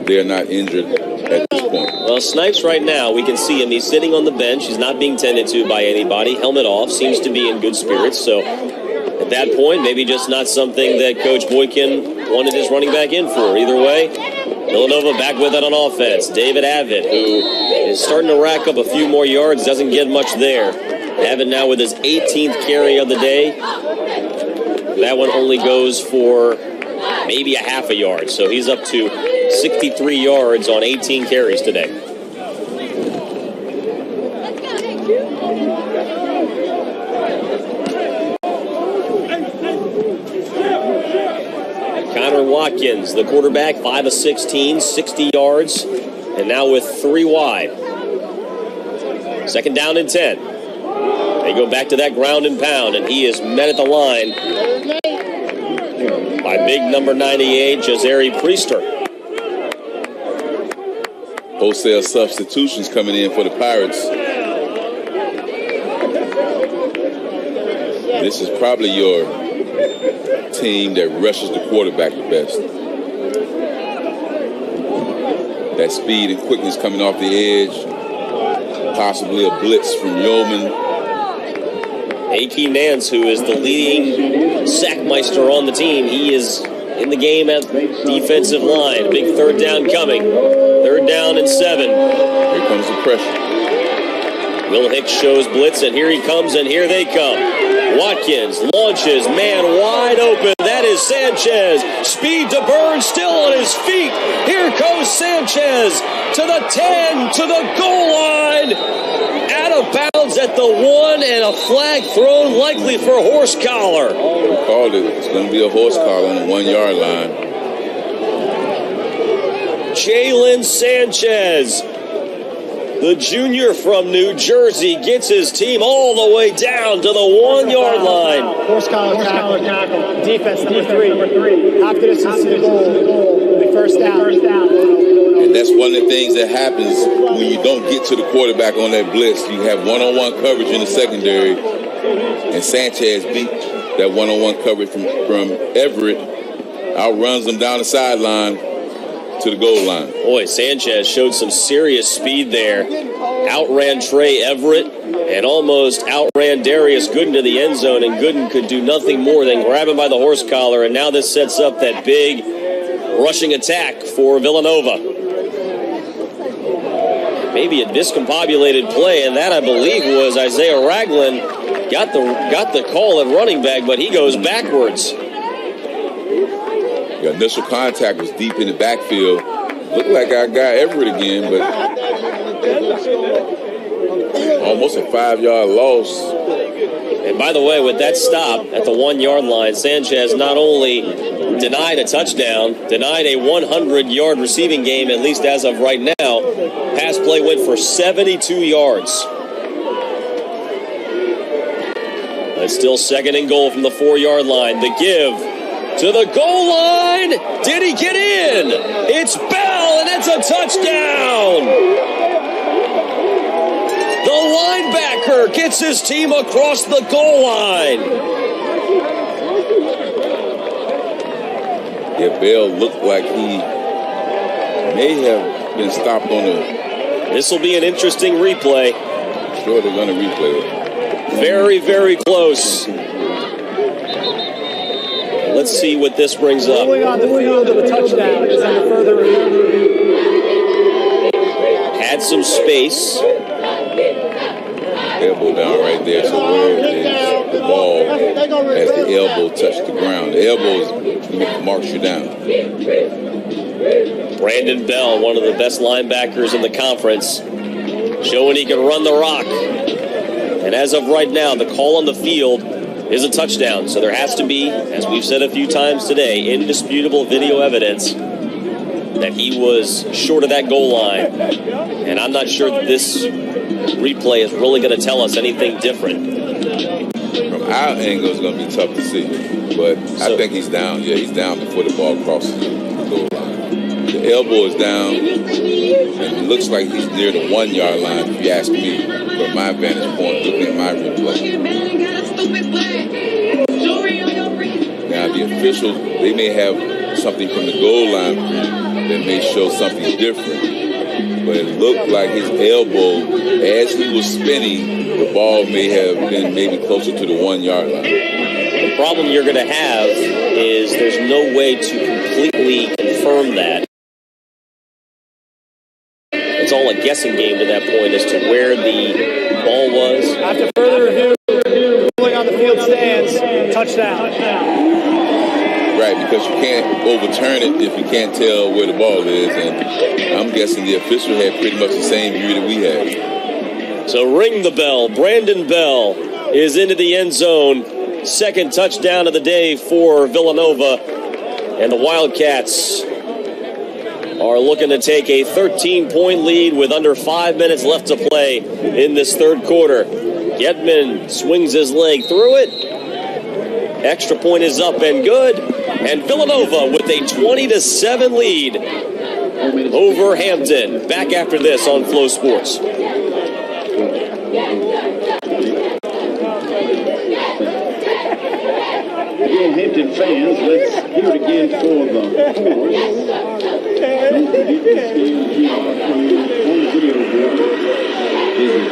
they're not injured at this point. Well, Snipes right now, we can see him. He's sitting on the bench. He's not being tended to by anybody. Helmet off. Seems to be in good spirits. So at that point, maybe just not something that Coach Boykin wanted his running back in for. Either way, Villanova back with it on offense. David Avid, who is starting to rack up a few more yards, doesn't get much there. Avid now with his 18th carry of the day. That one only goes for maybe a half a yard. So he's up to 63 yards on 18 carries today. Connor Watkins, the quarterback, 5 of 16, 60 yards, and now with 3 wide. 2nd down and 10. They go back to that ground and pound, and he is met at the line by big number 98, Jazari Priester. Wholesale substitutions coming in for the Pirates. This is probably your team that rushes the quarterback the best. That speed and quickness coming off the edge. Possibly a blitz from Yeoman. A.K. Nance, who is the leading sackmeister on the team, he is in the game at defensive line. Big 3rd down coming. 3rd down and 7. Here comes the pressure. Will Hicks shows blitz, and here he comes, and here they come. Watkins launches, man wide open. That is Sanchez. Speed to burn, still on his feet. Here goes Sanchez to the 10, to the goal line. Out of bounds at the 1, and a flag thrown likely for horse collar. We called it. It's going to be a horse collar on the 1-yard line. Jalen Sanchez, the junior from New Jersey, gets his team all the way down to the 1-yard line. Horse collar tackle. Defense number 3. After this is the goal, will be 1st down. And that's one of the things that happens when you don't get to the quarterback on that blitz. You have one-on-one coverage in the secondary, and Sanchez beat that one-on-one coverage from Everett, outruns them down the sideline to the goal line. Boy, Sanchez showed some serious speed there. Outran Trey Everett and almost outran Darius Gooden to the end zone, and Gooden could do nothing more than grab him by the horse collar, and now this sets up that big rushing attack for Villanova. maybe a discombobulated play, and that, I believe, was Isaiah Ragland got the call at running back, but he goes backwards. The initial contact was deep in the backfield. Looked like our guy Everett again, but almost a 5-yard loss. And by the way, with that stop at the 1-yard line, Sanchez not only denied a touchdown, denied a 100-yard receiving game, at least as of right now. Pass play went for 72 yards. It's still 2nd and goal from the 4-yard line. The give to the goal line. Did he get in? It's Bell, and it's a touchdown. The linebacker gets his team across the goal line. Yeah, Bell looked like he may have been stopped on a... This will be an interesting replay. I'm sure they're going to replay it. Very, very close. Let's see what this brings up. Ruling on the field of a touchdown is under further review. Had some space. Elbow down right there. So where is the ball as the elbow touched the ground? The elbow marks you down. Brandon Bell, one of the best linebackers in the conference, showing he can run the rock. And as of right now, the call on the field is a touchdown. So there has to be, as we've said a few times today, indisputable video evidence that he was short of that goal line. And I'm not sure that this replay is really going to tell us anything different. From our angle, it's going to be tough to see. But I think he's down. Yeah, he's down before the ball crosses the goal line. The elbow is down, and it looks like he's near the 1-yard line, if you ask me, from my vantage point, looking at my replay. Now, the officials, they may have something from the goal line that may show something different. But it looked like his elbow, as he was spinning, the ball may have been maybe closer to the 1-yard line. The problem you're going to have is there's no way to completely confirm that. It's all a guessing game to that point as to where the ball was. After further review, ruling on the field stands, touchdown. Right, because you can't overturn it if you can't tell where the ball is, and I'm guessing the official had pretty much the same view that we had. So ring the bell. Brandon Bell is into the end zone. 2nd touchdown of the day for Villanova, and the Wildcats are looking to take a 13-point lead with under 5 minutes left to play in this 3rd quarter. Gedman swings his leg through it. Extra point is up and good. And Villanova with a 20-7 lead over Hampton. Back after this on Flow Sports. Again, Hampton fans, let's hear it again for the horse. Don't forget to scan the QR code on the video board. Visit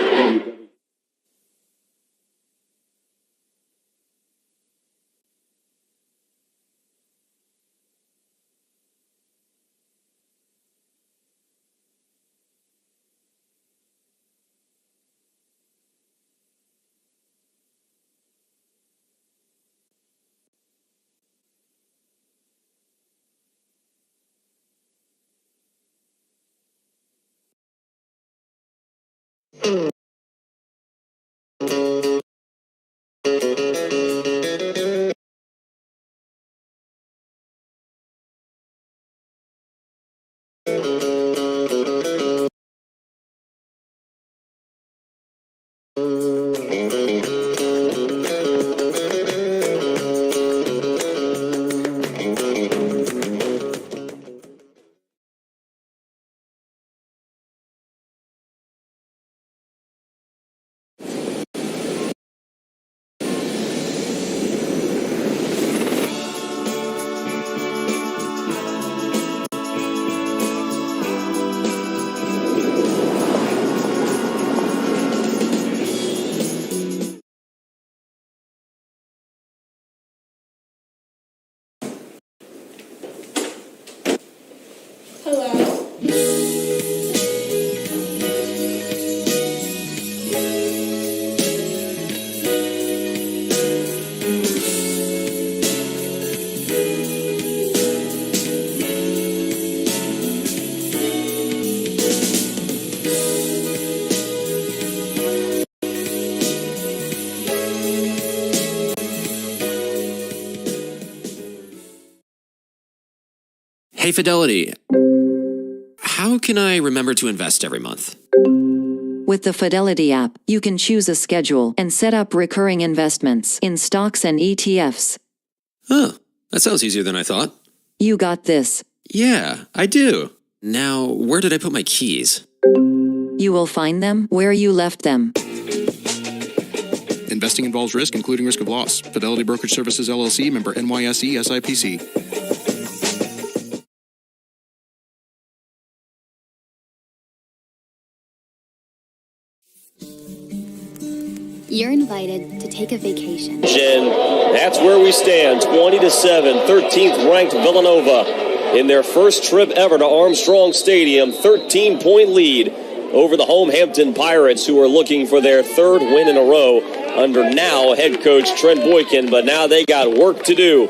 Hey, Fidelity. How can I remember to invest every month? With the Fidelity app, you can choose a schedule and set up recurring investments in stocks and ETFs. Huh, that sounds easier than I thought. You got this. Yeah, I do. Now, where did I put my keys? You will find them where you left them. Investing involves risk, including risk of loss. Fidelity Brokerage Services, LLC, member NYSE, SIPC. You're invited to take a vacation. That's where we stand, 20-7, 13th ranked Villanova in their first trip ever to Armstrong Stadium, 13-point lead over the home Hampton Pirates, who are looking for their third win in a row under now head coach Trent Boykin, but now they got work to do.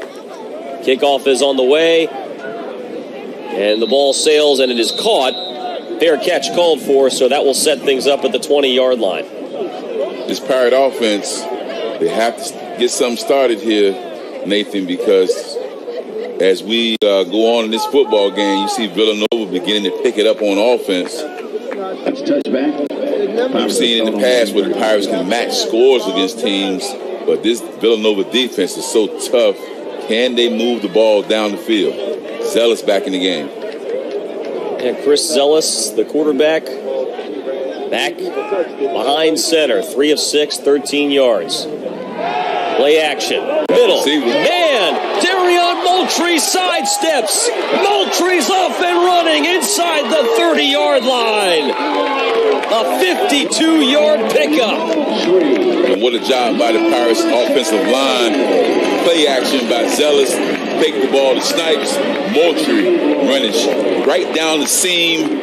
Kickoff is on the way, and the ball sails, and it is caught. Fair catch called for, so that will set things up at the 20-yard line. This Pirate offense, they have to get something started here, Nathan, because as we go on in this football game, you see Villanova beginning to pick it up on offense. That's a touchback. We've seen in the past where the Pirates can match scores against teams, but this Villanova defense is so tough. Can they move the ball down the field? Zealous back in the game. And Chris Zealous, the quarterback, back behind center, 3 of 6, 13 yards. Play action, middle, man, Darion Moultrie sidesteps. Moultrie's off and running inside the 30-yard line. A 52-yard pickup. And what a job by the Pirates offensive line. Play action by Zealous. Take the ball to Snipes. Moultrie running right down the seam,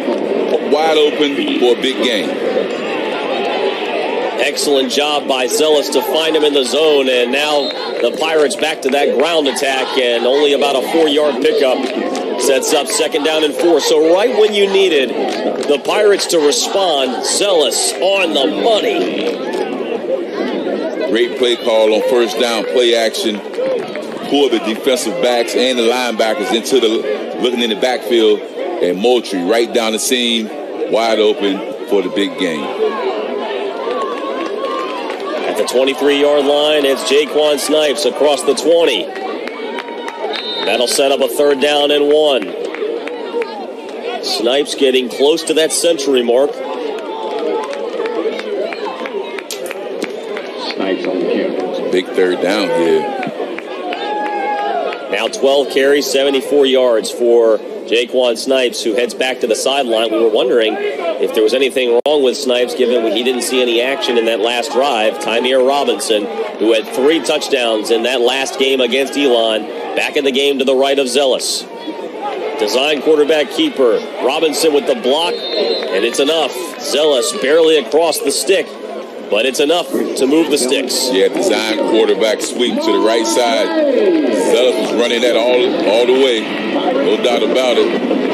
wide open for a big game. Excellent job by Zealous to find him in the zone, and now the Pirates back to that ground attack, and only about a 4-yard pickup sets up 2nd down and 4. So right when you needed the Pirates to respond, Zealous on the money. Great play call on 1st down, play action. Pull the defensive backs and the linebackers into looking in the backfield, and Moultrie right down the seam, wide open for the big game. At the 23-yard line, it's Jaquan Snipes across the 20. That'll set up a 3rd down and 1. Snipes getting close to that century mark. Snipes on the carry. It's a big 3rd down here. Now 12 carries, 74 yards for Jaquan Snipes, who heads back to the sideline. We were wondering if there was anything wrong with Snipes, given he didn't see any action in that last drive. Tymere Robinson, who had 3 touchdowns in that last game against Elon, back in the game to the right of Zealous. Design quarterback keeper. Robinson with the block, and it's enough. Zealous barely across the stick, but it's enough to move the sticks. Yeah, design quarterback sweep to the right side. Zealous was running that all the way. No doubt about it.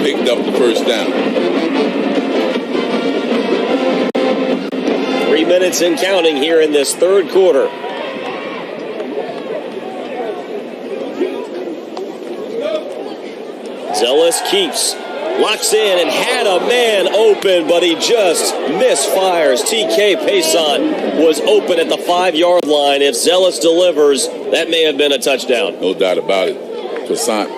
Picked up the 1st down. 3 minutes and counting here in this 3rd quarter. Zealous keeps, locks in, and had a man open, but he just misfires. TK Payson was open at the 5-yard line. If Zealous delivers, that may have been a touchdown. No doubt about it. Payson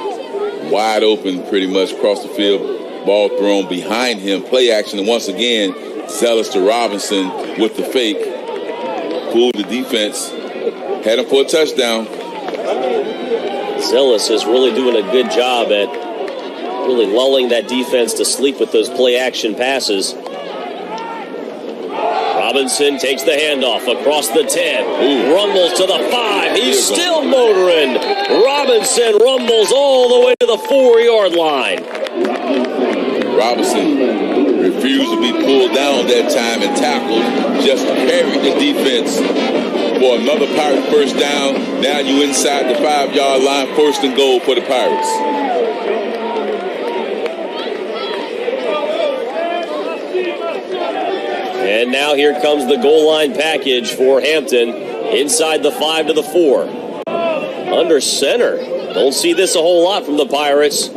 wide open pretty much across the field. Ball thrown behind him. Play action, and once again, Zealous to Robinson with the fake. Fooled the defense. Had him for a touchdown. Zealous is really doing a good job at really lulling that defense to sleep with those play-action passes. Robinson takes the handoff across the 10. Rumbles to the 5. He's still motoring. Robinson rumbles all the way to the 4-yard line. Robinson refused to be pulled down that time and tackled. Just carried the defense for another Pirate 1st down. Now you inside the 5-yard line. 1st and goal for the Pirates. And now here comes the goal line package for Hampton. Inside the 5 to the 4. Under center. Don't see this a whole lot from the Pirates.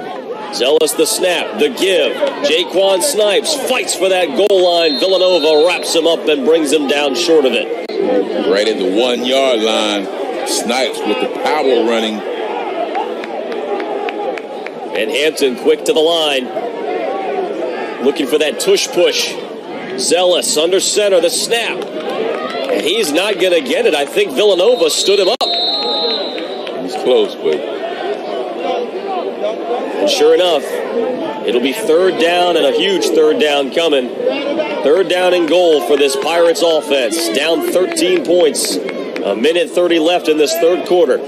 Zealous the snap, the give. Jaquan Snipes fights for that goal line. Villanova wraps him up and brings him down short of it. Right at the 1 yard line, Snipes with the power running. And Hampton quick to the line. Looking for that tush push. Zealous under center, the snap. And he's not going to get it. I think Villanova stood him up. He's close, but... And sure enough, it'll be third down and a huge third down coming. Third down and goal for this Pirates offense. Down 13 points. A minute 30 left in this third quarter.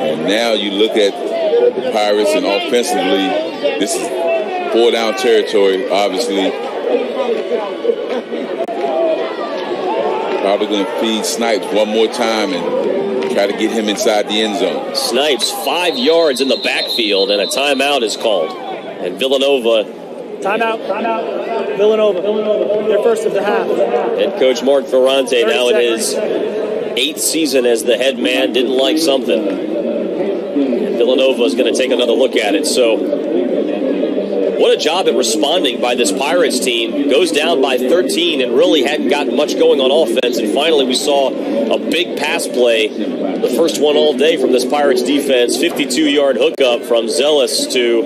And now you look at the Pirates, and offensively, this is 4 down territory, obviously. Probably going to feed Snipes one more time and try to get him inside the end zone. Snipes 5 yards in the backfield, and a timeout is called. And Villanova. Timeout. Villanova. Their first of the half. Head coach Mark Ferrante, now in his 8th season as the head man, didn't like something. And Villanova is going to take another look at it. So, what a job at responding by this Pirates team. Goes down by 13 and really hadn't gotten much going on offense. And finally, we saw a big pass play. The first one all day from this Pirates defense. 52-yard hookup from Zealous to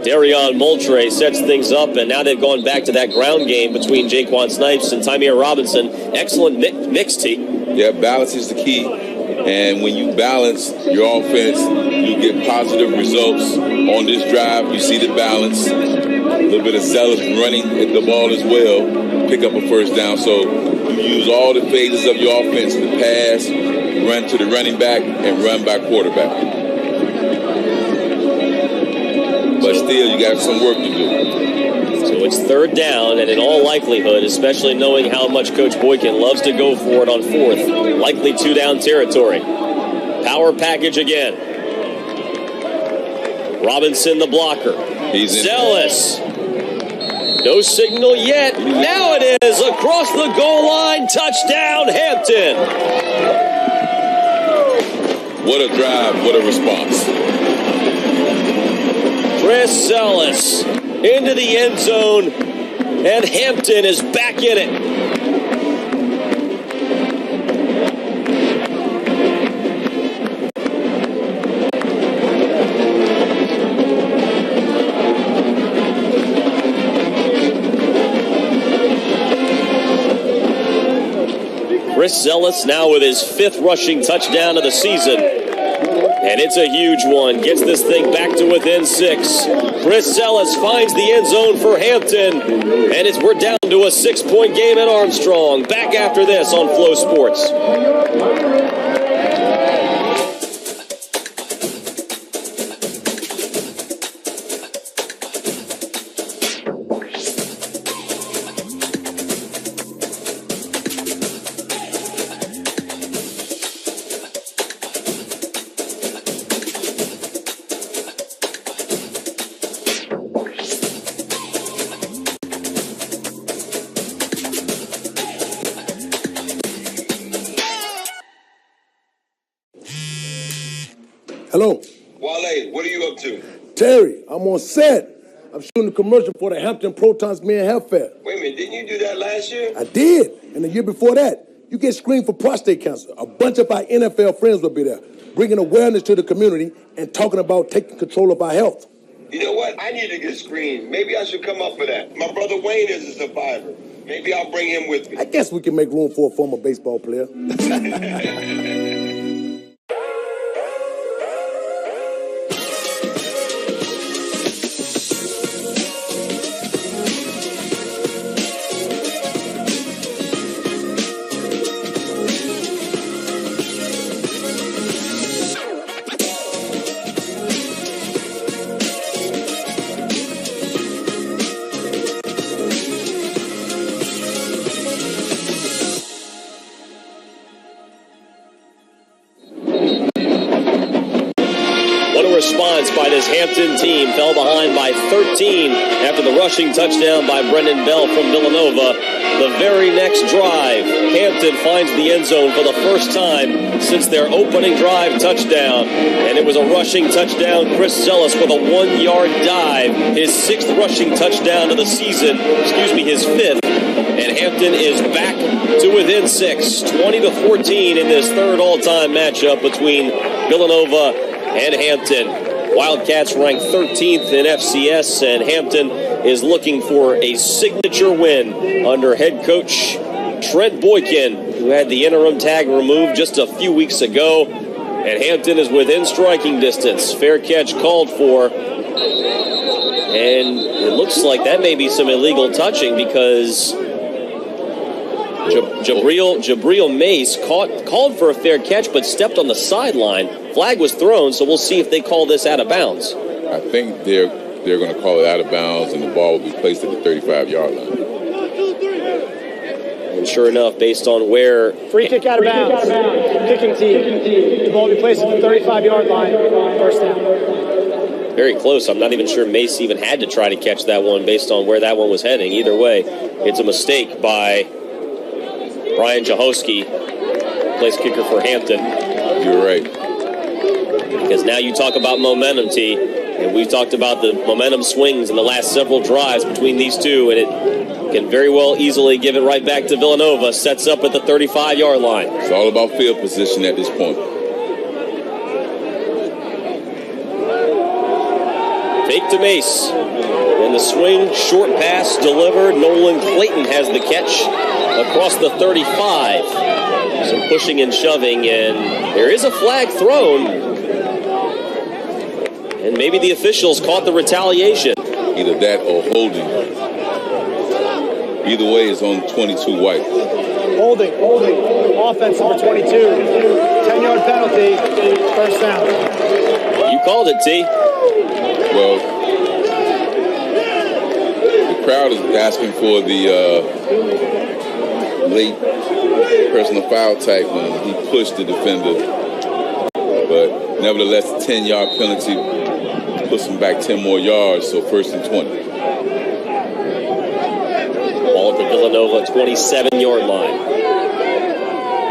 Darion Moultrie sets things up. And now they've gone back to that ground game between Jaquan Snipes and Tymere Robinson. Excellent mix, T. Yeah, balance is the key. And when you balance your offense, you get positive results. On this drive, you see the balance. A little bit of Zealous running at the ball as well. Pick up a first down. So you use all the phases of your offense to pass, run to the running back, and run by quarterback. But still, you got some work to do. So it's third down, and in all likelihood, especially knowing how much Coach Boykin loves to go for it on fourth, likely 2-down territory. Power package again. Robinson the blocker. Zealous. No signal yet. Now it is across the goal line. Touchdown, Hampton. What a drive. What a response. Chris Zealous into the end zone, and Hampton is back in it. Chris Zealous now with his 5th rushing touchdown of the season. And it's a huge one. Gets this thing back to within 6. Chris Zealous finds the end zone for Hampton. And we're down to a 6-point game at Armstrong. Back after this on Flow Sports. Hello. Wale, what are you up to? Terry, I'm on set. I'm shooting a commercial for the Hampton Protons Men Health Fair. Wait a minute, didn't you do that last year? I did. And the year before that, you get screened for prostate cancer. A bunch of our NFL friends will be there, bringing awareness to the community and talking about taking control of our health. You know what? I need to get screened. Maybe I should come up for that. My brother Wayne is a survivor. Maybe I'll bring him with me. I guess we can make room for a former baseball player. By this Hampton team, fell behind by 13 after the rushing touchdown by Brendan Bell from Villanova. The very next drive, Hampton Hampton finds the end zone for the first time since their opening drive touchdown. And it was a rushing touchdown. Chris Zellis with a 1-yard dive. His 6th rushing touchdown of the season. His 5th. And Hampton is back to within 6, 20-14 in this third all-time matchup between Villanova and Hampton. Wildcats ranked 13th in FCS, and Hampton is looking for a signature win under head coach Trent Boykin, who had the interim tag removed just a few weeks ago. And Hampton is within striking distance. Fair catch called for. And it looks like that may be some illegal touching because Jabril Mace called for a fair catch but stepped on the sideline. Flag was thrown, so we'll see if they call this out of bounds. I think they're going to call it out of bounds, and the ball will be placed at the 35-yard line. And sure enough, based on where... Free kick out of bounds. Kicking team. The ball will be placed at the 35-yard line. First down. Very close. I'm not even sure Mace even had to try to catch that one based on where that one was heading. Either way, it's a mistake by Brian Jahowski, place kicker for Hampton. You're right. Because now you talk about momentum, T, and we've talked about the momentum swings in the last several drives between these two, and it can very well easily give it right back to Villanova. Sets up at the 35-yard line. It's all about field position at this point. Fake to Mace. And the swing, short pass delivered. Nolan Clayton has the catch across the 35. Some pushing and shoving, and there is a flag thrown. And maybe the officials caught the retaliation. Either that or holding. Either way, it's on 22 white. Holding. Offense number 22. 10-yard penalty. First down. You called it, T. Well, the crowd is asking for the late personal foul type when he pushed the defender. But nevertheless, 10-yard penalty puts him back 10 more yards, so first and 20. Ball at the Villanova 27-yard line.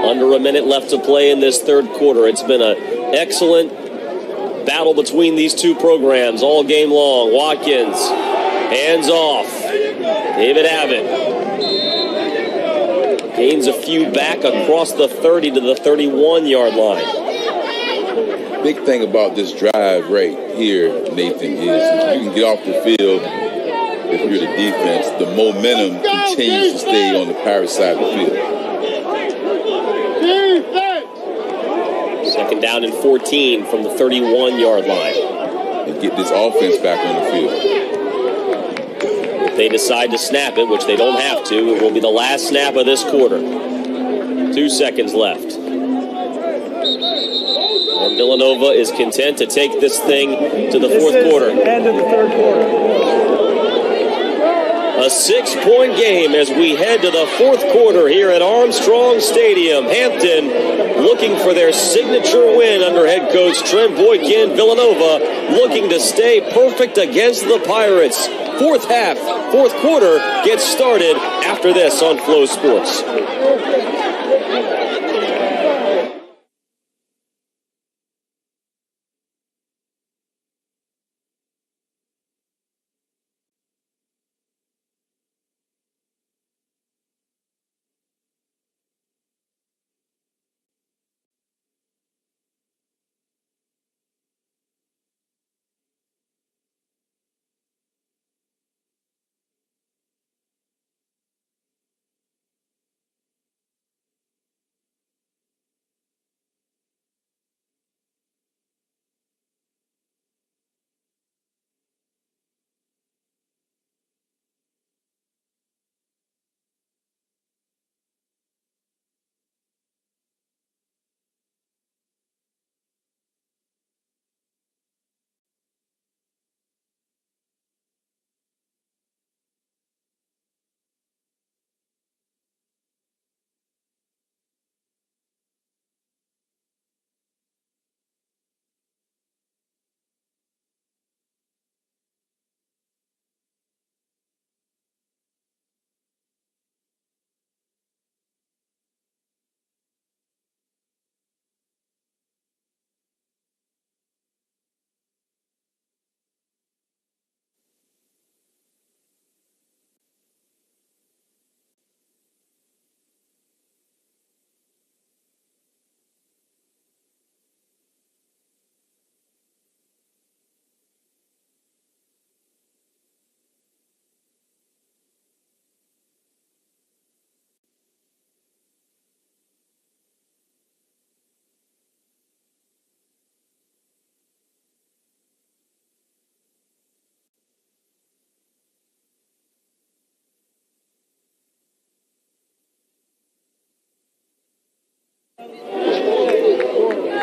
Under a minute left to play in this third quarter. It's been an excellent battle between these two programs all game long. Watkins, hands off. David Abbott gains a few back across the 30 to the 31-yard line. Big thing about this drive right here, Nathan, is if you can get off the field, if you're the defense, the momentum continues to stay on the Pirate side of the field. Second down and 14 from the 31-yard line. And get this offense back on the field. If they decide to snap it, which they don't have to, it will be the last snap of this quarter. 2 seconds left. And Villanova is content to take this thing to the fourth quarter. End of the third quarter. A 6-point game as we head to the fourth quarter here at Armstrong Stadium. Hampton looking for their signature win under head coach Trent Boykin. Villanova looking to stay perfect against the Pirates. Fourth quarter gets started after this on Flow Sports.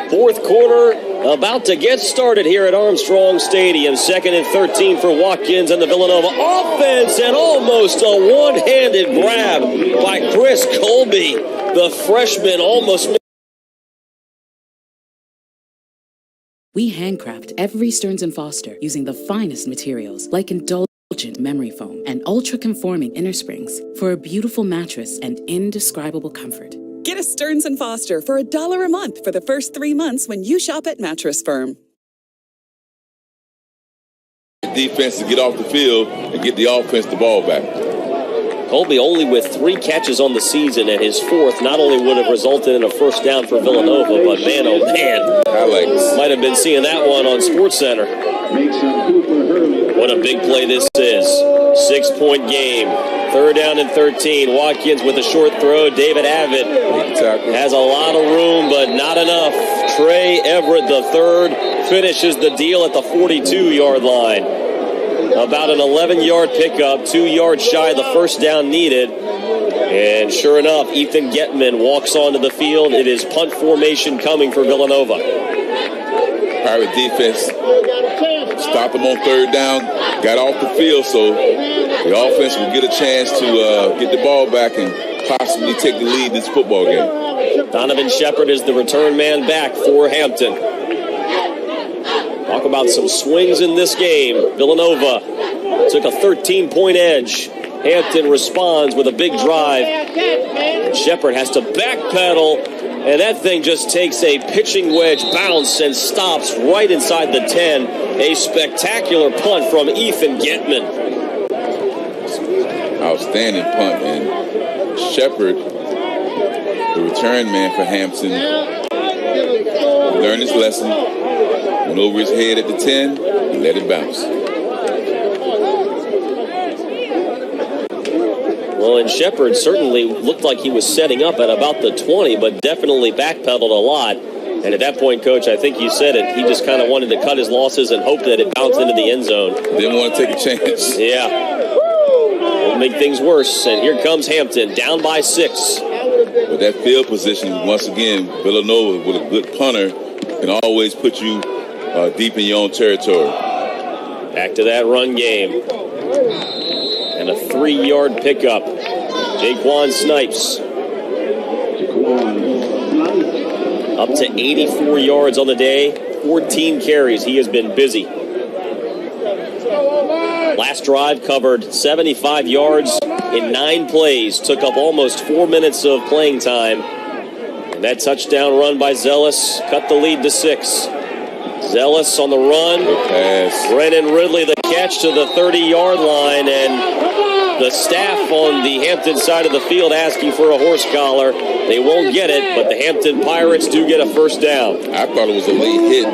Fourth quarter about to get started here at Armstrong Stadium. 2nd and 13 for Watkins and the Villanova offense, and almost a one-handed grab by Chris Colby. The freshman almost. We handcraft every Stearns & Foster using the finest materials like indulgent memory foam and ultra-conforming inner springs for a beautiful mattress and indescribable comfort. Get a Stearns & Foster for $1 a month for the first 3 months when you shop at Mattress Firm. Defense to get off the field and get the offense the ball back. Colby only with 3 catches on the season, and his 4th not only would have resulted in a first down for Villanova, but man, oh man, highlights. Might have been seeing that one on SportsCenter. What a big play this is. 6-point game. 3rd down and 13. Watkins with a short throw. David Abbott has a lot of room, but not enough. Trey Everett III finishes the deal at the 42-yard line. About an 11-yard pickup, 2 yards shy of the first down needed. And sure enough, Ethan Getman walks onto the field. It is punt formation coming for Villanova. Pirate defense stopped them on 3rd down, got off the field, so the offense will get a chance to get the ball back and possibly take the lead in this football game. Donovan Shepard is the return man back for Hampton. Talk about some swings in this game. Villanova took a 13-point edge. Hampton responds with a big drive. Shepard has to backpedal, and that thing just takes a pitching wedge bounce and stops right inside the 10. A spectacular punt from Ethan Getman. Outstanding punt, and Shepard, the return man for Hampton, learned his lesson, went over his head at the 10, and let it bounce. Well, and Shepard certainly looked like he was setting up at about the 20, but definitely backpedaled a lot. And at that point, Coach, I think you said it, he just kind of wanted to cut his losses and hope that it bounced into the end zone. Didn't want to take a chance. Yeah. It'll make things worse. And here comes Hampton, down by 6. With that field position, once again, Villanova with a good punter can always put you deep in your own territory. Back to that run game. And a 3-yard pickup. Jaquan Snipes. Up to 84 yards on the day. 14 carries. He has been busy. Last drive covered 75 yards in 9 plays. Took up almost 4 minutes of playing time. And that touchdown run by Zealous cut the lead to 6. Zealous on the run. Good pass. Brennan Ridley the catch to the 30-yard line, and the staff on the Hampton side of the field asking for a horse collar. They won't get it, but the Hampton Pirates do get a first down. I thought it was a late hit.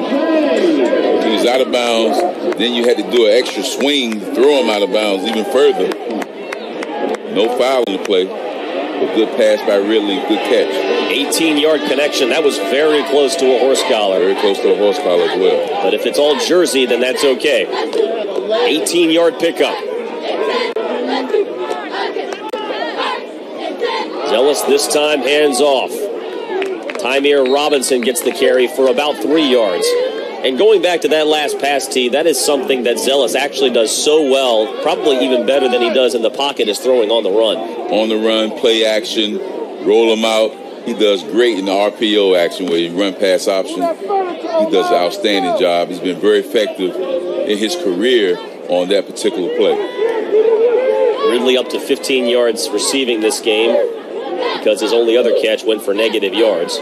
He was out of bounds. Then you had to do an extra swing to throw him out of bounds even further. No foul in the play. A good pass by Ridley, good catch. 18-yard connection. That was very close to a horse collar. Very close to a horse collar as well. But if it's all jersey, then that's okay. 18-yard pickup. Zealous this time hands off. Tymir Robinson gets the carry for about 3 yards. And going back to that last pass, T, that is something that Zealous actually does so well, probably even better than he does in the pocket, is throwing on the run. On the run, play action, roll him out. He does great in the RPO action where you run pass option. He does an outstanding job. He's been very effective in his career on that particular play. Ridley up to 15 yards receiving this game because his only other catch went for negative yards.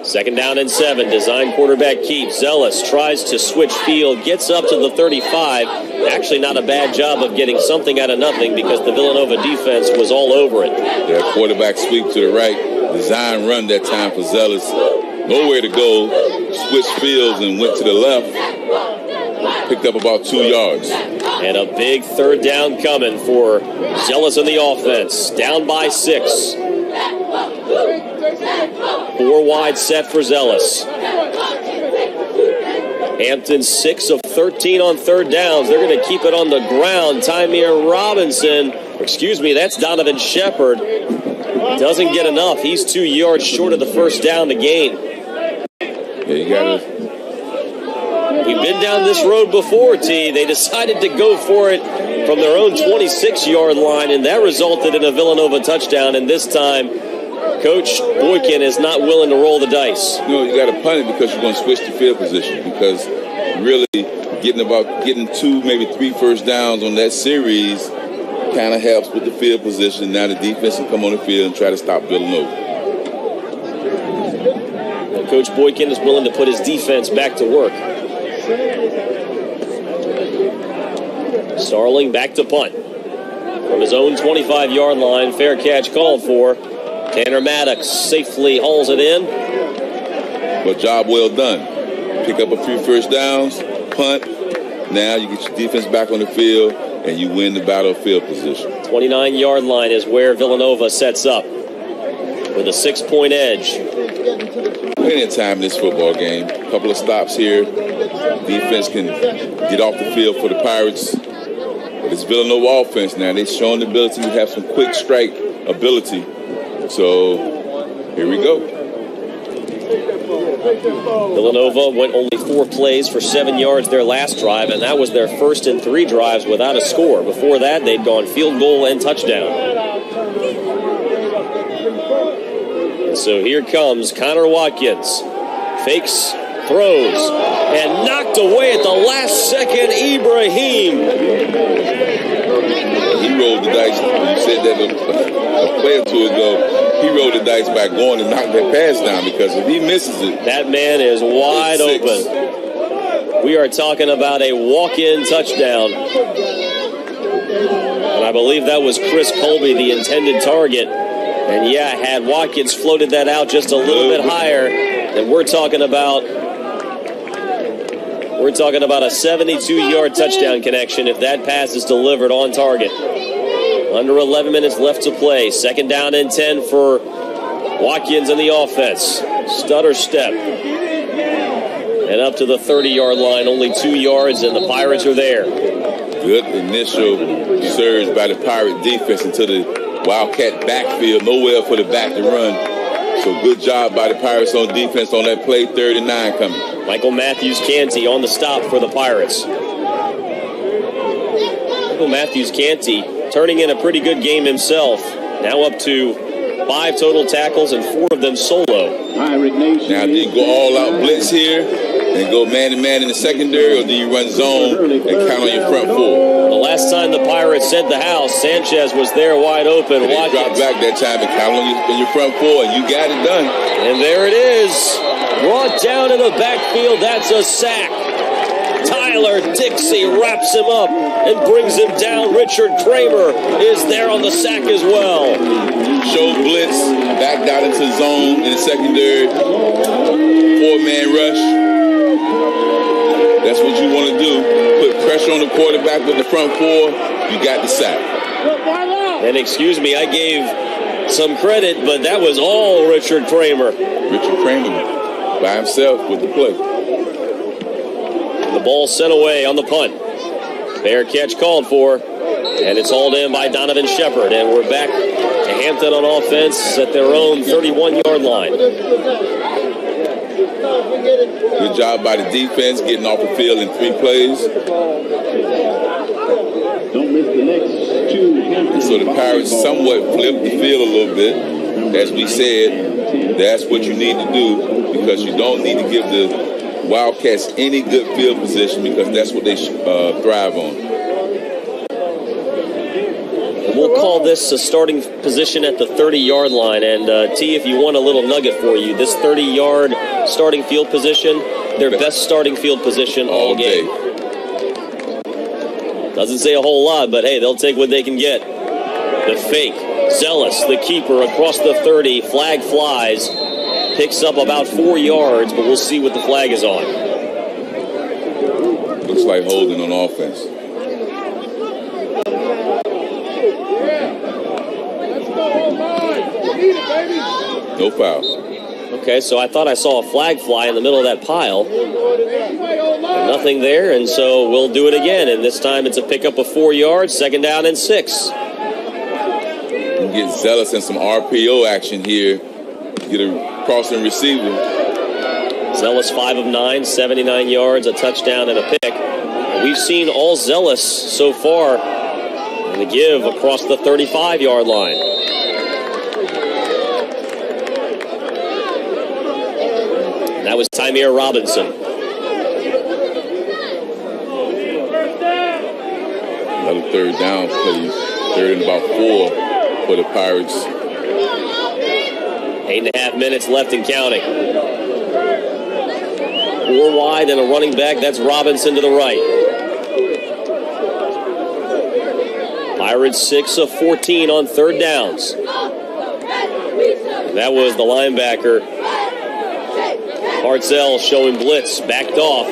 2nd down and 7. Design quarterback keep. Zealous tries to switch field, gets up to the 35. Actually not a bad job of getting something out of nothing because the Villanova defense was all over it. Yeah, quarterback sweep to the right. Design run that time for Zealous. Nowhere to go. Switched fields and went to the left. Picked up about 2 yards. And a big 3rd down coming for Zealous in the offense. Down by 6. 4 wide set for Zealous. Hampton 6 of 13 on 3rd downs. They're going to keep it on the ground. Tymir Robinson, that's Donovan Shepard. Doesn't get enough. He's 2 yards short of the first down to gain. Yeah, you got to. We've been down this road before, T. They decided to go for it from their own 26-yard line, and that resulted in a Villanova touchdown. And this time, Coach Boykin is not willing to roll the dice. No, you got to punt it because you're going to switch the field position. Because really, getting 2, maybe 3 first downs on that series kind of helps with the field position. Now the defense can come on the field and try to stop Villanova. And Coach Boykin is willing to put his defense back to work. Starling back to punt. From his own 25-yard line, fair catch called for. Tanner Maddox safely hauls it in. But job well done. Pick up a few first downs, punt. Now you get your defense back on the field, and you win the battle of field position. 29-yard line is where Villanova sets up with a 6-point edge. Plenty of time in this football game. A couple of stops here. Defense can get off the field for the Pirates. But it's Villanova offense now. They've shown the ability to have some quick strike ability. So here we go. Villanova went only 4 plays for 7 yards their last drive, and that was their first in 3 drives without a score. Before that, they'd gone field goal and touchdown. And so here comes Connor Watkins. Fakes, throws, and knocked away at the last second, Ibrahim. He rolled the dice. You said that a play or two ago. He rolled the dice by going and knocking that pass down, because if he misses it, that man is wide open. We are talking about a walk-in touchdown. And I believe that was Chris Colby, the intended target. And yeah, had Watkins floated that out just a little bit higher, then we're talking about a 72-yard touchdown connection if that pass is delivered on target. Under 11 minutes left to play. 2nd down and 10 for Watkins in the offense. Stutter step. And up to the 30-yard line, only 2 yards, and the Pirates are there. Good initial surge by the Pirate defense into the Wildcat backfield. Nowhere for the back to run. So good job by the Pirates on defense on that play. 3rd and 9 coming. Michael Matthews-Canty on the stop for the Pirates. Michael Matthews-Canty turning in a pretty good game himself. Now up to 5 total tackles and 4 of them solo. Now do you go all out blitz here and go man-to-man in the secondary, or do you run zone and count on your front 4? The last time the Pirates sent the house, Sanchez was there wide open. They dropped back that time and count on your front 4, and you got it done. And there it is. Brought down in the backfield. That's a sack. Tyler Dixie wraps him up and brings him down. Richard Kramer is there on the sack as well. Show blitz, backed out into zone in the secondary. 4-man rush. That's what you want to do. Put pressure on the quarterback with the front 4. You got the sack. And excuse me, I gave some credit, but that was all Richard Kramer. Richard Kramer by himself with the play. The ball sent away on the punt. Fair catch called for, and it's hauled in by Donovan Shepard. And we're back to Hampton on offense at their own 31-yard line. Good job by the defense getting off the field in 3 plays. Don't miss the next 2. So the Pirates somewhat flipped the field a little bit. As we said, that's what you need to do, because you don't need to give the Wildcats any good field position, because that's what they thrive on. We'll call this a starting position at the 30-yard line. And T, if you want a little nugget for you, this 30-yard starting field position, their best starting field position all game. Doesn't say a whole lot, but hey, they'll take what they can get. The fake, Zealous, the keeper, across the 30, flag flies. Picks up about 4 yards, but we'll see what the flag is on. Looks like holding on offense. No foul. Okay, so I thought I saw a flag fly in the middle of that pile. Nothing there, and so we'll do it again. And this time it's a pickup of 4 yards, 2nd down and 6. can get zealous in some RPO action here. Get a crossing receiver. Zealous 5 of 9, 79 yards, a touchdown, and a pick. We've seen all Zealous so far in the give across the 35-yard line. And that was Tymere Robinson. Another third down play. Third and about 4 for the Pirates. 8.5 minutes left and counting. 4 wide and a running back. That's Robinson to the right. Pirates 6 of 14 on third downs. That was the linebacker. Hartzell showing blitz. Backed off.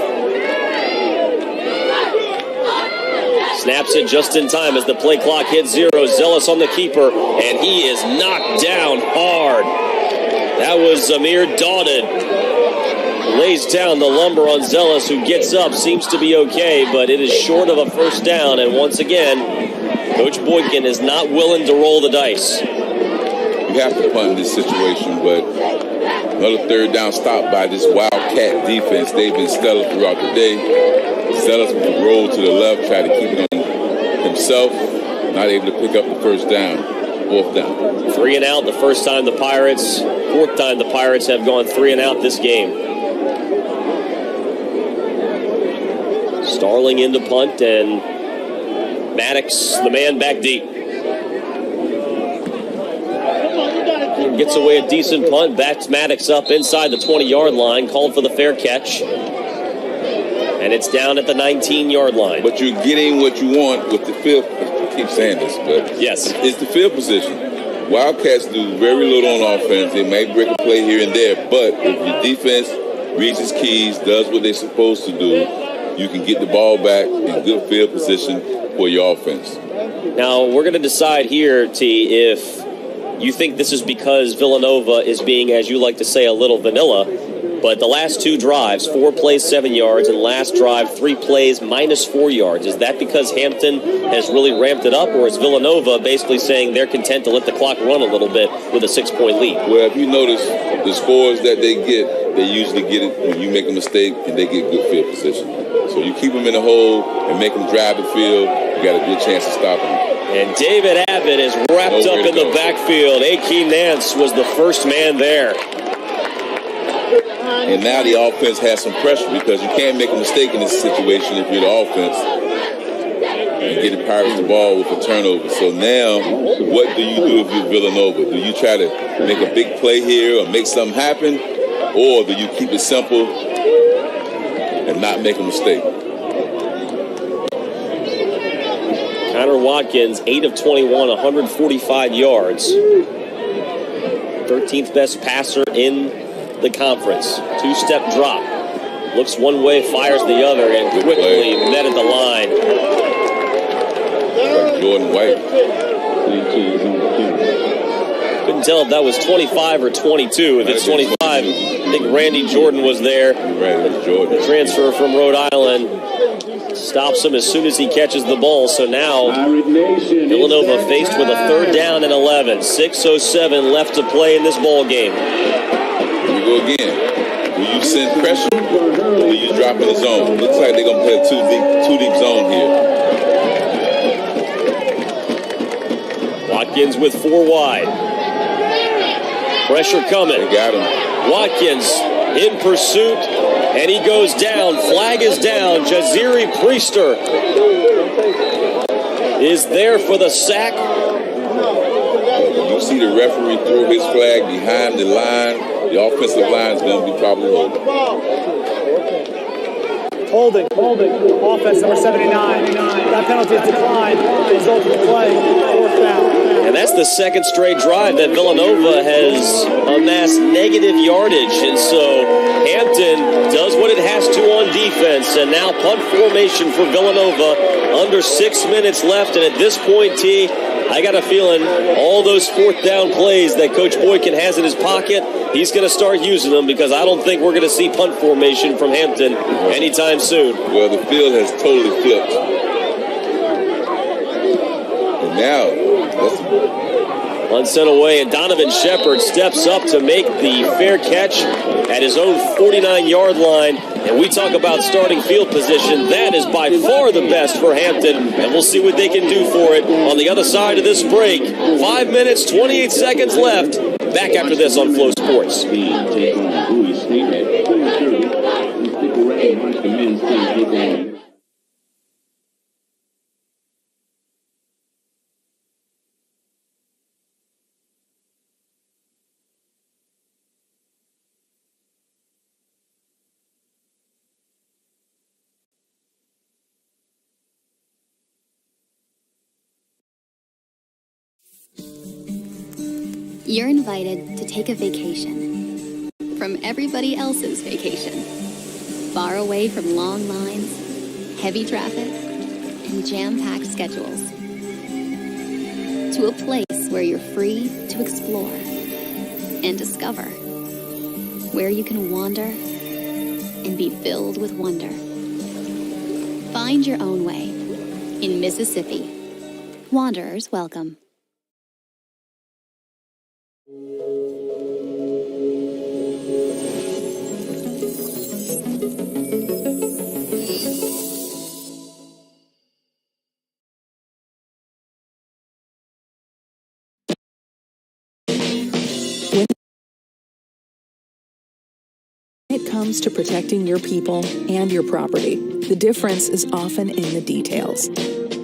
Snaps it just in time as the play clock hits 0. Zealous on the keeper, and he is knocked down hard. That was Zamir Dauded. Lays down the lumber on Zealous, who gets up, seems to be okay, but it is short of a first down. And once again, Coach Boykin is not willing to roll the dice. You have to punt in this situation, but another third down stop by this Wildcat defense. They've been stellar throughout the day. Zealous with the roll to the left, try to keep it on himself, not able to pick up the first down. 4th down. 3 and out the first time the Pirates, 4th time the Pirates have gone 3 and out this game. Starling into punt, and Maddox, the man, back deep. Gets away a decent punt, backs Maddox up inside the 20-yard line, called for the fair catch. And it's down at the 19-yard line. But you're getting what you want with the field. I keep saying this, but yes, it's the field position. Wildcats do very little on offense. They may break a play here and there, but if your defense reads its keys, does what they're supposed to do, you can get the ball back in good field position for your offense. Now, we're going to decide here, T, if you think this is because Villanova is being, as you like to say, a little vanilla. But the last 2 drives, 4 plays, 7 yards, and last drive, 3 plays, minus 4 yards. Is that because Hampton has really ramped it up, or is Villanova basically saying they're content to let the clock run a little bit with a 6-point lead? Well, if you notice, the scores that they get, they usually get it when you make a mistake and they get good field position. So you keep them in the hole and make them drive the field, you got a good chance of stopping them. And David Abbott is wrapped up in the backfield. A.K. Nance was the first man there. And now the offense has some pressure because you can't make a mistake in this situation if you're the offense and get the Pirates the ball with a turnover. So now, what do you do if you're Villanova? Do you try to make a big play here or make something happen? Or do you keep it simple and not make a mistake? Connor Watkins, 8 of 21, 145 yards. 13th best passer in the conference. 2-step drop. Looks one way, fires the other, and quickly met at the line. Jordan White. Couldn't tell if that was 25 or 22. If it's 25, I think Randy Jordan was there. Randy Jordan. The transfer from Rhode Island stops him as soon as he catches the ball. So now Villanova faced with a 3rd down and 11. 6:07 left to play in this ball game. Here we go again. Will you send pressure or will you drop in the zone? Looks like they're going to play a two deep zone here. Watkins with 4 wide. Pressure coming. They got him. Watkins in pursuit, and he goes down. Flag is down. Jaziri Priester is there for the sack. You see the referee throw his flag behind the line. The offensive line is going to be probably holding. Offense number 79. That penalty is declined. Result of the play. 4th down. And that's the 2nd straight drive that Villanova has amassed negative yardage. And so Hampton does what it has to on defense. And now punt formation for Villanova. Under 6 minutes left. And at this point, T, I got a feeling all those 4th down plays that Coach Boykin has in his pocket, he's going to start using them, because I don't think we're going to see punt formation from Hampton anytime soon. Well, the field has totally flipped. And now, One set away, and Donovan Shepard steps up to make the fair catch at his own 49-yard line. And we talk about starting field position. That is by far the best for Hampton, and we'll see what they can do for it on the other side of this break. 5 minutes, 28 seconds left. Back after this on Flow Sports. Take on Bowie State at 4:30. Stick around and watch the men's team take on. You're invited to take a vacation from everybody else's vacation. Far away from long lines, heavy traffic, and jam-packed schedules. To a place where you're free to explore and discover. Where you can wander and be filled with wonder. Find your own way in Mississippi. Wanderers welcome. When it comes to protecting your people and your property, the difference is often in the details.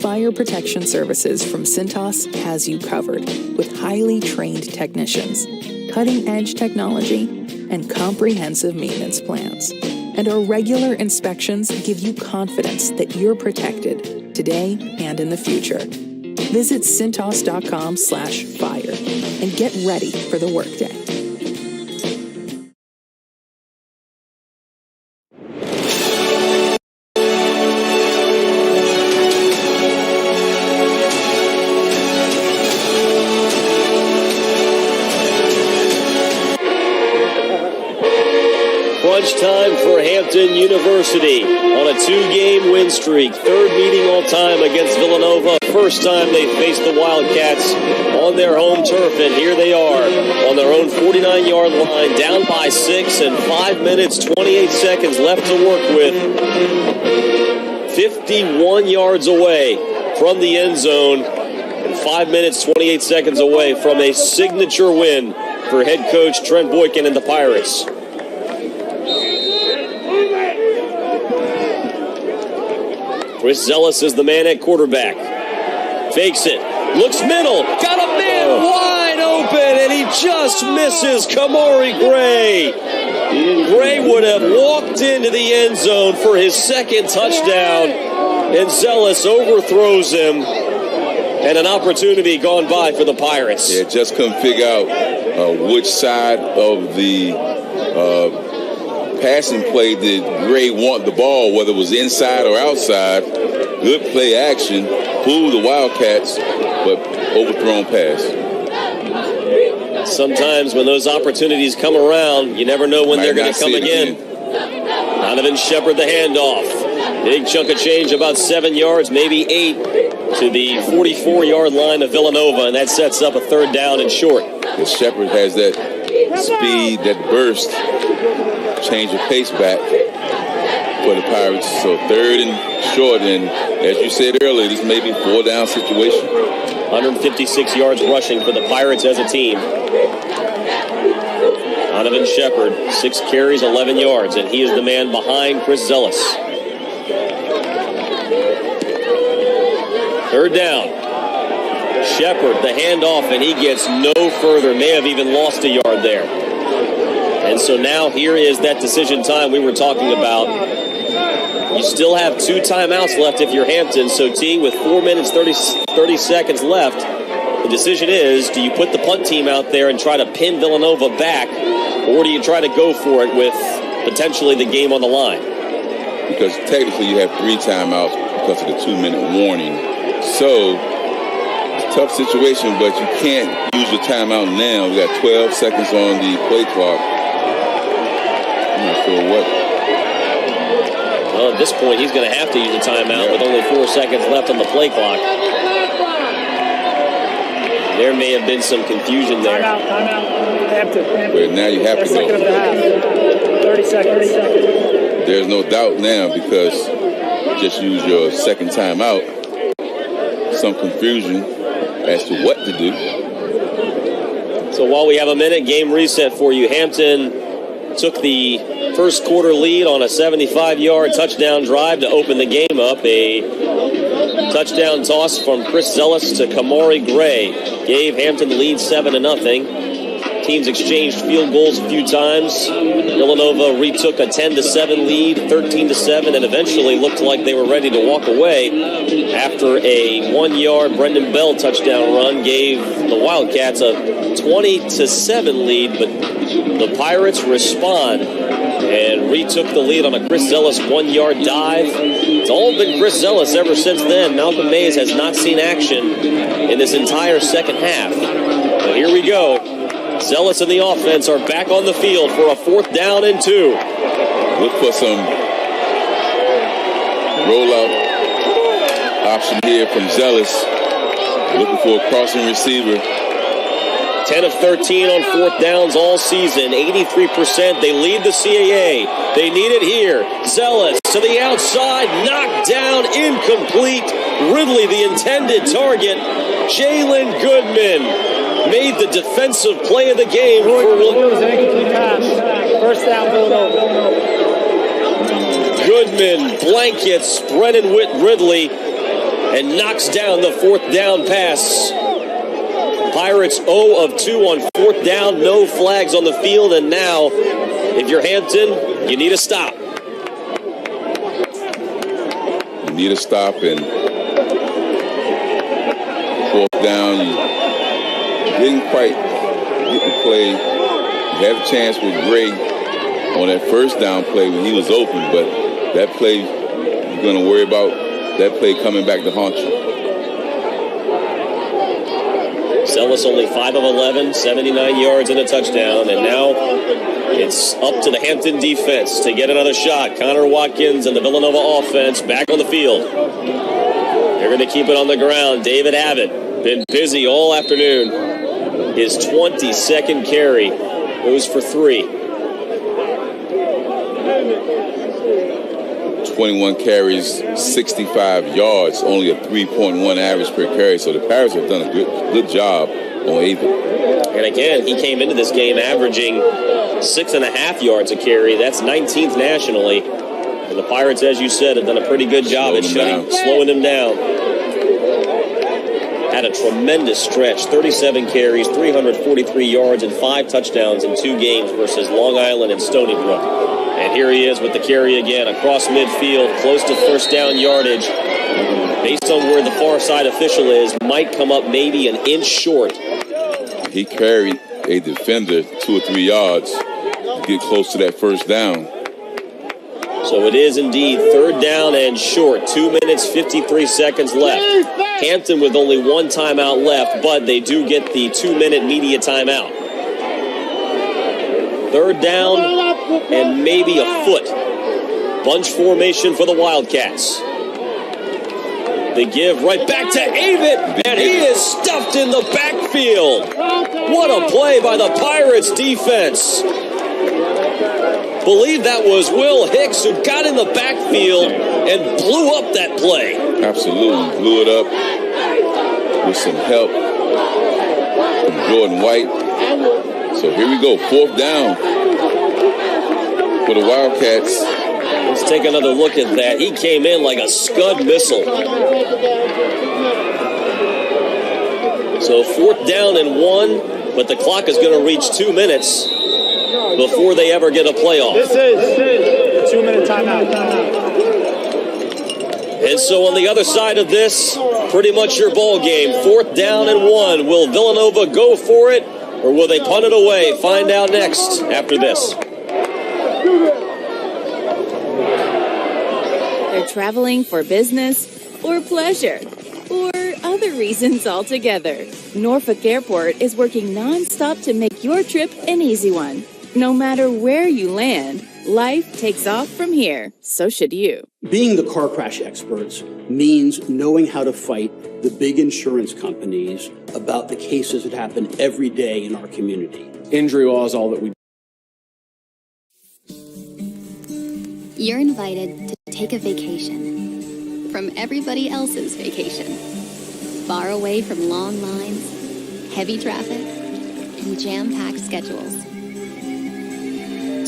Fire Protection Services from Cintas has you covered with highly trained technicians, cutting-edge technology, and comprehensive maintenance plans. And our regular inspections give you confidence that you're protected today and in the future. Visit cintas.com/fire and get ready for the workday. Crunch time for Hampton University on a 2-game win streak. Third meeting all time against Villanova. First time they faced the Wildcats on their home turf, and here they are on their own 49-yard line, down by 6 and 5 minutes, 28 seconds left to work with. 51 yards away from the end zone and 5 minutes, 28 seconds away from a signature win for head coach Trent Boykin and the Pirates. Chris Zellis is the man at quarterback. Fakes it. Looks middle. Got a man wide open, and he just misses Kamari Gray. Gray would have walked into the end zone for his second touchdown, and Zellis overthrows him, and an opportunity gone by for the Pirates. Yeah, just couldn't figure out which side of the passing play did Gray want the ball, whether it was inside or outside. Good play action, fooled the Wildcats, but overthrown pass. Sometimes when those opportunities come around, you never know when they're going to come again. Donovan Shepard the handoff. Big chunk of change, about 7 yards, maybe 8, to the 44-yard line of Villanova, and that sets up a third down and short. The Shepard has that speed, that burst, change of pace back for the Pirates. So third and short, and as you said earlier, this may be 4-down situation. 156 yards rushing for the Pirates as a team. Donovan Shepard, 6 carries, 11 yards, and he is the man behind Chris Zellis. Third down. Shepard, the handoff, and he gets no further. May have even lost a yard there. And so now here is that decision time we were talking about. You still have 2 timeouts left if you're Hampton. So, T, with 4 minutes, 30 seconds left, the decision is, do you put the punt team out there and try to pin Villanova back, or do you try to go for it with potentially the game on the line? Because technically you have 3 timeouts because of the 2-minute warning. So, it's a tough situation, but you can't use your timeout now. We got 12 seconds on the play clock. I'm not sure what. Well, at this point, he's going to have to use a timeout with only 4 seconds left on the play clock. There may have been some confusion there. Timeout. Hampton. But now you have to Second of the go. half. 30 seconds. There's no doubt now because just use your second timeout. Some confusion as to what to do. So while we have a minute, game reset for you. Hampton took the first quarter lead on a 75-yard touchdown drive to open the game up. A touchdown toss from Chris Zealous to Kamari Gray gave Hampton the lead 7-0. Teams exchanged field goals a few times. Villanova retook a 10-7 lead, 13-7, and eventually looked like they were ready to walk away after a 1-yard Brendan Bell touchdown run gave the Wildcats a 20-7 lead, but the Pirates respond and retook the lead on a Chris Zealous 1-yard dive. It's all been Chris Zealous ever since then. Malcolm Mays has not seen action in this entire second half. But here we go. Zealous and the offense are back on the field for a 4th down and 2. Look for some rollout option here from Zealous. Looking for a crossing receiver. 10 of 13 on 4th downs all season. 83%. They lead the CAA. They need it here. Zealous to the outside. Knocked down. Incomplete. Ridley, the intended target. Jalen Goodman made the defensive play of the game. It was an incomplete pass. First down, Villanova. Goodman blankets Brennan Ridley and knocks down the 4th down pass. Pirates 0 of 2 on 4th down. No flags on the field. And now, if you're Hampton, you need a stop. You need a stop, and 4th down, you didn't quite get the play. You had a chance with Gray on that first down play when he was open, but that play, you're going to worry about that play coming back to haunt you. Zealous only 5 of 11, 79 yards and a touchdown, and now it's up to the Hampton defense to get another shot. Connor Watkins and the Villanova offense back on the field. They're going to keep it on the ground. David Abbott, been busy all afternoon. His 22nd carry goes for 3. 21 carries, 65 yards, only a 3.1 average per carry. So the Pirates have done a good job on Abbott. And again, he came into this game averaging 6.5 yards a carry. That's 19th nationally. And the Pirates, as you said, have done a pretty good job at slowing him down. Had a tremendous stretch, 37 carries, 343 yards, and 5 touchdowns in 2 games versus Long Island and Stony Brook. And here he is with the carry again, across midfield, close to first down yardage. Based on where the far side official is, might come up maybe an inch short. He carried a defender 2 or 3 yards to get close to that first down. So it is indeed 3rd down and short. 2 minutes, 53 seconds left. Hampton with only 1 timeout left, but they do get the 2-minute media timeout. 3rd down and maybe a foot. Bunch formation for the Wildcats. They give right back to Abbott, and he is stuffed in the backfield. What a play by the Pirates defense. Believe that was Will Hicks who got in the backfield and blew up that play. Absolutely, blew it up with some help from Jordan White. So here we go, 4th down for the Wildcats. Let's take another look at that. He came in like a Scud missile. So 4th down and 1, but the clock is going to reach 2 minutes before they ever get a playoff. This is a 2-minute timeout. And so on the other side of this, pretty much your ball game. 4th down and 1. Will Villanova go for it, or will they punt it away? Find out next after this. They're traveling for business or pleasure or other reasons altogether. Norfolk Airport is working nonstop to make your trip an easy one. No matter where you land, Life takes off from here. So should you. Being the car crash experts means knowing how to fight the big insurance companies about the cases that happen every day in our community. Injury law is all that we You're invited to take a vacation from everybody else's vacation. Far away from long lines, heavy traffic, and jam-packed schedules.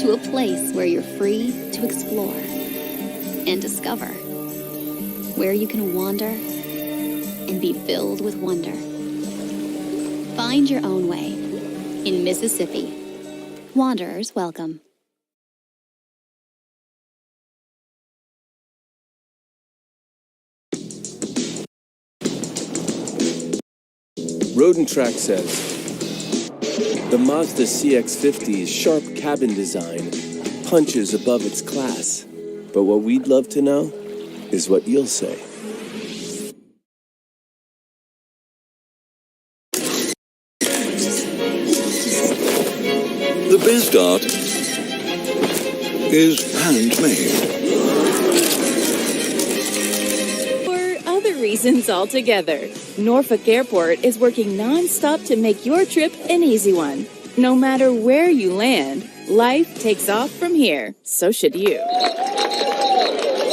To a place where you're free to explore and discover. Where you can wander and be filled with wonder. Find your own way in Mississippi. Wanderers welcome. Road and Track says, the Mazda CX-50's sharp cabin design punches above its class. But what we'd love to know is what you'll say. The best art is handmade. Reasons altogether. Norfolk Airport is working non-stop to make your trip an easy one. No matter where you land, life takes off from here. So should you.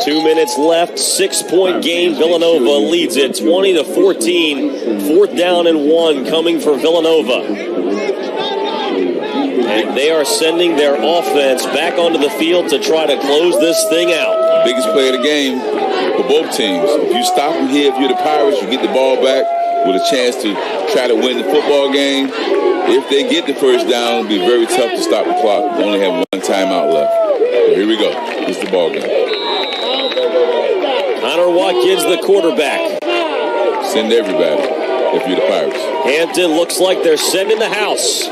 2 minutes left, 6-point game. Villanova leads it 20-14. 4th down and 1 coming for Villanova. And they are sending their offense back onto the field to try to close this thing out. Biggest play of the game for both teams. If you stop them here, if you're the Pirates, you get the ball back with a chance to try to win the football game. If they get the first down, it'll be very tough to stop the clock. They only have one timeout left. So here we go. It's the ball game. Connor Watkins, the quarterback. Send everybody if you're the Pirates. Hampton looks like they're sending the house.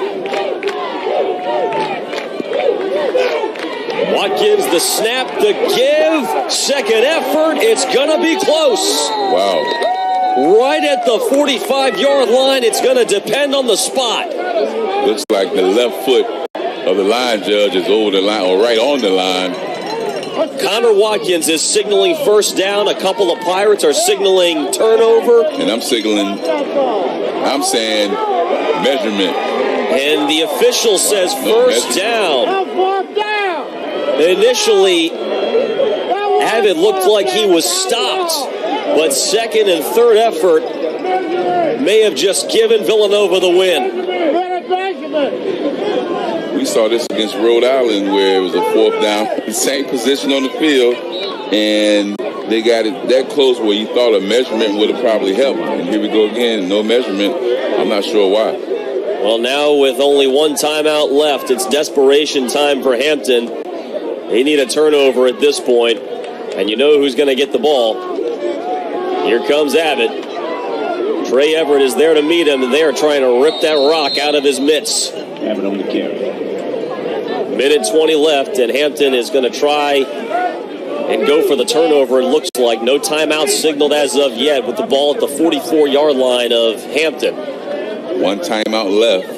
Watkins, the snap, the give, second effort, it's gonna be close. Wow. Right at the 45-yard line, it's gonna depend on the spot. Looks like the left foot of the line judge is over the line, or right on the line. Connor Watkins is signaling first down. A couple of Pirates are signaling turnover. And I'm saying measurement. And the official says first down. Initially, Abbott looked like he was stopped, but second and third effort may have just given Villanova the win. We saw this against Rhode Island where it was a 4th down, the same position on the field, and they got it that close where you thought a measurement would have probably helped. And here we go again, no measurement. I'm not sure why. Well, now with only one timeout left, it's desperation time for Hampton. They need a turnover at this point, and you know who's going to get the ball. Here comes Abbott. Trey Everett is there to meet him, and they are trying to rip that rock out of his mitts. Abbott on the carry. Minute 20 left, and Hampton is going to try and go for the turnover. It looks like no timeout signaled as of yet with the ball at the 44-yard line of Hampton. One timeout left.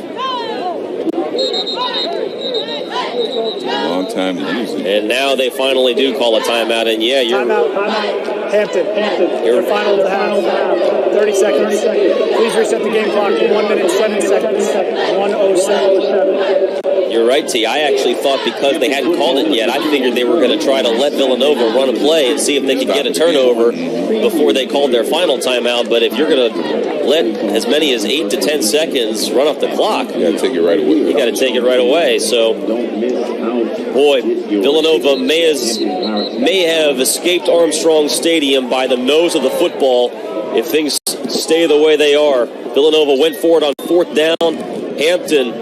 Long time to use it. And now they finally do call a timeout. And yeah, you're timeout. Hampton. Your final to have 30 seconds. Please reset the game clock to 1 minute 7 seconds. 1:07. You're right, T. I actually thought because they hadn't called it yet, I figured they were going to try to let Villanova run a play and see if they could get a turnover before they called their final timeout. But if you're going to let as many as 8 to 10 seconds run off the clock, you got to take it right away. You got to take it right away. So, boy, Villanova may have escaped Armstrong Stadium by the nose of the football if things stay the way they are. Villanova went for it on 4th down. Hampton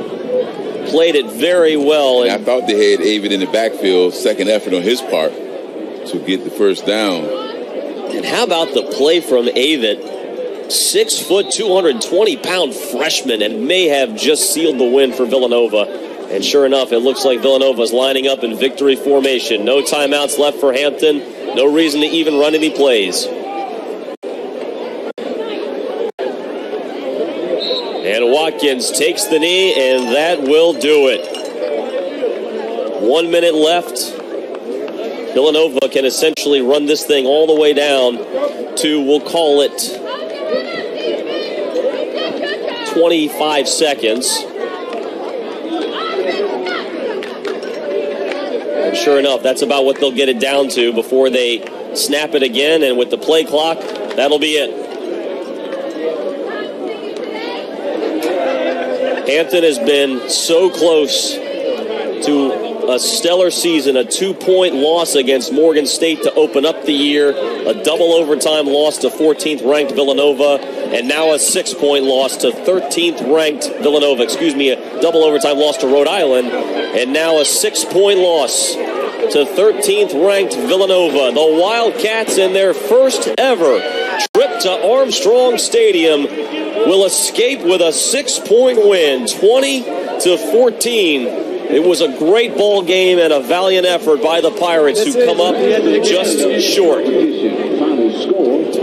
played it very well. And I thought they had Avid in the backfield, second effort on his part to get the first down. And how about the play from Avid? 6 foot, 220-pound freshman, and may have just sealed the win for Villanova. And sure enough, it looks like Villanova's lining up in victory formation. No timeouts left for Hampton. No reason to even run any plays. And Watkins takes the knee, and that will do it. 1 minute left. Villanova can essentially run this thing all the way down to, we'll call it 25 seconds. And sure enough, that's about what they'll get it down to before they snap it again. And with the play clock, that'll be it. Hampton has been so close to a stellar season, a 2-point loss against Morgan State to open up the year, a double overtime loss to 14th ranked Villanova, and now a 6-point loss to 13th ranked Villanova, a double overtime loss to Rhode Island, and now a 6-point loss to 13th ranked Villanova. The Wildcats, in their first ever trip to Armstrong Stadium, will escape with a 6-point win, 20-14. It was a great ball game and a valiant effort by the Pirates, who come up just short.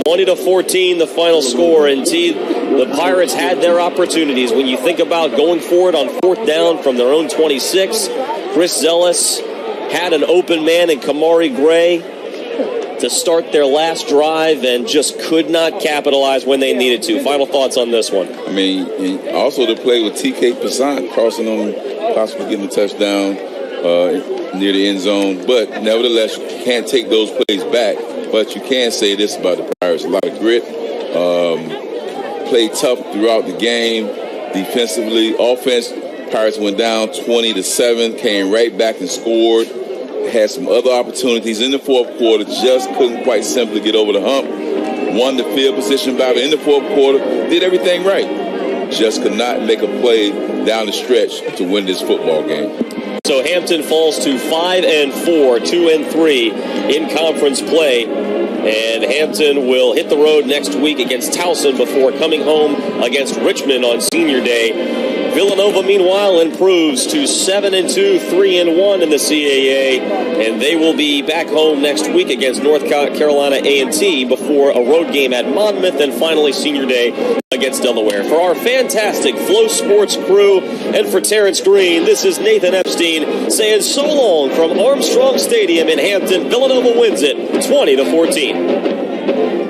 20-14, the final score. Indeed, the Pirates had their opportunities. When you think about going forward on 4th down from their own 26, Chris Zealous had an open man in Kamari Gray to start their last drive and just could not capitalize when they needed to. Final thoughts on this one? I mean, and also to play with TK Passant crossing on, possibly getting a touchdown near the end zone. But nevertheless, you can't take those plays back. But you can say this about the Pirates: a lot of grit, played tough throughout the game, defensively. Offense, Pirates went down 20-7, came right back and scored. Had some other opportunities in the fourth quarter, just couldn't quite simply get over the hump. Won the field position battle in the fourth quarter, did everything right. Just could not make a play down the stretch to win this football game. So Hampton falls to 5-4, 2-3 in conference play. And Hampton will hit the road next week against Towson before coming home against Richmond on Senior Day. Villanova, meanwhile, improves to 7-2, 3-1 in the CAA, and they will be back home next week against North Carolina A&T before a road game at Monmouth, and finally Senior Day against Delaware. For our fantastic Flow Sports crew and for Terrence Green, this is Nathan Epstein saying so long from Armstrong Stadium in Hampton. Villanova wins it 20-14.